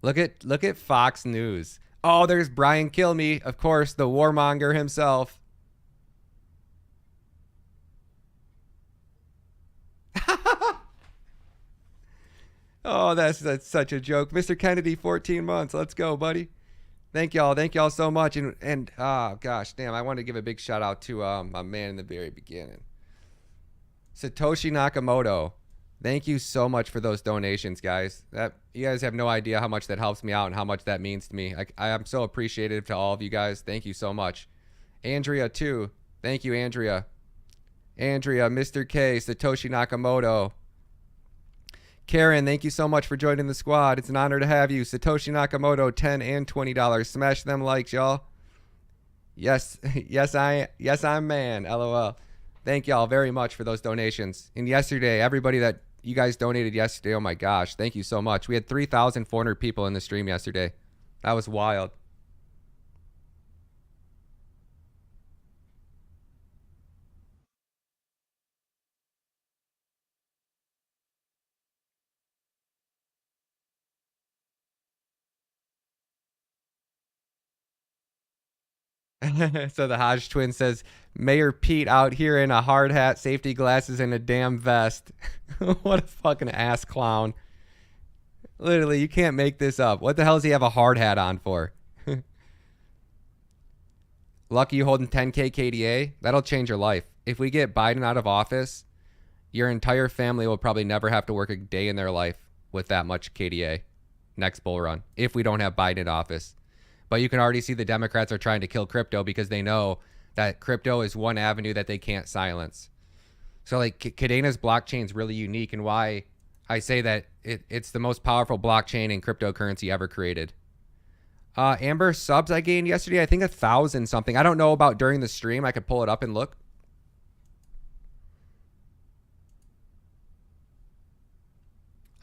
Look at Fox News. Oh, there's Brian Kilmeade, of course, the warmonger himself. Oh, that's such a joke. Mr. Kennedy, 14 months. Let's go, buddy. Thank y'all so much. And oh gosh, damn, I want to give a big shout out to my man in the very beginning, Satoshi Nakamoto. Thank you so much for those donations, guys. You guys have no idea how much that helps me out and how much that means to me. I am so appreciative to all of you guys. Thank you so much. Andrea too. Thank you, Andrea. Mr. K, Satoshi Nakamoto. Karen, thank you so much for joining the squad. It's an honor to have you. Satoshi Nakamoto, $10 and $20. Smash them likes, y'all. Yes, I'm man. LOL. Thank y'all very much for those donations. And yesterday, everybody that you guys donated yesterday, oh my gosh, thank you so much. We had 3,400 people in the stream yesterday. That was wild. So the Hodge twin says, Mayor Pete out here in a hard hat, safety glasses, and a damn vest. What a fucking ass clown. Literally, you can't make this up. What the hell does he have a hard hat on for? Lucky you holding 10K KDA? That'll change your life. If we get Biden out of office, your entire family will probably never have to work a day in their life with that much KDA next bull run, if we don't have Biden in office. But you can already see the Democrats are trying to kill crypto because they know that crypto is one avenue that they can't silence. So like Cadena's blockchain is really unique, and why I say that it's the most powerful blockchain in cryptocurrency ever created. Amber, subs I gained yesterday, I think 1,000 something. I don't know about during the stream. I could pull it up and look.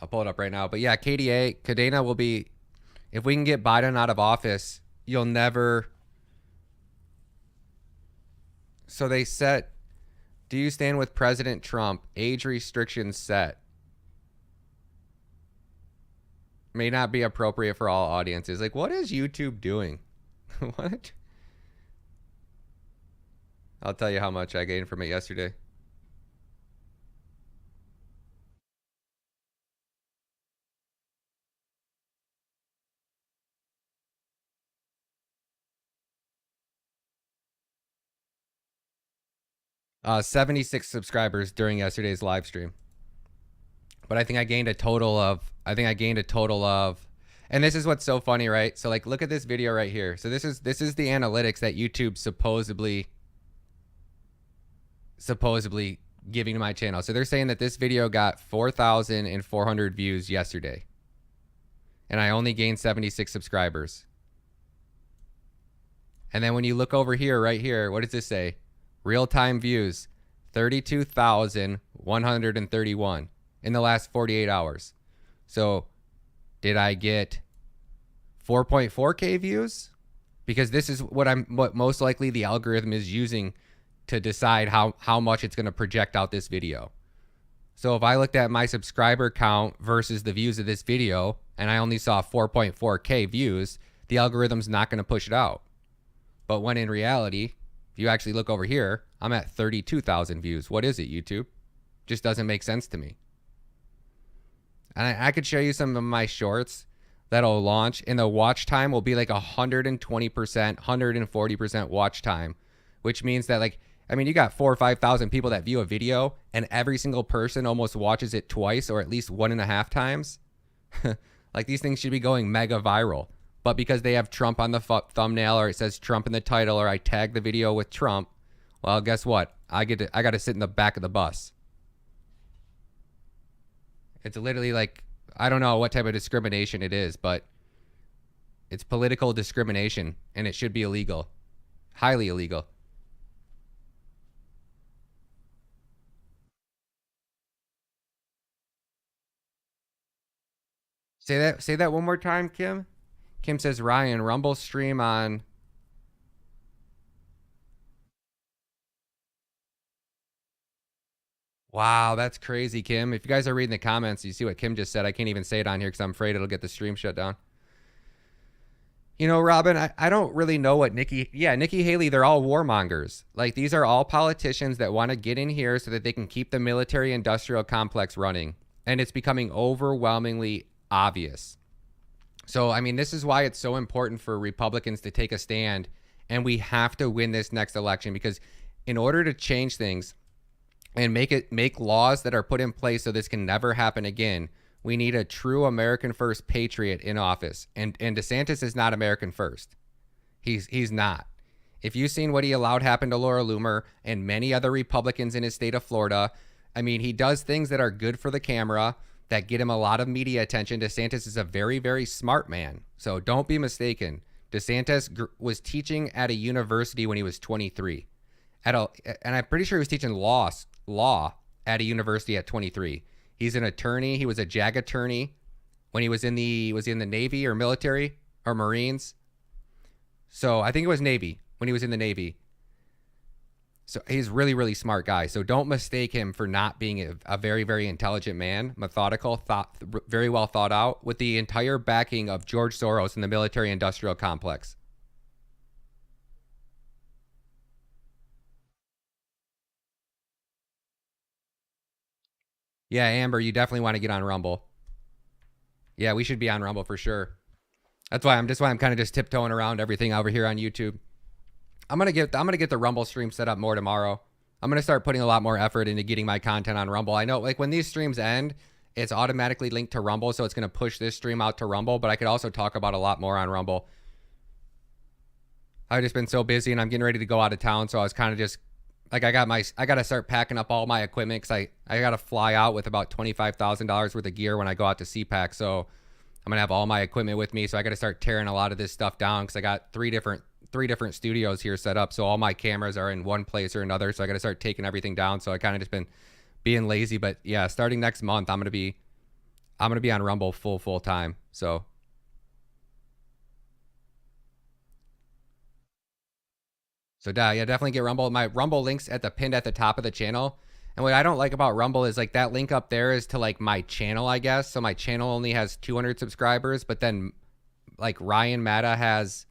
I'll pull it up right now. But yeah, Cadena will be, if we can get Biden out of office, you'll never. So they set, do you stand with President Trump? Age restrictions set. May not be appropriate for all audiences. Like, what is YouTube doing? What? I'll tell you how much I gained from it yesterday. Uh, 76 subscribers during yesterday's live stream. But I think I gained a total of, and this is what's so funny, right? So like, look at this video right here. So this is the analytics that YouTube supposedly giving to my channel. So they're saying that this video got 4,400 views yesterday, and I only gained 76 subscribers. And then when you look over here, right here, what does this say? Real-time views, 32,131 in the last 48 hours. So did I get 4.4K views? Because this is what most likely the algorithm is using to decide how much it's going to project out this video. So if I looked at my subscriber count versus the views of this video, and I only saw 4.4K views, the algorithm's not going to push it out. But when in reality, if you actually look over here, I'm at 32,000 views. What is it, YouTube? Just doesn't make sense to me. And I could show you some of my shorts that'll launch, and the watch time will be like 120%, 140% watch time, which means that, like, I mean, you got 4,000 or 5,000 people that view a video, and every single person almost watches it twice or at least 1.5 times. Like, these things should be going mega viral. But because they have Trump on the thumbnail, or it says Trump in the title, or I tag the video with Trump, well, guess what? I got to sit in the back of the bus. It's literally like, I don't know what type of discrimination it is, but it's political discrimination, and it should be illegal. Highly illegal. Say that one more time, Kim. Kim says, Ryan, Rumble stream on Wow, that's crazy, Kim. If you guys are reading the comments, you see what Kim just said. I can't even say it on here because I'm afraid it'll get the stream shut down. You know, Robin, I don't really know what Nikki Haley, they're all warmongers. Like, these are all politicians that want to get in here so that they can keep the military-industrial complex running. And it's becoming overwhelmingly obvious. So, I mean, this is why it's so important for Republicans to take a stand. And we have to win this next election, because in order to change things and make laws that are put in place so this can never happen again, we need a true American first patriot in office. And DeSantis is not American first. He's not. If you've seen what he allowed happen to Laura Loomer and many other Republicans in his state of Florida, I mean, he does things that are good for the camera, that get him a lot of media attention. DeSantis is a very, very smart man. So don't be mistaken. DeSantis was teaching at a university when he was 23. And I'm pretty sure he was teaching law at a university at 23. He's an attorney. He was a JAG attorney when he was in the Navy or military or Marines. So I think it was Navy when he was in the Navy. So he's really, really smart guy. So don't mistake him for not being a very, very intelligent man, methodical, very well thought out, with the entire backing of George Soros and the military-industrial complex. Yeah, Amber, you definitely want to get on Rumble. Yeah, we should be on Rumble for sure. That's why I'm kind of just tiptoeing around everything over here on YouTube. I'm gonna get the Rumble stream set up more tomorrow. I'm gonna start putting a lot more effort into getting my content on Rumble. I know, like, when these streams end, it's automatically linked to Rumble, so it's gonna push this stream out to Rumble. But I could also talk about a lot more on Rumble. I've just been so busy, and I'm getting ready to go out of town, so I was kind of just like, I gotta start packing up all my equipment, because I gotta fly out with about $25,000 worth of gear when I go out to CPAC. So I'm gonna have all my equipment with me, so I gotta start tearing a lot of this stuff down, because I got three different studios here set up, so all my cameras are in one place or another. So I got to start taking everything down. So I kind of just been being lazy. But yeah, starting next month, I'm gonna be on Rumble full time. So yeah, definitely get Rumble. My Rumble links pinned at the top of the channel. And what I don't like about Rumble is, like, that link up there is to, like, my channel, I guess. So my channel only has 200 subscribers, but then, like, Ryan Matta has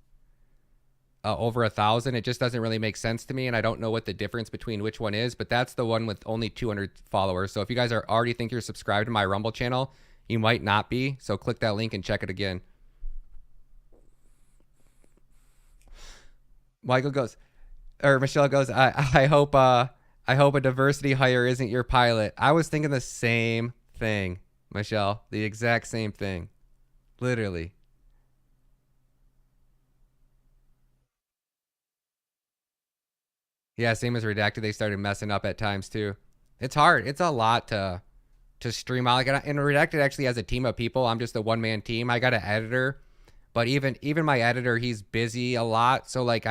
over 1,000. It just doesn't really make sense to me, and I don't know what the difference between which one is, but that's the one with only 200 followers. So if you guys already think you're subscribed to my Rumble channel, you might not be. So click that link and check it again. Michael goes, or Michelle goes, I hope a diversity hire isn't your pilot. I was thinking the same thing, Michelle, the exact same thing, literally. Yeah, same as Redacted. They started messing up at times too. It's hard. It's a lot to stream out. Like, and Redacted actually has a team of people. I'm just a one-man team. I got an editor, but even my editor, he's busy a lot. So like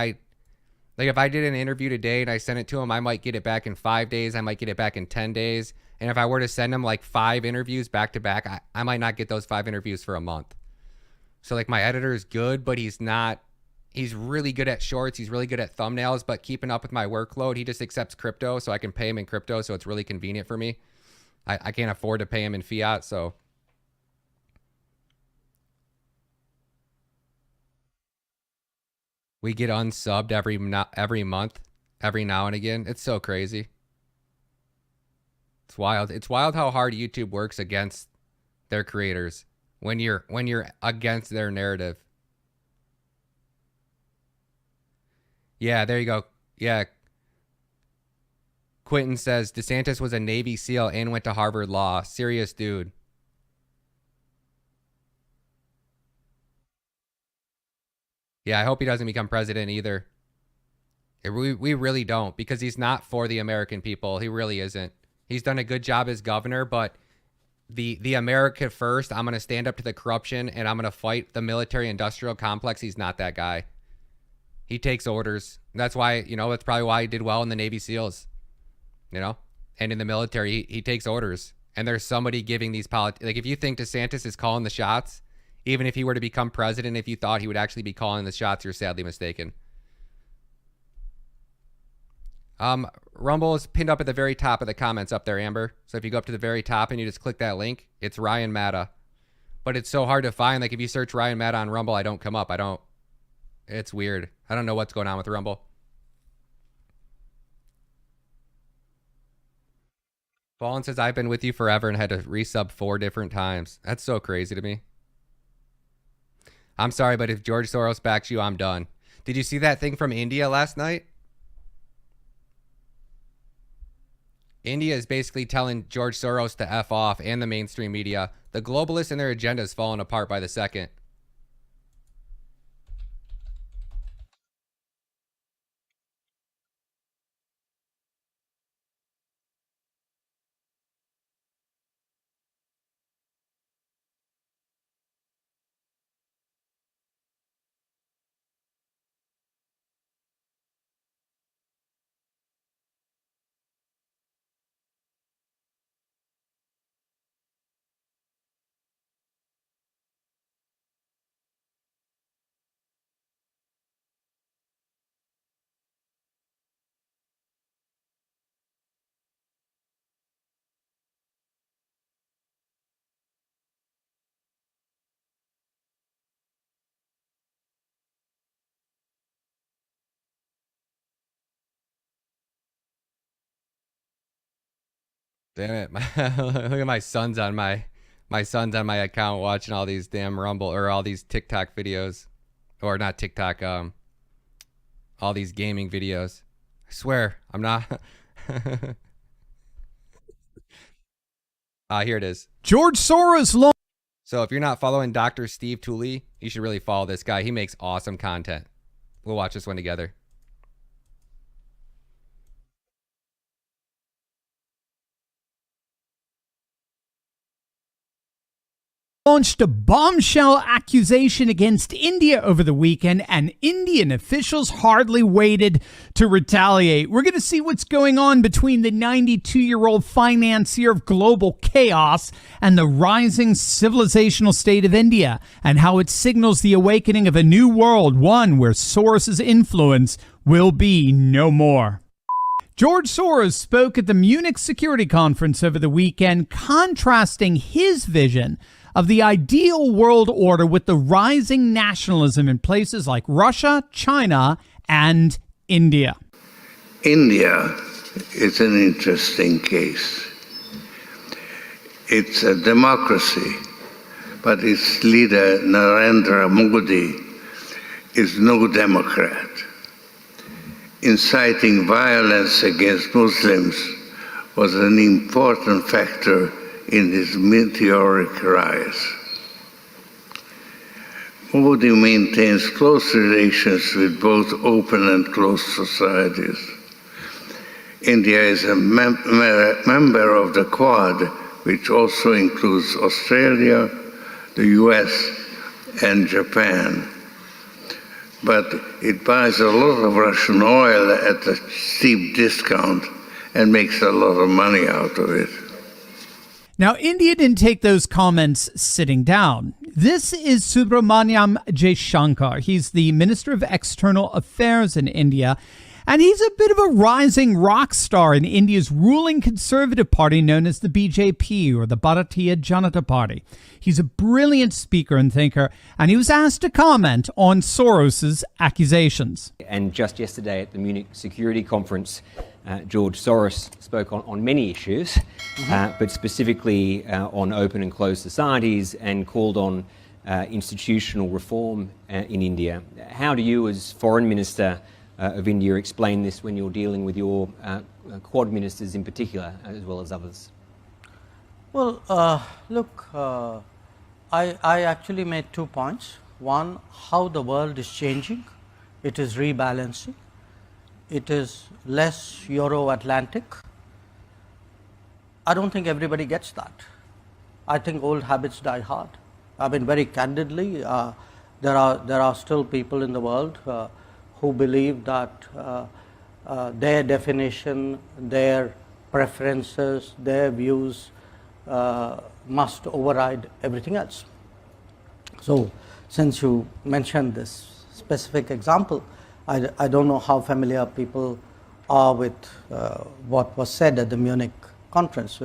if I did an interview today and I sent it to him, I might get it back in 5 days. I might get it back in 10 days. And if I were to send him like 5 interviews back to back, I might not get those 5 interviews for a month. So like, my editor is good, but he's really good at shorts. He's really good at thumbnails, but keeping up with my workload, he just accepts crypto, so I can pay him in crypto. So it's really convenient for me. I can't afford to pay him in fiat. So we get unsubbed every month, every now and again. It's so crazy. It's wild. It's wild how hard YouTube works against their creators when you're against their narrative. Yeah, there you go. Yeah. Quentin says DeSantis was a Navy SEAL and went to Harvard Law. Serious dude. Yeah, I hope he doesn't become president either. We really don't, because he's not for the American people. He really isn't. He's done a good job as governor, but the America first, I'm going to stand up to the corruption and I'm going to fight the military-industrial complex. He's not that guy. He takes orders. That's why, that's probably why he did well in the Navy SEALs, and in the military, he takes orders. And there's somebody giving these like, if you think DeSantis is calling the shots, even if he were to become president, if you thought he would actually be calling the shots, you're sadly mistaken. Rumble is pinned up at the very top of the comments up there, Amber. So if you go up to the very top and you just click that link, it's Ryan Matta. But it's so hard to find. Like if you search Ryan Matta on Rumble, I don't come up. It's weird. I don't know what's going on with Rumble. Ballin says, I've been with you forever and had to resub 4 different times. That's so crazy to me. I'm sorry, but if George Soros backs you, I'm done. Did you see that thing from India last night? India is basically telling George Soros to F off and the mainstream media. The globalists and their agenda is falling apart by the second. Damn it. Look at my son's on my son's on my account watching all these damn Rumble or all these TikTok videos. Or not TikTok, all these gaming videos. I swear, I'm not. Here it is. George Soros. So if you're not following Dr. Steve Tooley, you should really follow this guy. He makes awesome content. We'll watch this one together. Launched a bombshell accusation against India over the weekend, and Indian officials hardly waited to retaliate. We're going to see what's going on between the 92-year-old financier of global chaos and the rising civilizational state of India, and how it signals the awakening of a new world, one where Soros' influence will be no more. George Soros spoke at the Munich Security Conference over the weekend, contrasting his vision of the ideal world order with the rising nationalism in places like Russia, China, and India. India is an interesting case. It's a democracy, but its leader, Narendra Modi, is no Democrat. Inciting violence against Muslims was an important factor in his meteoric rise. Modi maintains close relations with both open and closed societies. India is a member of the Quad, which also includes Australia, the US, and Japan. But it buys a lot of Russian oil at a steep discount and makes a lot of money out of it. Now, India didn't take those comments sitting down. This is Subramaniam Jaishankar. He's the Minister of External Affairs in India, and he's a bit of a rising rock star in India's ruling conservative party known as the BJP, or the Bharatiya Janata Party. He's a brilliant speaker and thinker, and he was asked to comment on Soros's accusations. And just yesterday at the Munich Security Conference, George Soros spoke on many issues, but specifically on open and closed societies, and called on institutional reform in India. How do you, as Foreign Minister of India, explain this when you're dealing with your Quad ministers in particular, as well as others? Well, look, I actually made 2 points. One, how the world is changing. It is rebalancing. It is less Euro-Atlantic. I don't think everybody gets that. I think old habits die hard. I mean, very candidly, there are still people in the world who believe that their definition, their preferences, their views must override everything else. So, since you mentioned this specific example, I don't know how familiar people are with what was said at the Munich conference.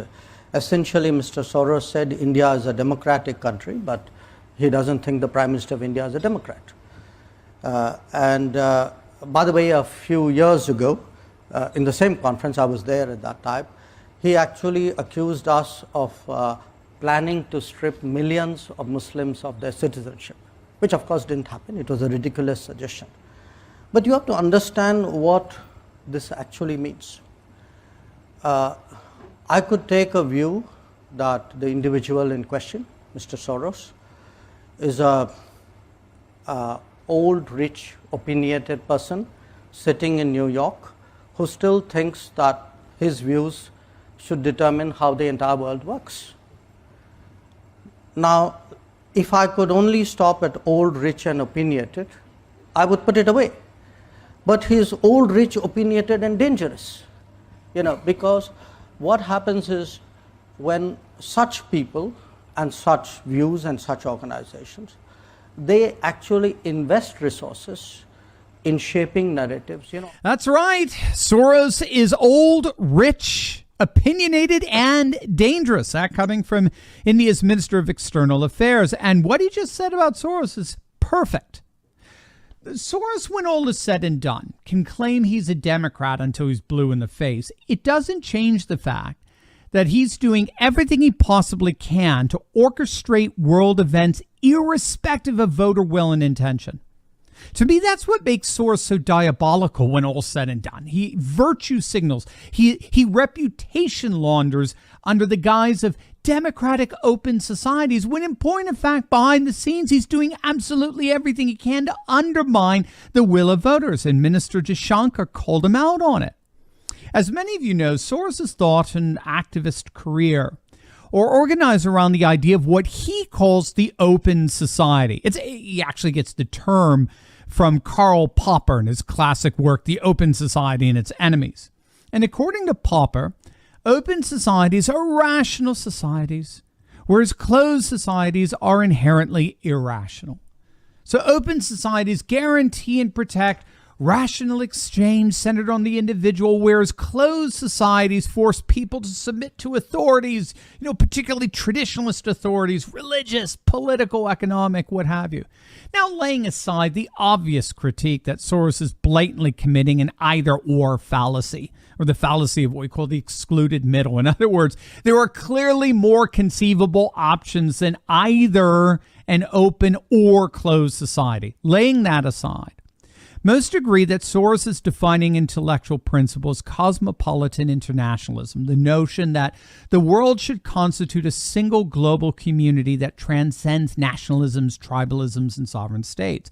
Essentially, Mr. Soros said India is a democratic country, but he doesn't think the Prime Minister of India is a Democrat. By the way, a few years ago, in the same conference, I was there at that time, he actually accused us of planning to strip millions of Muslims of their citizenship, which of course didn't happen. It was a ridiculous suggestion. But you have to understand what this actually means. I could take a view that the individual in question, Mr. Soros, is a old, rich, opinionated person sitting in New York who still thinks that his views should determine how the entire world works. Now, if I could only stop at old, rich, and opinionated, I would put it away. But he is old, rich, opinionated, and dangerous. Because what happens is when such people and such views and such organizations, they actually invest resources in shaping narratives. That's right. Soros is old, rich, opinionated, and dangerous. That coming from India's Minister of External Affairs. And what he just said about Soros is perfect. Soros, when all is said and done, can claim he's a Democrat until he's blue in the face. It doesn't change the fact that he's doing everything he possibly can to orchestrate world events irrespective of voter will and intention. To me, that's what makes Soros so diabolical when all's said and done. He virtue signals. He reputation launders under the guise of democratic open societies, when in point of fact, behind the scenes, he's doing absolutely everything he can to undermine the will of voters. And Minister Jaishankar called him out on it. As many of you know, Soros' thought and activist career or organized around the idea of what he calls the open society. He actually gets the term from Karl Popper in his classic work, The Open Society and Its Enemies. And according to Popper, open societies are rational societies, whereas closed societies are inherently irrational. So open societies guarantee and protect rational exchange centered on the individual, whereas closed societies force people to submit to authorities, particularly traditionalist authorities, religious, political, economic, what have you. Now, laying aside the obvious critique that Soros is blatantly committing an either-or fallacy, or the fallacy of what we call the excluded middle. In other words, there are clearly more conceivable options than either an open or closed society. Laying that aside, most agree that Soros' defining intellectual principle is cosmopolitan internationalism, the notion that the world should constitute a single global community that transcends nationalisms, tribalisms, and sovereign states.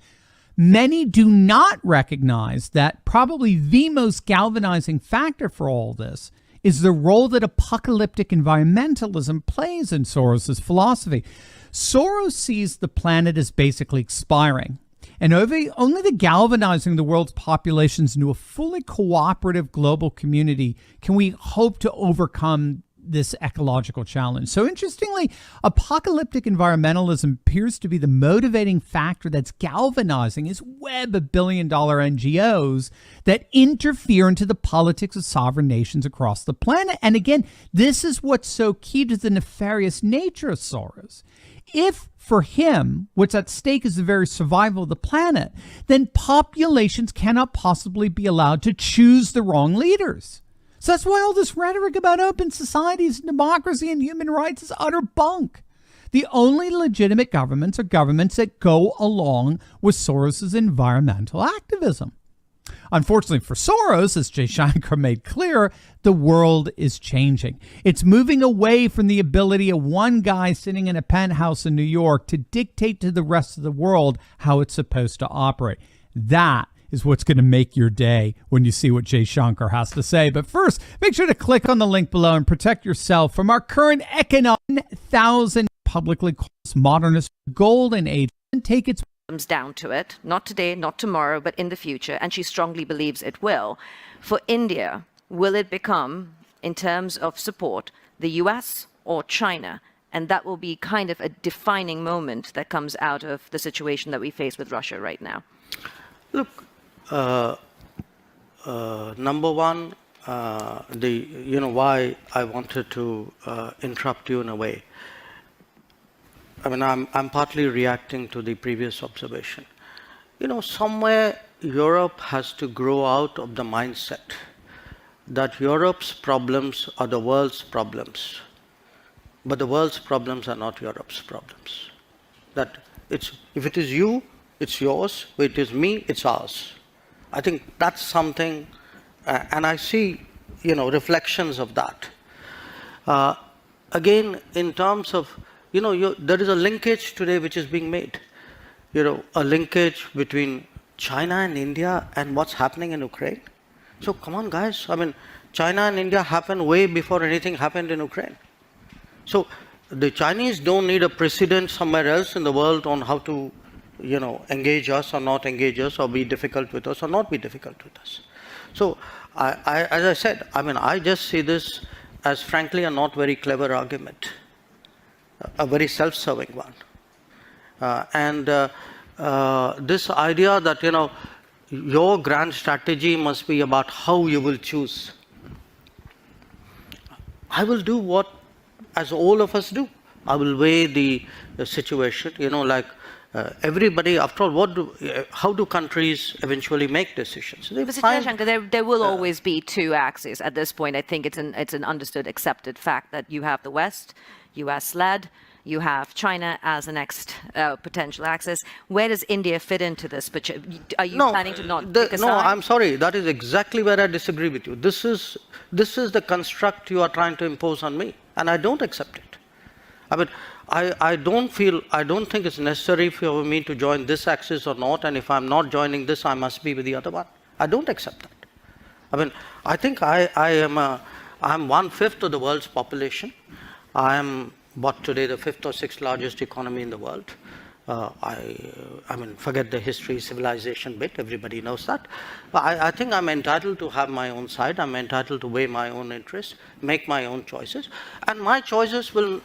Many do not recognize that probably the most galvanizing factor for all this is the role that apocalyptic environmentalism plays in Soros' philosophy. Soros sees the planet as basically expiring. And only the galvanizing the world's populations into a fully cooperative global community can we hope to overcome this ecological challenge. So interestingly, apocalyptic environmentalism appears to be the motivating factor that's galvanizing his web of billion-dollar NGOs that interfere into the politics of sovereign nations across the planet. And again, this is what's so key to the nefarious nature of Soros. If, for him, what's at stake is the very survival of the planet, then populations cannot possibly be allowed to choose the wrong leaders. So that's why all this rhetoric about open societies and democracy and human rights is utter bunk. The only legitimate governments are governments that go along with Soros' environmental activism. Unfortunately for Soros, as Jaishankar made clear, the world is changing. It's moving away from the ability of one guy sitting in a penthouse in New York to dictate to the rest of the world how it's supposed to operate. That is what's going to make your day when you see what Jaishankar has to say. But first, make sure to click on the link below and protect yourself from our current economic 1,000 publicly called modernist golden age and take its comes down to it, not today, not tomorrow, but in the future, and she strongly believes it will. For India, will it become, in terms of support, the US or China? And that will be kind of a defining moment that comes out of the situation that we face with Russia right now. Look, number one, why I wanted to interrupt you in a way. I mean, I'm partly reacting to the previous observation. Somewhere Europe has to grow out of the mindset that Europe's problems are the world's problems, but the world's problems are not Europe's problems. That if it is you, it's yours. If it is me, it's ours. I think that's something, and I see, reflections of that. Again, in terms of, there is a linkage today which is being made. A linkage between China and India and what's happening in Ukraine. So come on, guys. I mean, China and India happened way before anything happened in Ukraine. So the Chinese don't need a precedent somewhere else in the world on how to, engage us or not engage us, or be difficult with us or not be difficult with us. So as I said, I just see this as frankly a not very clever argument, a very self-serving one. This idea that, your grand strategy must be about how you will choose. I will do what, as all of us do. I will weigh the situation, everybody, after all, how do countries eventually make decisions? Mr. Jaishankar, there will always be two axes at this point. I think it's an understood, accepted fact that you have the West, US-led, you have China as the next potential axis. Where does India fit into this? Are you planning to not take a side? No, I'm sorry. That is exactly where I disagree with you. This is the construct you are trying to impose on me, and I don't accept it. I don't think it's necessary for me to join this axis or not, and if I'm not joining this, I must be with the other one. I don't accept that. I think I'm 1/5 of the world's population. I am today the 5th or 6th largest economy in the world. Forget the history, civilization bit, everybody knows that. But I think I'm entitled to have my own side. I'm entitled to weigh my own interests, make my own choices. And my choices will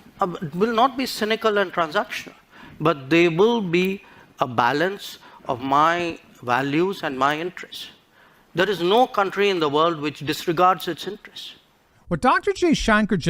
not be cynical and transactional, but they will be a balance of my values and my interests. There is no country in the world which disregards its interests. What Dr. Jaishankar just